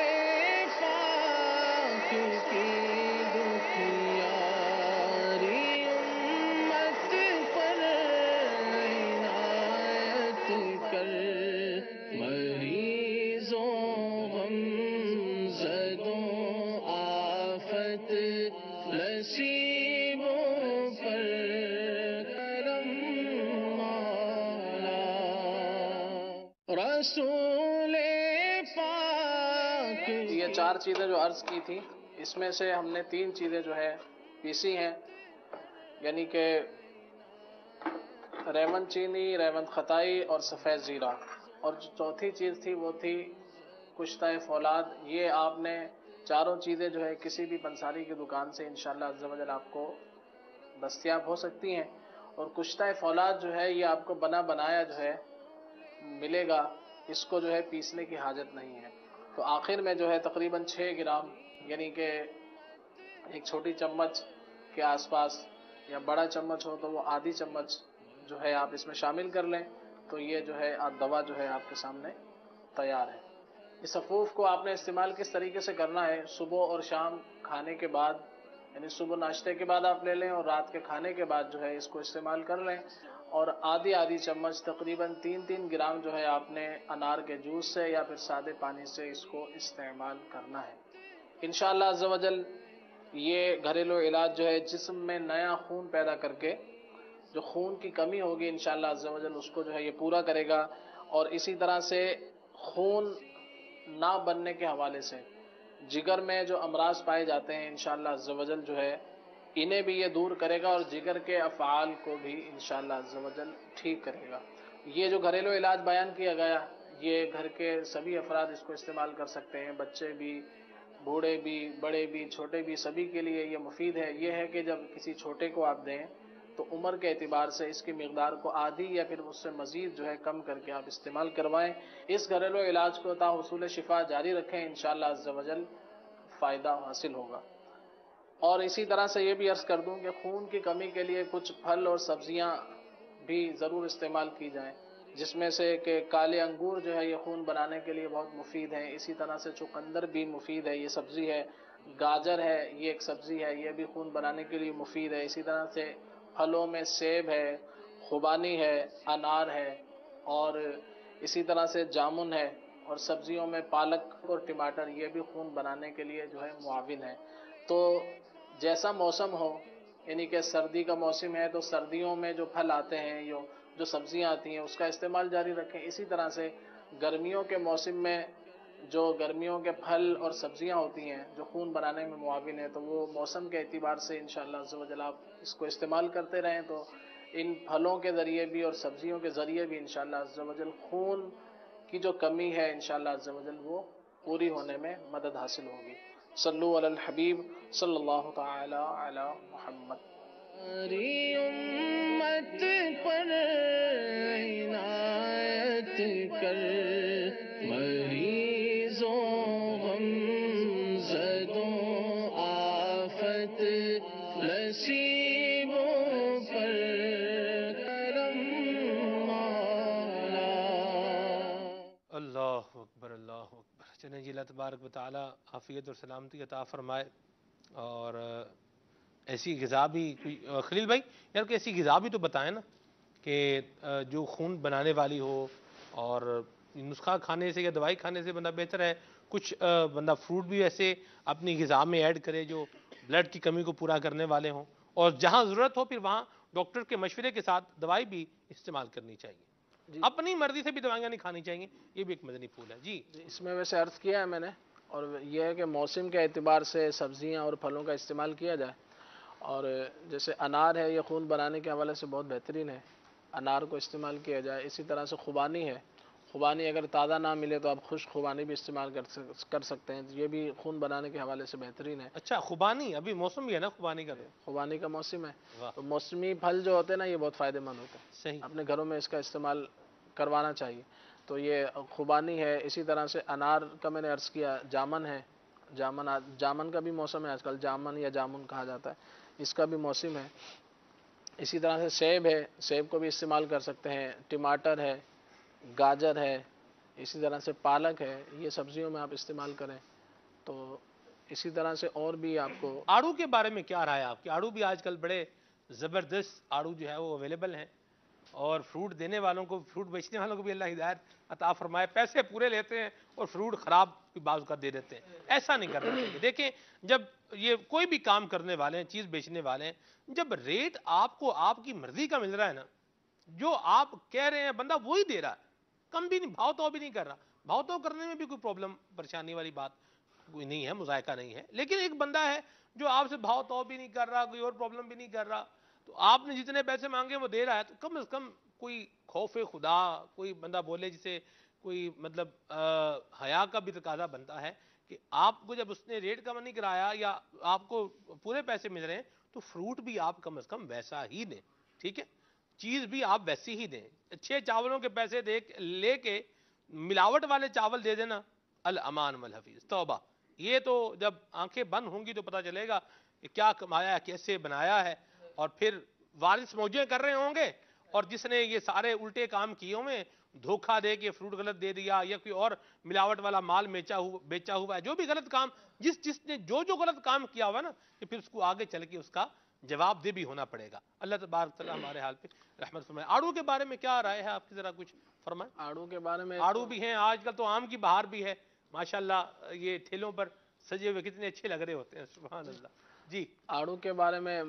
[SPEAKER 1] پاک کی دکھیاری امت پر عنایت کر، مریضوں غمزدوں آفت نصیبوں پر کرم مولا۔ رسول پاک، یہ 4 چیزیں جو عرض کی تھی اس میں سے ہم نے 3 چیزیں جو ہے پیسی ہیں، یعنی کہ ریوند چینی، ریوند خطائی اور سفید زیرہ، اور جو چوتھی چیز تھی وہ تھی کشتۂ فولاد۔ یہ آپ نے چاروں چیزیں جو ہے کسی بھی پنساری کی دکان سے انشاءاللہ عز و جل آپ کو دستیاب ہو سکتی ہیں۔ اور کشتۂ فولاد جو ہے یہ آپ کو بنا بنایا جو ہے ملے گا، اس کو جو ہے پیسنے کی حاجت نہیں ہے۔ تو آخر میں جو ہے تقریباً 6 گرام یعنی کہ ایک چھوٹی چمچ کے آس پاس، یا بڑا چمچ ہو تو وہ آدھی چمچ جو ہے آپ اس میں شامل کر لیں، تو یہ جو ہے دوا جو ہے آپ کے سامنے تیار ہے۔ اس صفوف کو آپ نے استعمال کس طریقے سے کرنا ہے، صبح اور شام کھانے کے بعد، یعنی صبح ناشتے کے بعد آپ لے لیں اور رات کے کھانے کے بعد جو ہے اس کو استعمال کر لیں، اور آدھی چمچ تقریباً 3 گرام جو ہے آپ نے انار کے جوس سے یا پھر سادے پانی سے اس کو استعمال کرنا ہے۔ انشاءاللہ عز و جل یہ گھریلو علاج جو ہے جسم میں نیا خون پیدا کر کے جو خون کی کمی ہوگی انشاءاللہ عز و جل اس کو جو ہے یہ پورا کرے گا، اور اسی طرح سے خون نہ بننے کے حوالے سے جگر میں جو امراض پائے جاتے ہیں انشاءاللہ عز و جل جو ہے انہیں بھی یہ دور کرے گا، اور جگر کے افعال کو بھی انشاءاللہ عز و جل ٹھیک کرے گا۔ یہ جو گھریلو علاج بیان کیا گیا یہ گھر کے سبھی افراد اس کو استعمال کر سکتے ہیں، بچے بھی، بوڑھے بھی، بڑے بھی، چھوٹے بھی، سبھی کے لیے یہ مفید ہے۔ یہ ہے کہ جب کسی چھوٹے کو آپ دیں تو عمر کے اعتبار سے اس کی مقدار کو آدھی یا پھر اس سے مزید جو ہے کم کر کے آپ استعمال کروائیں۔ اس گھریلو علاج کو تا حصول شفا جاری رکھیں، انشاءاللہ عز و جل فائدہ حاصل ہوگا۔ اور اسی طرح سے یہ بھی عرض کر دوں کہ خون کی کمی کے لیے کچھ پھل اور سبزیاں بھی ضرور استعمال کی جائیں، جس میں سے کہ کالے انگور جو ہے یہ خون بنانے کے لیے بہت مفید ہیں، اسی طرح سے چقندر بھی مفید ہے، یہ سبزی ہے، گاجر ہے یہ ایک سبزی ہے، یہ بھی خون بنانے کے لیے مفید ہے۔ اسی طرح سے پھلوں میں سیب ہے، خوبانی ہے، انار ہے، اور اسی طرح سے جامن ہے، اور سبزیوں میں پالک اور ٹماٹر یہ بھی خون بنانے کے لیے جو ہے معاون ہے۔ تو جیسا موسم ہو، یعنی کہ سردی کا موسم ہے تو سردیوں میں جو پھل آتے ہیں، جو سبزیاں آتی ہیں اس کا استعمال جاری رکھیں۔ اسی طرح سے گرمیوں کے موسم میں جو گرمیوں کے پھل اور سبزیاں ہوتی ہیں جو خون بنانے میں معاون ہیں، تو وہ موسم کے اعتبار سے انشاءاللہ عز و جل آپ اس کو استعمال کرتے رہیں تو ان پھلوں کے ذریعے بھی اور سبزیوں کے ذریعے بھی انشاءاللہ عز و جل خون کی جو کمی ہے انشاءاللہ عز و جل وہ پوری ہونے میں مدد حاصل ہوگی. صلو علی الحبیب صلی اللہ تعالی علی محمد.
[SPEAKER 8] ہماری امت پر عنایت کر، مریضوں غم زدوں آفت نصیبوں پر کرم مولا.
[SPEAKER 2] اللہ اکبر اللہ اکبر. چلیں جی، اللہ تبارک و تعالی عافیت اور سلامتی عطا فرمائے. اور ایسی غذا بھی کوئی خلیل بھائی یار کوئی ایسی غذا بھی تو بتائیں نا کہ جو خون بنانے والی ہو، اور نسخہ کھانے سے یا دوائی کھانے سے بندہ بہتر ہے. کچھ بندہ فروٹ بھی ایسے اپنی غذا میں ایڈ کرے جو بلڈ کی کمی کو پورا کرنے والے ہوں، اور جہاں ضرورت ہو پھر وہاں ڈاکٹر کے مشورے کے ساتھ دوائی بھی استعمال کرنی چاہیے. اپنی مرضی سے بھی دوائیاں نہیں کھانی چاہیے. یہ بھی ایک مدنی پھول ہے. جی
[SPEAKER 1] اس میں ویسے عرض کیا ہے میں نے، اور یہ ہے کہ موسم کے اعتبار سے سبزیاں اور پھلوں کا استعمال کیا جائے. اور جیسے انار ہے، یہ خون بنانے کے حوالے سے بہت بہترین ہے، انار کو استعمال کیا جائے. اسی طرح سے خوبانی ہے، خوبانی اگر تازہ نہ ملے تو آپ خشک خوبانی بھی استعمال کر سکتے ہیں، یہ بھی خون بنانے کے حوالے سے بہترین ہے.
[SPEAKER 2] اچھا، خوبانی ابھی موسم بھی ہے نا خوبانی کا؟
[SPEAKER 1] خوبانی کا موسم ہے. تو موسمی پھل جو ہوتے ہیں نا یہ بہت فائدہ مند ہوتے ہیں.
[SPEAKER 2] صحیح.
[SPEAKER 1] اپنے گھروں میں اس کا استعمال کروانا چاہیے. تو یہ خوبانی ہے. اسی طرح سے انار کا میں نے عرض کیا، جامن ہے، جامن کا بھی موسم ہے آج کل، جامن یا جامن کہا جاتا ہے، اس کا بھی موسم ہے. اسی طرح سے سیب ہے، سیب کو بھی استعمال کر سکتے ہیں. ٹماٹر ہے، گاجر ہے، اسی طرح سے پالک ہے، یہ سبزیوں میں آپ استعمال کریں. تو اسی طرح سے اور بھی آپ کو
[SPEAKER 2] آڑو کے بارے میں کیا رائے ہے آپ کی؟ آڑو بھی آج کل بڑے زبردست آڑو جو ہے وہ اویلیبل ہیں، اور فروٹ دینے والوں کو، فروٹ بیچنے والوں کو بھی اللہ ہدایت عطا فرمائے. پیسے پورے لیتے ہیں اور فروٹ خراب بعض اوقات دے دیتے ہیں. ایسا نہیں کرنا چاہیے. دیکھیں، جب یہ کوئی بھی کام کرنے والے ہیں، چیز بیچنے والے ہیں، جب ریٹ آپ کو آپ کی مرضی کا مل رہا ہے نا، جو آپ کہہ رہے ہیں بندہ وہی دے رہا ہے، کم بھی نہیں، بھاؤ تو بھی نہیں کر رہا. بھاؤ تو کرنے میں بھی کوئی پرابلم پریشانی والی بات کوئی نہیں ہے، مذائقہ نہیں ہے. لیکن ایک بندہ ہے جو آپ سے بھاؤ تو بھی نہیں کر رہا، کوئی اور پرابلم بھی نہیں کر رہا، تو آپ نے جتنے پیسے مانگے وہ دے رہا ہے، تو کم از کم کوئی خوف خدا، کوئی بندہ بولے جسے کوئی مطلب حیا کا بھی تقاضا بنتا ہے کہ آپ کو جب اس نے ریٹ کم نہیں کرایا یا آپ کو پورے پیسے مل رہے ہیں تو فروٹ بھی آپ کم از کم ویسا ہی دیں. ٹھیک ہے، چیز بھی آپ ویسی ہی دیں. اچھے چاولوں کے پیسے لے کے ملاوٹ والے چاول دے دینا، الامان والحفیظ، توبہ. یہ تو جب آنکھیں بند ہوں گی تو پتہ چلے گا کہ کیا کمایا ہے، کیسے بنایا ہے. اور پھر وارث موجیں کر رہے ہوں گے، اور جس نے یہ سارے الٹے کام کیے ہوئے، دھوکہ دے کے فروٹ غلط دے دیا یا کوئی اور ملاوٹ والا مال بیچا ہوا ہے، جو بھی غلط کام، جس نے جو غلط کام کیا ہوا نا، کہ پھر اس کو آگے چل کے اس کا جواب دہ بھی ہونا پڑے گا. اللہ تبارک تعالیٰ ہمارے حال پہ رحمت فرمائے. آڑو کے بارے میں کیا رائے ہے آپ کی؟ ذرا کچھ فرمائیں.
[SPEAKER 1] آڑو کے بارے میں،
[SPEAKER 2] آڑو بھی ہیں آج کل، تو آم کی بہار بھی ہے ماشاءاللہ. یہ ٹھیلوں پر سجے ہوئے کتنے اچھے لگ رہے ہوتے ہیں، سبحان اللہ. جی
[SPEAKER 1] آڑو کے بارے میں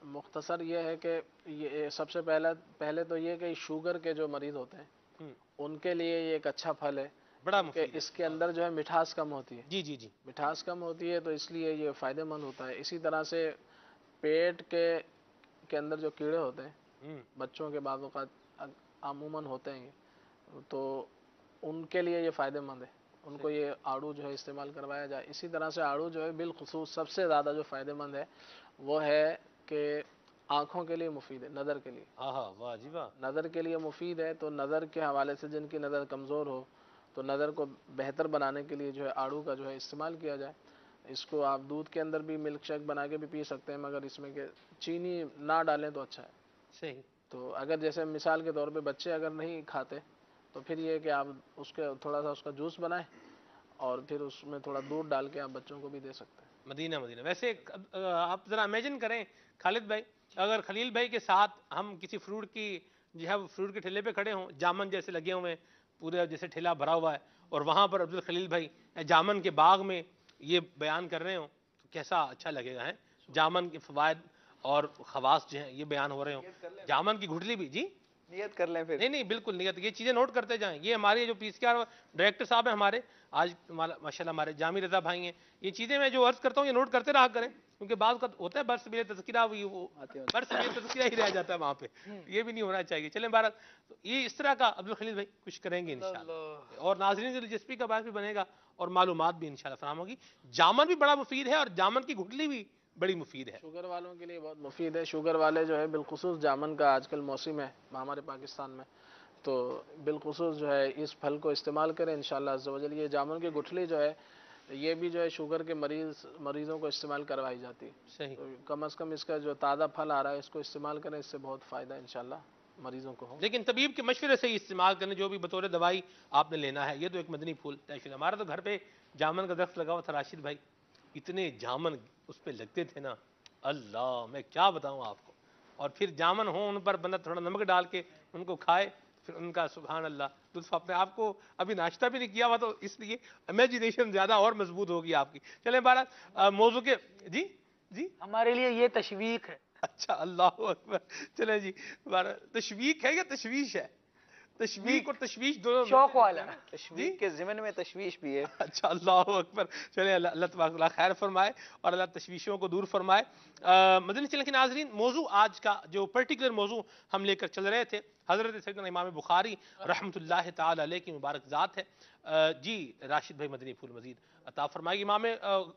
[SPEAKER 1] مختصر یہ ہے کہ یہ سب سے پہلے تو یہ کہ شوگر کے جو مریض ہوتے ہیں ان کے لیے یہ ایک اچھا پھل ہے،
[SPEAKER 2] بڑا
[SPEAKER 1] کہ
[SPEAKER 2] مفید.
[SPEAKER 1] اس کے اندر جو ہے مٹھاس کم ہوتی ہے.
[SPEAKER 2] جی جی جی،
[SPEAKER 1] مٹھاس کم ہوتی ہے تو اس لیے یہ فائدہ مند ہوتا ہے. اسی طرح سے پیٹ کے اندر جو کیڑے ہوتے ہیں بچوں کے بعض اوقات عموماً ہوتے ہیں، تو ان کے لیے یہ فائدہ مند ہے، ان کو یہ آڑو جو ہے استعمال کروایا جائے. اسی طرح سے آڑو جو ہے بالخصوص سب سے زیادہ جو فائدہ مند ہے وہ ہے کہ آنکھوں کے لیے مفید ہے، نظر کے لیے.
[SPEAKER 2] واہ جی واہ.
[SPEAKER 1] نظر کے لیے مفید ہے. تو نظر کے حوالے سے جن کی نظر کمزور ہو تو نظر کو بہتر بنانے کے لیے جو ہے آڑو کا جو ہے استعمال کیا جائے. اس کو آپ دودھ کے اندر بھی ملک شیک بنا کے بھی پی سکتے ہیں، مگر اس میں کہ چینی نہ ڈالیں تو اچھا ہے.
[SPEAKER 2] صحیح.
[SPEAKER 1] تو اگر جیسے مثال کے طور پہ بچے اگر نہیں کھاتے تو پھر یہ کہ آپ اس کے تھوڑا سا اس کا جوس بنائیں اور پھر اس میں تھوڑا دودھ ڈال کے آپ بچوں کو بھی دے سکتے ہیں.
[SPEAKER 2] مدینہ. ویسے آپ ذرا امیجن کریں خالد بھائی، اگر خلیل بھائی کے ساتھ ہم کسی فروٹ کی جو ہے فروٹ کے ٹھیلے پہ کھڑے ہوں، جامن جیسے لگے ہوئے ہیں، پورے جیسے ٹھیلا بھرا ہوا ہے، اور وہاں پر عبد الخلیل بھائی جامن کے باغ میں یہ بیان کر رہے ہوں تو کیسا اچھا لگے گا. جامن کے فوائد اور خواص جو ہیں یہ بیان ہو رہے ہوں. جامن کی گھٹلی بھی. جی
[SPEAKER 3] نیت کر لیں پھر.
[SPEAKER 2] نہیں بالکل نیت. یہ چیزیں نوٹ کرتے جائیں. یہ ہمارے جو PCR ڈائریکٹر صاحب ہیں ہمارے آج ماشاءاللہ ہمارے جامی رضا بھائی ہیں، یہ چیزیں میں جو عرض کرتا ہوں یہ نوٹ کرتے رہا کریں. کیونکہ بعض کا ہوتا ہے برس میں تذکرہ ہوئی وہ برس میں تذکرہ ہی رہ جاتا ہے وہاں پہ، یہ بھی نہیں ہونا چاہیے. چلیں بھارت تو یہ اس طرح کا عبدالخلیل بھائی کچھ کریں گے انشاءاللہ، اور ناظرین کی دلچسپی کا باعث بھی بنے گا اور معلومات بھی انشاءاللہ فراہم ہوگی. جامن بھی بڑا مفید ہے اور جامن کی گٹلی بھی بڑی مفید ہے.
[SPEAKER 1] شوگر والوں کے لیے بہت مفید ہے. شوگر والے جو ہے بالخصوص جامن کا آج کل موسم ہے ہمارے پاکستان میں، تو بالخصوص جو ہے اس پھل کو استعمال کریں انشاءاللہ عز و جل. یہ جامن کی گٹھلی جو ہے یہ بھی جو ہے شوگر کے مریضوں کو استعمال کروائی جاتی ہے.
[SPEAKER 2] صحیح.
[SPEAKER 1] تو کم از کم اس کا جو تازہ پھل آ رہا ہے اس کو استعمال کریں، اس سے بہت فائدہ انشاءاللہ مریضوں کو ہو.
[SPEAKER 2] لیکن طبیب کے مشورے سے ہی استعمال کرنے، جو بھی بطور دوائی آپ نے لینا ہے. یہ تو ایک مدنی پھول ہے. ہمارا تو گھر پہ جامن کا درخت لگا ہوا تھا راشد بھائی، اتنے جامن اس پہ لگتے تھے نا، اللہ میں کیا بتاؤں آپ کو. اور پھر جامن ہوں ان پر بندہ تھوڑا نمک ڈال کے ان کو کھائے، پھر ان کا سبحان اللہ لطف اپنے آپ کو. ابھی ناشتہ بھی نہیں کیا ہوا تو اس لیے امیجینیشن زیادہ اور مضبوط ہوگی آپ کی. چلیں بہرحال موضوع کے جی
[SPEAKER 5] ہمارے لیے یہ تشویق ہے.
[SPEAKER 2] اچھا اللہ اکبر. چلیں جی تشویق ہے یا تشویش ہے؟ تشویق اور تشویش دونوں
[SPEAKER 5] شوق والا
[SPEAKER 3] تشویق کے ضمن میں تشویش بھی ہے.
[SPEAKER 2] اچھا اللہ اکبر. چلیں اللہ تبارک اللہ خیر فرمائے اور اللہ تشویشوں کو دور فرمائے. مدنی چینل کے ناظرین، موضوع آج کا جو پرٹیکولر موضوع ہم لے کر چل رہے تھے حضرت سیدنا امام بخاری رحمۃ اللہ تعالی علیہ کی مبارک ذات ہے. جی راشد بھائی مدنی پھول مزید عطا فرمائے. امام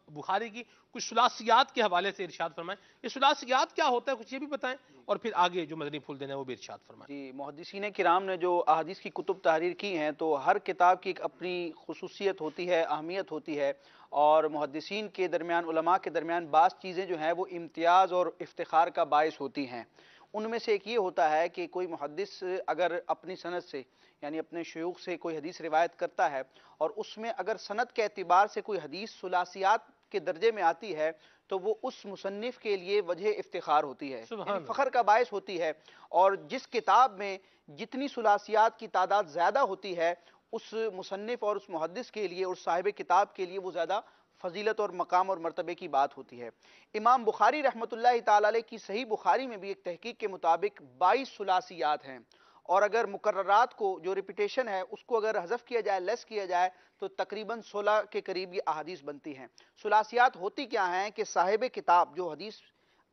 [SPEAKER 2] بخاری کی کچھ ثلاثیات کے حوالے سے ارشاد فرمائیں. یہ ثلاثیات کیا ہوتا ہے کچھ یہ بھی بتائیں، اور پھر آگے جو مدنی پھول دینا ہے وہ بھی ارشاد فرمائیں.
[SPEAKER 3] جی محدثین کرام نے جو احادیث کی کتب تحریر کی ہیں تو ہر کتاب کی ایک اپنی خصوصیت ہوتی ہے، اہمیت ہوتی ہے، اور محدثین کے درمیان، علماء کے درمیان بعض چیزیں جو ہیں وہ امتیاز اور افتخار کا باعث ہوتی ہیں. ان میں سے ایک یہ ہوتا ہے کہ کوئی محدث اگر اپنی سند سے یعنی اپنے شیوخ سے کوئی حدیث روایت کرتا ہے اور اس میں اگر سند کے اعتبار سے کوئی حدیث ثلاثیات کے درجے میں آتی ہے تو وہ اس مصنف کے لیے وجہ افتخار ہوتی ہے، یعنی فخر کا باعث ہوتی ہے. اور جس کتاب میں جتنی ثلاثیات کی تعداد زیادہ ہوتی ہے اس مصنف اور اس محدث کے لیے اور صاحب کتاب کے لیے وہ زیادہ فضیلت اور مقام اور مرتبے کی بات ہوتی ہے. امام بخاری رحمۃ اللہ تعالی علیہ کی صحیح بخاری میں بھی ایک تحقیق کے مطابق 22 ثلاثیات ہیں، اور اگر مقررات کو جو ریپیٹیشن ہے اس کو اگر حذف کیا جائے، لیس کیا جائے تو تقریباً 16 کے قریب یہ احادیث بنتی ہیں. ثلاثیات ہوتی کیا ہیں کہ صاحب کتاب جو حدیث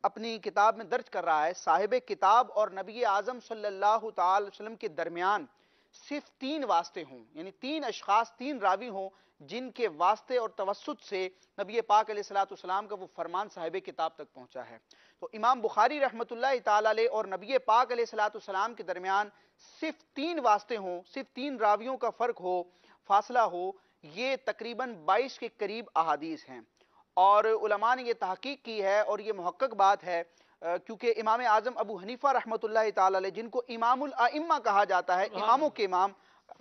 [SPEAKER 3] اپنی کتاب میں درج کر رہا ہے، صاحب کتاب اور نبی اعظم صلی اللہ تعالی وسلم کے درمیان صرف 3 واسطے ہوں، یعنی 3 اشخاص، 3 راوی ہوں جن کے واسطے اور توسط سے نبی پاک علیہ السلام کا وہ فرمان صاحب کتاب تک پہنچا ہے. تو امام بخاری رحمۃ اللہ تعالی علیہ اور نبی پاک علیہ السلام کے درمیان صرف 3 واسطے ہوں، صرف 3 راویوں کا فرق ہو، فاصلہ ہو، یہ تقریباً 22 کے قریب احادیث ہیں. اور علماء نے یہ تحقیق کی ہے اور یہ محقق بات ہے، کیونکہ امام اعظم ابو حنیفہ رحمۃ اللہ تعالی علیہ جن کو امام الائمہ کہا جاتا ہے، اماموں کے امام،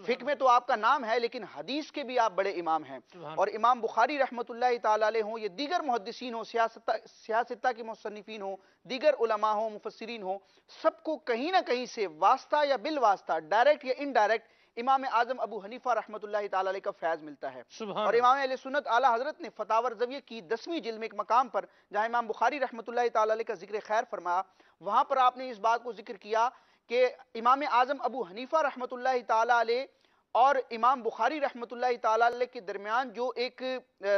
[SPEAKER 3] فقہ میں تو آپ کا نام ہے لیکن حدیث کے بھی آپ بڑے امام ہیں. اور امام بخاری رحمۃ اللہ تعالی علیہ ہوں، یہ دیگر محدثین ہوں، سیاستہ کے مصنفین ہوں، دیگر علماء ہوں، مفسرین ہوں، سب کو کہیں نہ کہیں سے واسطہ یا بالواسطہ، ڈائریکٹ یا انڈائریکٹ، امام اعظم ابو حنیفہ رحمۃ اللہ تعالی علیہ کا فیض ملتا ہے. اور امام اہل سنت اعلی حضرت نے فتاوی رضویہ کی 10ویں جلد میں ایک مقام پر جہاں امام بخاری رحمۃ اللہ تعالی علیہ کا ذکر خیر فرمایا، وہاں پر آپ نے اس بات کو ذکر کیا کہ امام اعظم ابو حنیفہ رحمۃ اللہ تعالی علیہ اور امام بخاری رحمۃ اللہ تعالی علیہ کے درمیان جو ایک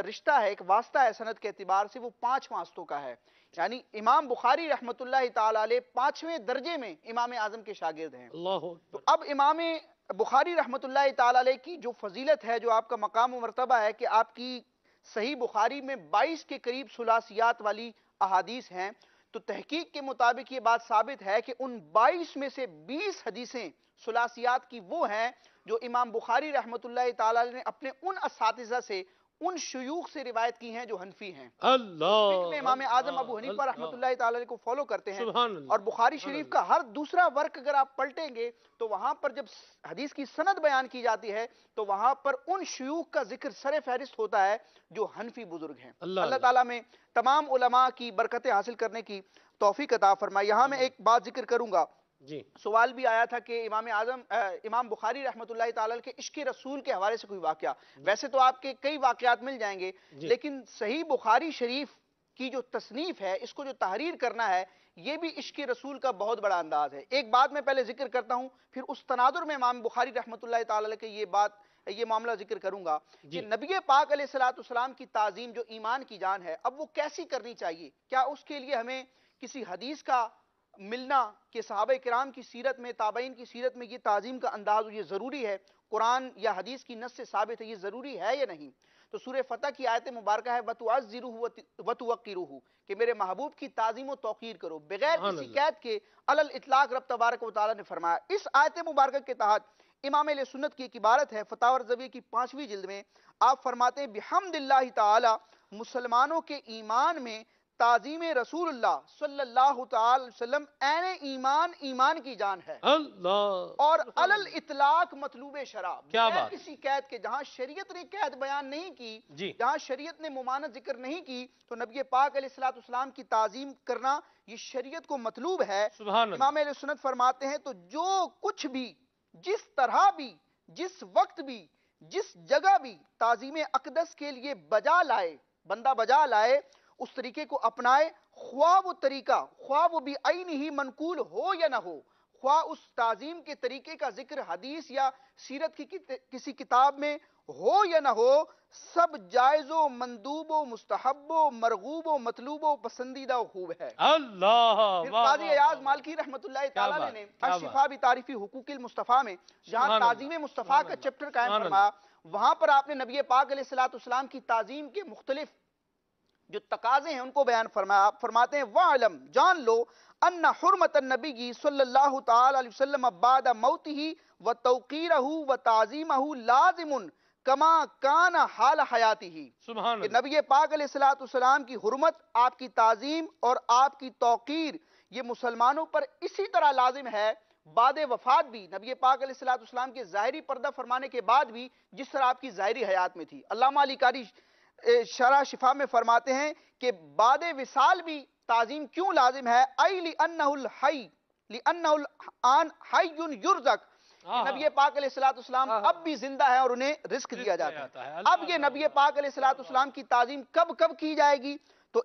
[SPEAKER 3] رشتہ ہے، ایک واسطہ ہے سند کے اعتبار سے، وہ 5 واسطوں کا ہے. یعنی امام بخاری رحمۃ اللہ تعالی علیہ 5ویں درجے میں امام اعظم کے شاگرد ہیں. تو اب امام بخاری رحمۃ اللہ تعالی علیہ کی جو فضیلت ہے، جو آپ کا مقام و مرتبہ ہے کہ آپ کی صحیح بخاری میں 22 کے قریب ثلاثیات والی احادیث ہیں، تو تحقیق کے مطابق یہ بات ثابت ہے کہ ان 22 میں سے 20 حدیثیں ثلاثیات کی وہ ہیں جو امام بخاری رحمۃ اللہ تعالی علیہ نے اپنے ان اساتذہ سے، ان شیوخ سے روایت کی ہیں جو حنفی ہیں.
[SPEAKER 2] اللہ
[SPEAKER 3] میں امام اعظم ابو حنیفہ رحمۃ اللہ تعالی علیہ کو فالو کرتے ہیں. اور بخاری شریف کا ہر دوسرا ورق اگر آپ پلٹیں گے تو وہاں پر جب حدیث کی سند بیان کی جاتی ہے تو وہاں پر ان شیوخ کا ذکر سر فہرست ہوتا ہے جو حنفی بزرگ ہیں. اللہ تعالیٰ میں تمام علماء کی برکتیں حاصل کرنے کی توفیق عطا فرمائے. یہاں میں ایک بات ذکر کروں گا. سوال بھی آیا تھا کہ امام بخاری رحمۃ اللہ تعالی کے عشق رسول کے حوالے سے کوئی واقعہ. ویسے تو آپ کے کئی واقعات مل جائیں گے، لیکن صحیح بخاری شریف کی جو تصنیف ہے، اس کو جو تحریر کرنا ہے، یہ بھی عشق رسول کا بہت بڑا انداز ہے. ایک بات میں پہلے ذکر کرتا ہوں، پھر اس تناظر میں امام بخاری رحمۃ اللہ تعالی کے یہ بات یہ معاملہ ذکر کروں گا کہ نبی پاک علیہ السلام کی تعظیم جو ایمان کی جان ہے، اب وہ کیسی کرنی چاہیے؟ کیا اس کے لیے ہمیں کسی حدیث کا ملنا کہ صحابہ کرام کی سیرت میں، تابعین کی سیرت میں یہ تعظیم کا انداز یہ ضروری ہے، قرآن یا حدیث کی نص سے ثابت ہے، یہ ضروری ہے یا نہیں؟ تو سورہ فتح کی آیت مبارکہ ہے وَتُعَزِّرُهُ وَتُوَقِّرُهُ کہ میرے محبوب کی تعظیم و توقیر کرو، بغیر کسی قید کے علی الاطلاق رب تبارک و تعالیٰ نے فرمایا۔ اس آیت مبارکہ کے تحت امام اہل سنت کی ایک عبارت ہے فتاوی رضویہ کی 5ویں جلد میں، آپ فرماتے ہیں بحمد اللہ تعالی مسلمانوں کے ایمان میں تعظیم رسول اللہ صلی اللہ تعالی وسلم عین ایمان، ایمان کی جان ہے
[SPEAKER 2] اللہ، اور
[SPEAKER 3] علی الاطلاق مطلوب شرع،
[SPEAKER 2] کیا بات،
[SPEAKER 3] کسی قید کے، جہاں شریعت نے قید بیان نہیں کی، جہاں شریعت نے ممانعت ذکر نہیں کی، تو نبی پاک علیہ السلام کی تعظیم کرنا یہ شریعت کو مطلوب ہے۔ امام اہل سنت فرماتے ہیں تو جو کچھ بھی، جس طرح بھی، جس وقت بھی، جس جگہ بھی تعظیم اقدس کے لیے بجا لائے، بندہ بجا لائے، اس طریقے کو اپنائے، خواہ وہ طریقہ، خواہ وہ بھی عین ہی منقول ہو یا نہ ہو، خواہ اس تعظیم کے طریقے کا ذکر حدیث یا سیرت کی کسی کتاب میں ہو یا نہ ہو، سب جائز و مندوب و مستحب و مرغوب و مطلوب و پسندیدہ و خوب ہے۔
[SPEAKER 2] اللہ،
[SPEAKER 3] پھر قاضی ایاز مالکی رحمۃ اللہ تعالی نے الشفاء بتعریف حقوق المصطفیٰ میں جہاں تعظیم مصطفیٰ کا چیپٹر قائم فرمایا، وہاں پر آپ نے نبی پاک علیہ السلام کی تعظیم کے مختلف جو تقاضے ہیں ان کو بیان فرمایا۔ آپ فرماتے ہیں وَعْلَمْ، جان لو، ان حرمت النبی صلی اللہ تعالی علیہ وسلم بعد موتہ وتوقیرہ وتعظیمہ لازم کما کان حال حیاتہ، کہ نبی پاک علیہ السلام کی حرمت، آپ کی تعظیم اور آپ کی توقیر یہ مسلمانوں پر اسی طرح لازم ہے بعد وفات بھی، نبی پاک علیہ السلام کے ظاہری پردہ فرمانے کے بعد بھی، جس طرح آپ کی ظاہری حیات میں تھی۔ علامہ علی قاری شرح شفا میں فرماتے ہیں کہ بعد وصال بھی تعظیم کیوں لازم ہے؟ ای لِأَنَّهُ الْحَيِّ لِأَنَّهُ الْآن حَيٌّ يُرْزَقُ، نبی پاک علیہ السلام اب بھی زندہ ہے اور انہیں رزق دیا جاتا ہے۔ اب یہ نبی پاک علیہ السلام کی تعظیم کب کی جائے گی؟ تو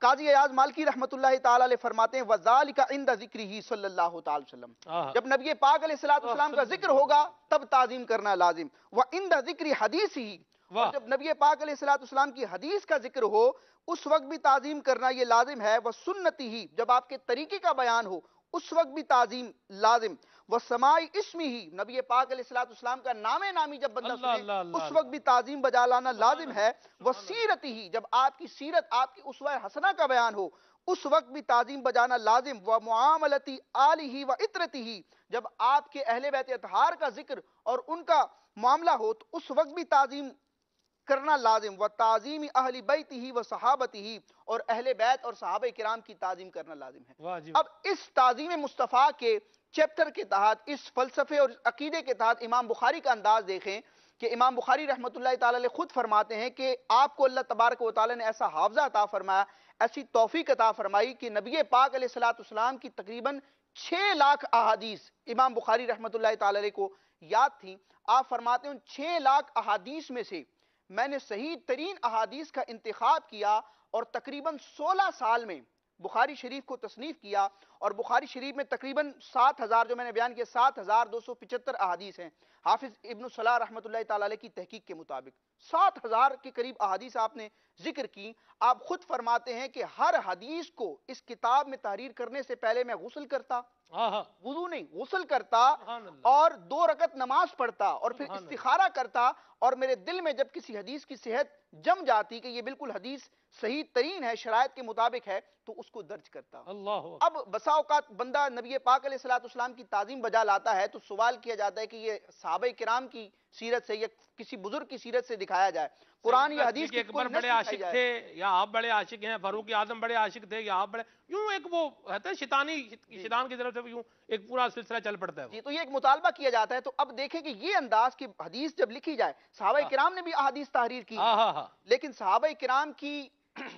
[SPEAKER 3] قاضی ایاز مالکی رحمۃ اللہ تعالی علیہ فرماتے ہیں وَذَلِكَ عِنْدَ ذِكْرِهِ صلی اللہ تعالی وسلم، جب نبی پاک علیہ السلام کا ذکر ہوگا تب تعظیم کرنا لازم، وَعِنْدَ ذِكْرِ حَدِيثِهِ، اور جب نبی پاک علیہ السلام کی حدیث کا ذکر ہو اس وقت بھی تعظیم کرنا یہ لازم ہے، وَسُنَّتِهِ، جب آپ کے طریقے کا بیان ہو اس وقت بھی تعظیم لازم، وَسَمَاعِ اسمِهِ، نبی پاک علیہ السلام کا نام نامی جب بندہ سنے اس وقت بھی تعظیم بجا لانا لازم ہے، وَسِیرَتِهِ، جب آپ کی سیرت، آپ کی اسوہ حسنہ کا بیان ہو اس وقت بھی تعظیم بجانا لازم، وَمُعَامَلَةِ آلِهِ وَإِطْرَتِهِ، جب آپ کے اہل بیت اطہار کا ذکر اور ان کا معاملہ ہو تو اس وقت بھی تعظیم کرنا لازم، وَتَعْظِيمِ أَهْلِ بَيْتِهِ وَصَحَابَتِهِ، اور اہل بیت اور صحابہ کرام کی تعظیم کرنا لازم ہے۔ اب اس تعظیم مصطفیٰ کے چیپٹر کے تحت، اس فلسفے اور عقیدے کے تحت امام بخاری کا انداز دیکھیں کہ امام بخاری رحمۃ اللہ تعالی علیہ خود فرماتے ہیں کہ آپ کو اللہ تبارک و تعالی نے ایسا حافظہ عطا فرمایا، ایسی توفیق عطا فرمائی کہ نبی پاک علیہ السلام کی تقریباً 6 لاکھ احادیث امام بخاری رحمۃ اللہ تعالی علیہ کو یاد تھیں۔ آپ فرماتے ہیں ان 6 لاکھ احادیث میں سے میں نے صحیح ترین احادیث کا انتخاب کیا اور تقریباً 16 سال میں بخاری شریف کو تصنیف کیا، اور بخاری شریف میں تقریباً 7000 جو میں نے بیان کیا 7275 احادیث ہیں۔ حافظ ابن صلاح رحمۃ اللہ تعالی علیہ کی تحقیق کے مطابق 7000 کے قریب احادیث آپ نے ذکر کی۔ آپ خود فرماتے ہیں کہ ہر حدیث کو اس کتاب میں تحریر کرنے سے پہلے میں غسل کرتا، وضو نہیں غسل کرتا، اور 2 رکعت نماز پڑھتا، اور پھر استخارہ کرتا، اور میرے دل میں جب کسی حدیث کی صحت جم جاتی کہ یہ بالکل حدیث صحیح ترین ہے، شرائط کے مطابق ہے، تو اس کو درج کرتا۔ اب بسا اوقات بندہ نبی پاک علیہ السلام کی تعظیم بجا لاتا ہے تو سوال کیا جاتا ہے کہ یہ صحابہ کرام کی سیرت سے یا کسی بزرگ کی سیرت سے دکھایا جائے، قرآن یا حدیث کی
[SPEAKER 2] اکبر بڑے عاشق تھے یا آپ بڑے عاشق ہیں، فاروق اعظم بڑے عاشق تھے یا آپ بڑے، یوں ایک وہ ہے شیطان کی طرف سے یوں ایک پورا سلسلہ چل پڑتا ہے۔
[SPEAKER 3] جی، تو یہ ایک مطالبہ کیا جاتا ہے۔ تو اب دیکھیں کہ یہ انداز کی حدیث جب لکھی جائے، صحابہ کرام نے بھی احادیث تحریر کی، لیکن صحابہ کرام کی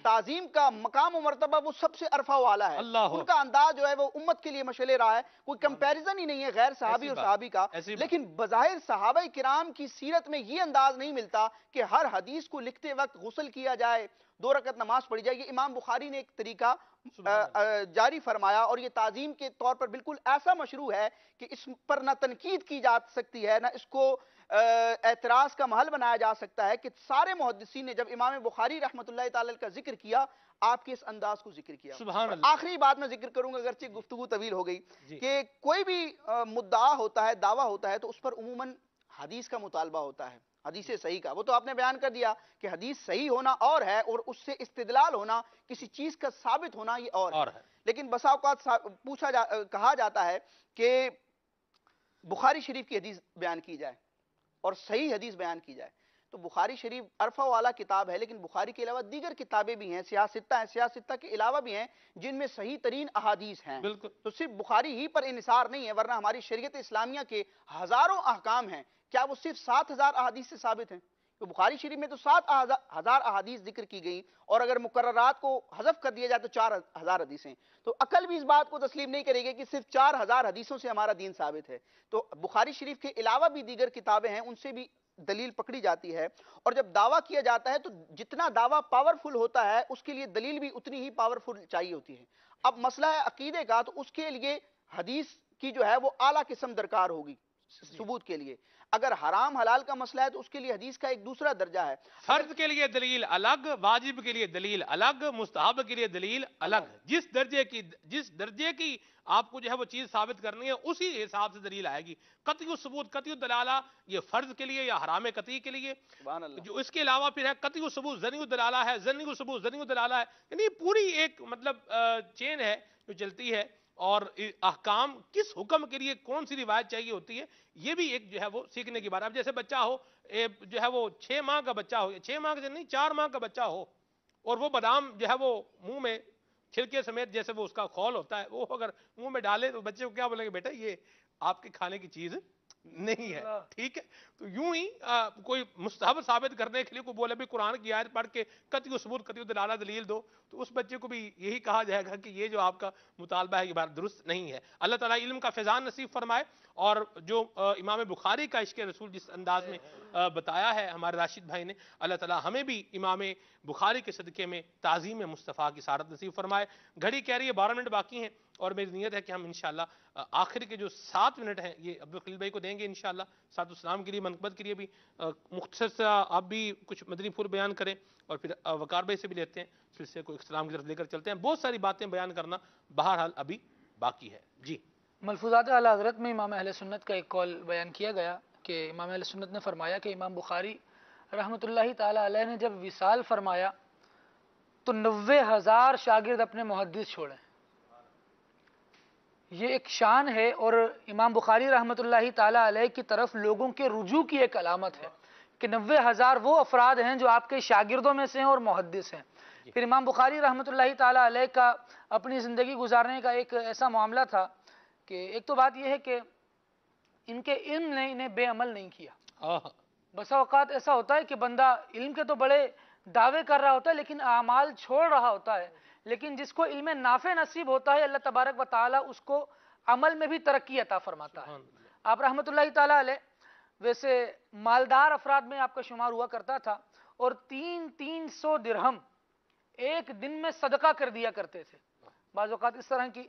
[SPEAKER 3] تعظیم کا مقام و مرتبہ وہ سب سے عرفہ والا ہے، ان کا انداز جو ہے وہ امت کے لیے مشعل راہ ہے، کوئی کمپیریزن ہی نہیں ہے غیر صحابی اور صحابی کا۔ لیکن بظاہر صحابہ کرام کی سیرت میں یہ انداز نہیں ملتا کہ ہر حدیث کو لکھتے وقت غسل کیا جائے، 2 رکعت نماز پڑھی جائے۔ یہ امام بخاری نے ایک طریقہ جاری فرمایا، اور یہ تعظیم کے طور پر بالکل ایسا مشروع ہے کہ اس پر نہ تنقید کی جا سکتی ہے، نہ اس کو اعتراض کا محل بنایا جا سکتا ہے، کہ سارے محدثین نے جب امام بخاری رحمۃ اللہ تعالی کا ذکر کیا، آپ کے اس انداز کو ذکر کیا۔
[SPEAKER 2] سبحان اللہ۔
[SPEAKER 3] آخری بات میں ذکر کروں گا، اگرچہ گفتگو طویل ہو گئی، کہ کوئی بھی مدعا ہوتا ہے، دعویٰ ہوتا ہے، تو اس پر عموماً حدیث کا مطالبہ ہوتا ہے، حدیث صحیح کا۔ وہ تو آپ نے بیان کر دیا کہ حدیث صحیح ہونا اور ہے، اور اس سے استدلال ہونا، کسی چیز کا ثابت ہونا، یہ اور ہے۔ لیکن بسا اوقات کہا جاتا ہے کہ بخاری شریف کی حدیث بیان کی جائے اور صحیح حدیث بیان کی جائے، تو بخاری شریف عرفہ والا کتاب ہے، لیکن بخاری کے علاوہ دیگر کتابیں بھی ہیں، سیاہ ستہ ہیں، سیاہ ستہ کے علاوہ بھی ہیں جن میں صحیح ترین احادیث ہیں۔ تو صرف بخاری ہی پر انحصار نہیں ہے، ورنہ ہماری شریعت اسلامیہ کے ہزاروں احکام ہیں، کیا وہ صرف 7,000 احادیث سے ثابت ہیں؟ تو بخاری شریف میں تو 7,000 احادیث ذکر کی گئی، اور اگر مقررات کو حذف کر دیا جائے تو 4,000 حدیثیں۔ تو عقل بھی اس بات کو تسلیم نہیں کرے گی کہ صرف 4,000 حدیثوں سے ہمارا دین ثابت ہے۔ تو بخاری شریف کے علاوہ بھی دیگر کتابیں ہیں، ان سے بھی دلیل پکڑی جاتی ہے، اور جب دعویٰ کیا جاتا ہے تو جتنا دعویٰ پاورفل ہوتا ہے اس کے لیے دلیل بھی اتنی ہی پاورفل چاہیے ہوتی ہے۔ اب مسئلہ ہے عقیدے کا، تو اس کے لیے حدیث کی جو ہے وہ اعلیٰ قسم درکار ہوگی ثبوت کے لیے۔ اگر حرام حلال کا مسئلہ ہے تو اس کے لیے حدیث کا ایک دوسرا درجہ ہے،
[SPEAKER 2] فرض کے لیے دلیل الگ، واجب کے لیے دلیل الگ، مستحب کے لیے دلیل الگ۔ جس درجے کی آپ کو جو ہے وہ چیز ثابت کرنی ہے اسی حساب سے دلیل آئے گی۔ قطعی ثبوت، قطعی دلالہ، یہ فرض کے لیے یا حرام قطعی کے لیے۔ جو اس کے علاوہ پھر ہے قطعی ثبوت، ظنی دلالہ ہے، ظنی ثبوت، ظنی دلالہ ہے، یعنی پوری ایک مطلب چین ہے جو چلتی ہے، اور احکام کس حکم کے لیے کون سی روایت چاہیے ہوتی ہے، یہ بھی ایک جو ہے وہ سیکھنے کی بات ہے۔ اب جیسے بچہ ہو، جو ہے وہ 6 ماہ کا بچہ ہو، 6 ماہ کا نہیں 4 ماہ کا بچہ ہو، اور وہ بادام جو ہے وہ منہ میں چھلکے سمیت، جیسے وہ اس کا خول ہوتا ہے، وہ اگر منہ میں ڈالے تو بچے کو کیا بولیں گے؟ بیٹا یہ آپ کے کھانے کی چیز نہیں ہے، ٹھیک ہے؟ تو یوں ہی کوئی مستحب ثابت کرنے کے لیے کوئی بولے بھی قرآن کی آیت پڑھ کے قطعی ثبوت، قطعی دلالہ دلیل دو، تو اس بچے کو بھی یہی کہا جائے گا کہ یہ جو آپ کا مطالبہ ہے یہ بات درست نہیں ہے۔ اللہ تعالیٰ علم کا فیضان نصیب فرمائے، اور جو امام بخاری کا عشق رسول جس انداز میں بتایا ہے ہمارے راشد بھائی نے، اللہ تعالیٰ ہمیں بھی امام بخاری کے صدقے میں تعظیم مصطفیٰ کی سعادت نصیب فرمائے۔ گھڑی کہہ رہی ہے 12 منٹ باقی ہیں، اور میری نیت ہے کہ ہم انشاءاللہ آخر کے جو 7 منٹ ہیں یہ عبدالخلیل بھائی کو دیں گے انشاءاللہ، ساتھ السلام کے لیے، منقبت کے لیے بھی مختصر سا آپ بھی کچھ مدنی پھول بیان کریں، اور پھر وقار بھائی سے بھی لیتے ہیں، پھر سے کوئی اسلام کی طرف لے کر چلتے ہیں۔ بہت ساری باتیں بیان کرنا بہرحال ابھی باقی ہے۔ جی،
[SPEAKER 5] ملفوظات اعلی حضرت میں امام اہل سنت کا ایک قول بیان کیا گیا کہ امام اہل سنت نے فرمایا کہ امام بخاری رحمۃ اللہ تعالی علیہ نے جب وصال فرمایا تو 90,000 شاگرد اپنے محدث چھوڑے۔ یہ ایک شان ہے، اور امام بخاری رحمۃ اللہ تعالی علیہ کی طرف لوگوں کے رجوع کی ایک علامت ہے کہ 90,000 وہ افراد ہیں جو آپ کے شاگردوں میں سے ہیں اور محدث ہیں۔ پھر امام بخاری رحمۃ اللہ تعالی علیہ کا اپنی زندگی گزارنے کا ایک ایسا معاملہ تھا کہ ایک تو بات یہ ہے کہ ان کے علم نے انہیں بے عمل نہیں کیا۔ بسا اوقات ایسا ہوتا ہے کہ بندہ علم کے تو بڑے دعوے کر رہا ہوتا ہے لیکن اعمال چھوڑ رہا ہوتا ہے، لیکن جس کو علم نافع نصیب ہوتا ہے اللہ تبارک و تعالی اس کو عمل میں بھی ترقی عطا فرماتا ہے۔ آپ رحمۃ اللہ تعالی علیہ ویسے مالدار افراد میں آپ کا شمار ہوا کرتا تھا، اور 300 درہم ایک دن میں صدقہ کر دیا کرتے تھے۔ بعض اوقات اس طرح کی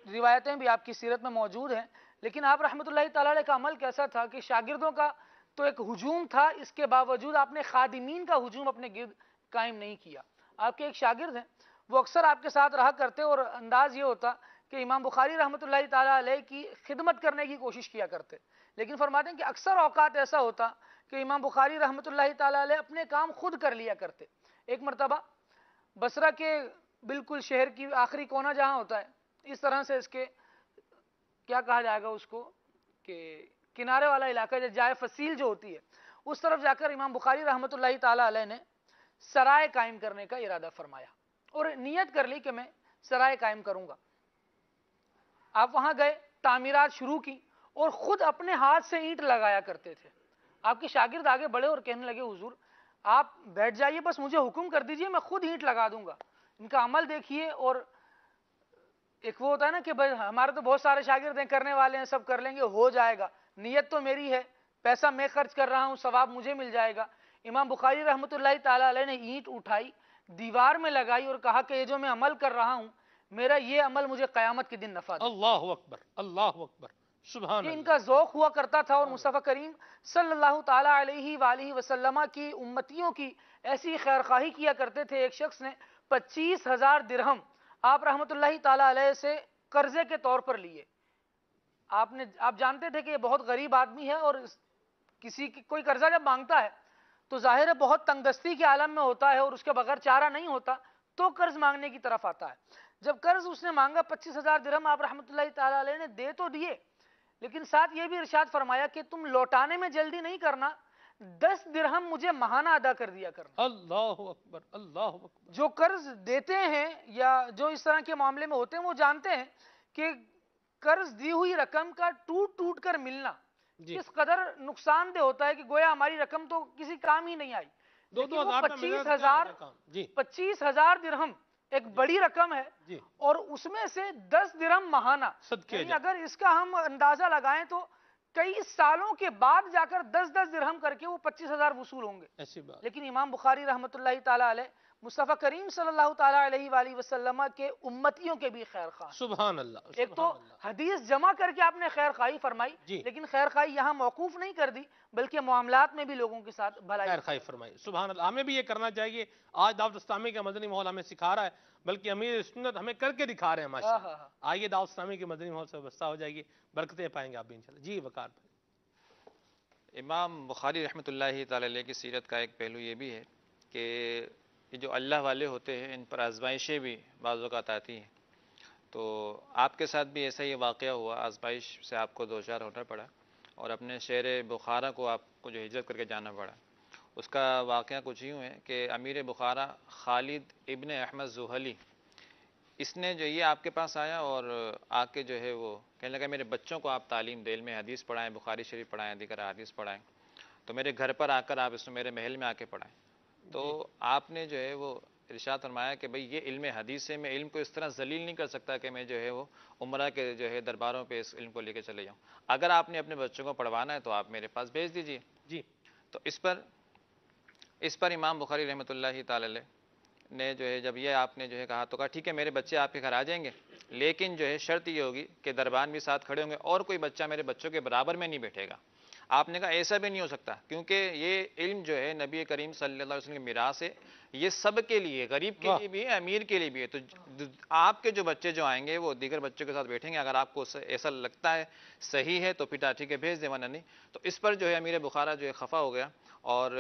[SPEAKER 5] روایتیں بھی آپ کی سیرت میں موجود ہیں، لیکن آپ رحمۃ اللہ تعالی علیہ کا عمل کیسا تھا کہ شاگردوں کا تو ایک ہجوم تھا، اس کے باوجود آپ نے خادمین کا ہجوم اپنے گرد قائم نہیں کیا۔ آپ کے ایک شاگرد ہیں، وہ اکثر آپ کے ساتھ رہا کرتے، اور انداز یہ ہوتا کہ امام بخاری رحمۃ اللہ تعالی علیہ کی خدمت کرنے کی کوشش کیا کرتے، لیکن فرماتے ہیں کہ اکثر اوقات ایسا ہوتا کہ امام بخاری رحمۃ اللہ تعالی علیہ اپنے کام خود کر لیا کرتے۔ ایک مرتبہ بصرہ کے بالکل شہر کی آخری کونا جہاں ہوتا ہے، اس طرح سے اس کے کیا کہا جائے گا اس کو کہ کنارے والا علاقہ جائے فصیل جو ہوتی ہے، اس طرف جا کر امام بخاری رحمۃ اللہ تعالی علیہ نے سرائے قائم کرنے کا ارادہ فرمایا، اور نیت کر لی کہ میں سرائے قائم کروں گا۔ آپ وہاں گئے، تعمیرات شروع کی، اور خود اپنے ہاتھ سے اینٹ لگایا کرتے تھے۔ آپ کے شاگرد آگے بڑھے اور کہنے لگے حضور آپ بیٹھ جائیے، بس مجھے حکم کر دیجئے، میں خود اینٹ لگا دوں گا۔ ان کا عمل دیکھیے، اور ایک وہ ہوتا ہے نا کہ ہمارے تو بہت سارے شاگرد ہیں، کرنے والے ہیں، سب کر لیں گے، ہو جائے گا، نیت تو میری ہے، پیسہ میں خرچ کر رہا ہوں، ثواب مجھے مل جائے گا۔ امام بخاری رحمۃ اللہ تعالی علیہ نے اینٹ اٹھائی، دیوار میں لگائی، اور کہا کہ یہ جو میں عمل کر رہا ہوں میرا یہ عمل مجھے قیامت کے دن نفع دے.
[SPEAKER 2] اللہ اکبر، اللہ اکبر، سبحان
[SPEAKER 5] یہ ان
[SPEAKER 2] اللہ.
[SPEAKER 5] کا ذوق ہوا کرتا تھا. اور مصطفیٰ کریم صلی اللہ تعالیٰ علیہ وآلہ وسلم کی امتیوں کی ایسی خیرخواہی کیا کرتے تھے. ایک شخص نے 25,000 درہم آپ رحمت اللہ تعالیٰ علیہ سے قرضے کے طور پر لیے. آپ جانتے تھے کہ یہ بہت غریب آدمی ہے، اور کوئی قرضہ جب مانگتا ہے تو ظاہر ہے بہت تنگ دستی کے عالم میں ہوتا ہے، اور اس کے بغیر چارہ نہیں ہوتا تو قرض مانگنے کی طرف آتا ہے. جب قرض اس نے مانگا 25,000 درہم، آپ رحمت اللہ تعالیٰ علیہ نے دے تو دیے، لیکن ساتھ یہ بھی ارشاد فرمایا کہ تم لوٹانے میں جلدی نہیں کرنا، 10 درہم مجھے ماہانہ ادا کر دیا کرنا.
[SPEAKER 2] اللہ اکبر، اللہ اکبر.
[SPEAKER 5] جو قرض دیتے ہیں یا جو اس طرح کے معاملے میں ہوتے ہیں وہ جانتے ہیں کہ قرض دی ہوئی رقم کا ٹوٹ کر ملنا کس قدر نقصان دہ ہوتا ہے، کہ گویا ہماری رقم تو کسی کام ہی نہیں آئی. 25,000 درہم ایک بڑی رقم ہے، اور اس میں سے 10 درہم ماہانہ، یعنی اگر اس کا ہم اندازہ لگائیں تو کئی سالوں کے بعد جا کر 10 درہم کر کے وہ 25,000 وصول ہوں گے. لیکن امام بخاری رحمت اللہ تعالیٰ علیہ مصطفیٰ کریم صلی اللہ تعالیٰ علیہ وآلہ وسلم کے امتیوں کے بھی خیر خواہ.
[SPEAKER 2] سبحان اللہ.
[SPEAKER 5] ایک تو حدیث جمع کر کے آپ نے خیر خواہی فرمائی، لیکن خیر خواہی یہاں موقوف نہیں کر دی، بلکہ معاملات میں بھی لوگوں کے ساتھ بھلائی
[SPEAKER 2] خیر خواہی فرمائی. سبحان اللہ. ہمیں بھی یہ کرنا چاہیے. آج دعوت اسلامی کا مدنی ماحول ہمیں سکھا رہا ہے، بلکہ امیر سنت ہمیں کر کے دکھا رہے ہیں. ماشاءاللہ. آئیے دعوت اسلامی کے مدنی ماحول سے وابستہ ہو جائیے، برکتیں پائیں گے آپ بھی انشاءاللہ. جی وقار بھائی.
[SPEAKER 4] امام بخاری رحمۃ اللہ تعالی علیہ کی سیرت کا ایک پہلو یہ بھی ہے کہ یہ جو اللہ والے ہوتے ہیں ان پر آزمائشیں بھی بعض اوقات آتی ہیں. تو آپ کے ساتھ بھی ایسا ہی واقعہ ہوا، آزمائش سے آپ کو دوچار ہونا پڑا، اور اپنے شہر بخارا کو آپ کو جو ہجرت کر کے جانا پڑا. اس کا واقعہ کچھ یوں ہے کہ امیر بخارا خالد ابن احمد زحلی، اس نے جو یہ آپ کے پاس آیا اور آ کے جو ہے وہ کہنے لگا میرے بچوں کو آپ تعلیم دے، علم حدیث پڑھائیں، بخاری شریف پڑھائیں، دیگر حدیث پڑھائیں، تو میرے گھر پر آ کر آپ اس میں میرے محل میں آ کے پڑھائیں. تو آپ نے جو ہے وہ ارشاد فرمایا کہ بھئی یہ علم حدیث ہے، میں علم کو اس طرح ذلیل نہیں کر سکتا کہ میں جو ہے وہ عمرہ کے جو ہے درباروں پہ اس علم کو لے کے چلے جاؤں. اگر آپ نے اپنے بچوں کو پڑھوانا ہے تو آپ میرے پاس بھیج دیجئے.
[SPEAKER 2] جی.
[SPEAKER 4] تو اس پر امام بخاری رحمۃ اللہ تعالی علیہ نے جو ہے جب یہ آپ نے جو ہے کہا تو کہا ٹھیک ہے میرے بچے آپ کے گھر آ جائیں گے، لیکن جو ہے شرط یہ ہوگی کہ دربان بھی ساتھ کھڑے ہوں گے اور کوئی بچہ میرے بچوں کے برابر میں نہیں بیٹھے گا. آپ نے کہا ایسا بھی نہیں ہو سکتا، کیونکہ یہ علم جو ہے نبی کریم صلی اللہ علیہ وسلم کی میراث ہے، یہ سب کے لیے، غریب کے لیے بھی ہے، امیر کے لیے بھی ہے. تو آپ کے جو بچے جو آئیں گے وہ دیگر بچوں کے ساتھ بیٹھیں گے. اگر آپ کو ایسا لگتا ہے صحیح ہے تو پھر ٹھیک ہے بھیج دیں، ورنہ نہیں. تو اس پر جو ہے امیر بخارا جو ہے خفا ہو گیا اور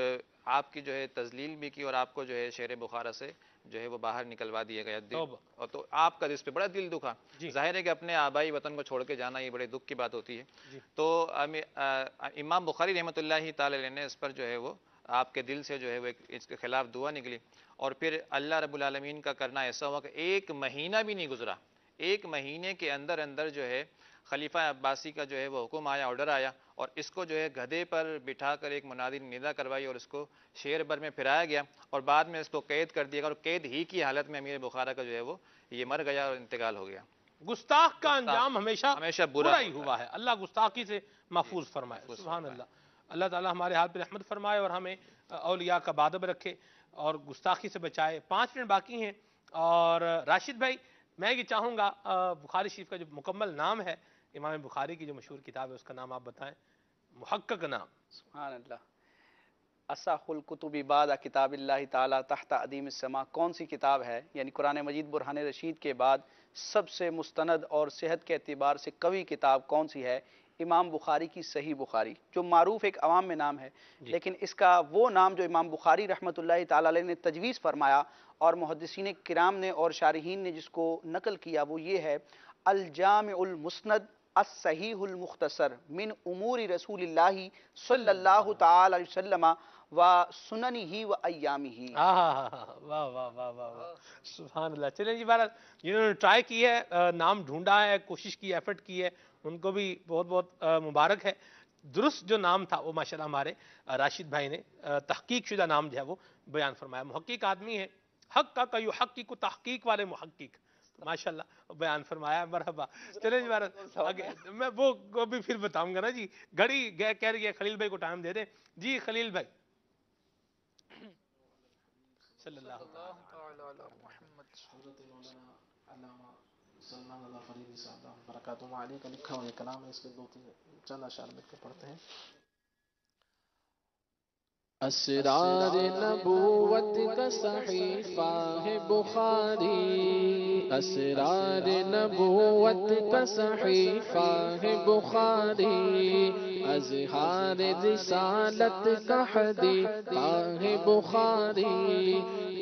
[SPEAKER 4] آپ کی جو ہے تذلیل بھی کی، اور آپ کو جو ہے شہر بخارا سے جو ہے وہ باہر نکلوا دیا گیا. تو آپ کا اس پہ بڑا دل دکھا. ظاہر ہے کہ اپنے آبائی وطن کو چھوڑ کے جانا یہ بڑے دکھ کی بات ہوتی ہے. تو امام بخاری رحمۃ اللہ تعالی علیہ نے اس پر جو ہے وہ آپ کے دل سے جو ہے وہ اس کے خلاف دعا نکلی، اور پھر اللہ رب العالمین کا کرنا ایسا ہوا کہ 1 مہینہ بھی نہیں گزرا، 1 مہینے کے اندر اندر جو ہے خلیفہ عباسی کا جو ہے وہ حکم آیا، آرڈر آیا، اور اس کو جو ہے گدھے پر بٹھا کر ایک منادی نے ندا کروائی اور اس کو شہر بھر میں پھرایا گیا، اور بعد میں اس کو قید کر دیا گیا، اور قید ہی کی حالت میں امیر بخارا کا جو ہے وہ یہ مر گیا اور انتقال ہو گیا.
[SPEAKER 2] گستاخ کا انجام ہمیشہ برا ہی ہوا ہے. اللہ گستاخی سے محفوظ فرمائے. سبحان اللہ. اللہ تعالی ہمارے حال پہ رحمت فرمائے اور ہمیں اولیاء کا بادب رکھے اور گستاخی سے بچائے. 5 منٹ باقی ہیں، اور راشد بھائی میں یہ چاہوں گا بخاری شریف کا جو مکمل نام ہے، امام بخاری کی جو مشہور کتاب ہے اس کا نام آپ بتائیں، محقق نام.
[SPEAKER 3] سبحان اللہ. اصح الکتب بعد کتاب اللہ تعالی تحت عدیم السماء کون سی کتاب ہے؟ یعنی قرآن مجید برہان رشید کے بعد سب سے مستند اور صحت کے اعتبار سے قوی کتاب کون سی ہے؟ امام بخاری کی صحیح بخاری، جو معروف ایک عوام میں نام ہے، لیکن اس کا وہ نام جو امام بخاری رحمۃ اللہ تعالی علیہ نے تجویز فرمایا اور محدثین کرام نے اور شارحین نے جس کو نقل کیا وہ یہ ہے الجامع المسند الصحیح المختصر من امور رسول اللہ صلی اللہ تعالی علیہ وسلم و سننہ و ایامہ.
[SPEAKER 2] واہ واہ واہ واہ واہ، سبحان اللہ. چلیں جی، بہرحال جنہوں نے ٹرائی کی ہے، نام ڈھونڈا ہے، کوشش کی، ایفرٹ کی ہے، ان کو بھی بہت بہت مبارک ہے. درست جو نام تھا وہ ماشاءاللہ ہمارے راشد بھائی نے تحقیق شدہ نام جو ہے وہ بیان فرمایا. محقق آدمی ہے، حق کا یحقق، تحقیق والے محقق، ماشاءاللہ بیان فرمایا. مرحبا. چلیں جی، بہرحال میں وہ بھی پھر بتاؤں گا نا جی. گھڑی کہہ رہی ہے خلیل بھائی کو ٹائم دے دیں. جی خلیل بھائی. صلی اللہ تعالی علی محمد.
[SPEAKER 1] علامہ سلمان اللہ فریدی صاحب برکاتہ علیہ کا لکھا ہوا یہ کلام ہے، اس کے چند اشعار مل کے پڑھتے ہیں. اسرار نبوت کا صحیفہ ہے بخاری، اسرار نبوت کا صحیفہ ہے بخاری، اظہار رسالت کا حدیثہ ہے بخاری،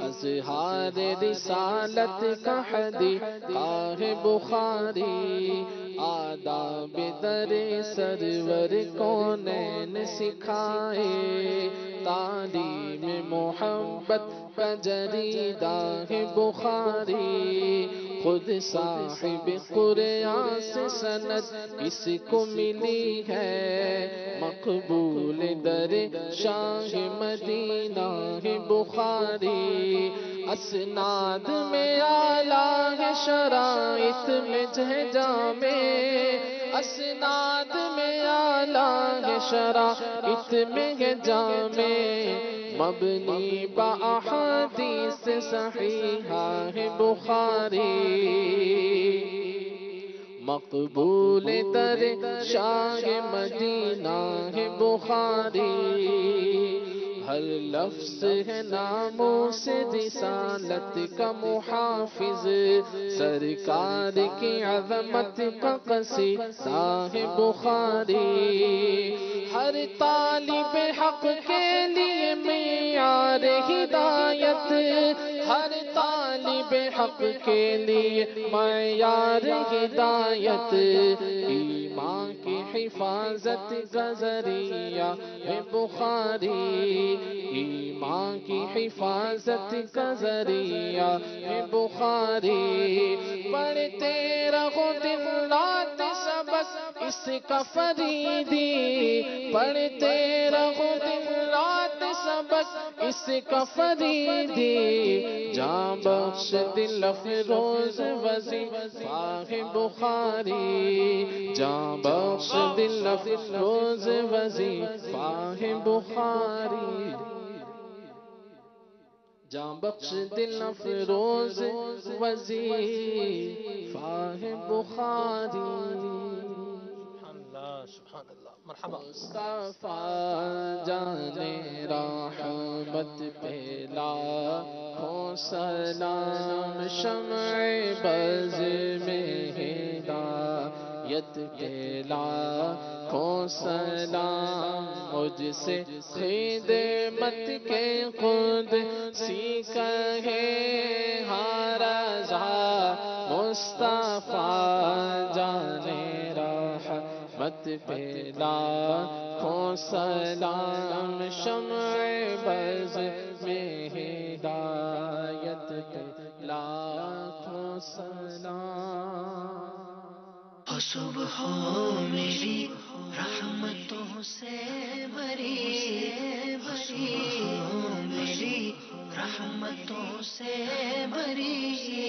[SPEAKER 1] اظہار رسالت کا حدیثہ ہے بخاری، آداب در سرور کونین سکھائے، تعلیم محبت کا جریدہ ہے بخاری، خود صاحب قرآن سے سند اس کو ملی ہے، مقبول در شاہ مدینہ ہے بخاری، اسناد میں اعلیٰ ہے شرائط میں جامع، اسناد میں اعلیٰ ہے شرائط میں جامع، مبنی باحادیث صحیحہ ہے بخاری، مقبول در شاہ مدینہ ہے بخاری، ہر لفظ ہے ناموس رسالت کا محافظ، سرکار کی عظمت کا قصیدہ ہے بخاری، ہر طالب حق کے لیے معیار ہدایت، ہر طالب حق کے لیے معیار ہدایت، ایمان کی حفاظت کا ذریعہ ہے بخاری، ایمان کی حفاظت کا ذریعہ ہے بخاری، پڑھتے رہو دن رات سبق اس کا فریدی، پڑھتے رہو دن رات سبق اس کا فریدی، جاں بخش دل افروز وظیفہ ہے بخاری، جاں بخش دل افروز وظیفہ ہے بخاری، جاں بخش دل افروز وظیفہ ہے بخاری،
[SPEAKER 2] سبحان اللہ مرحبا.
[SPEAKER 1] مصطفیٰ جان رحمت پہ لاکھوں سلام، شمع بز میں ہدایت پہ لاکھوں سلام، مجھ سے خدمت کے خود سیکھ ہے ہر رضا، مصطفیٰ جان رحمت پہ لاکھوں سلام، شمع بز میں ہدایت پہ لاکھوں سلام،
[SPEAKER 8] صبح میری رحمتوں سے بھری، میری رحمتوں سے بھری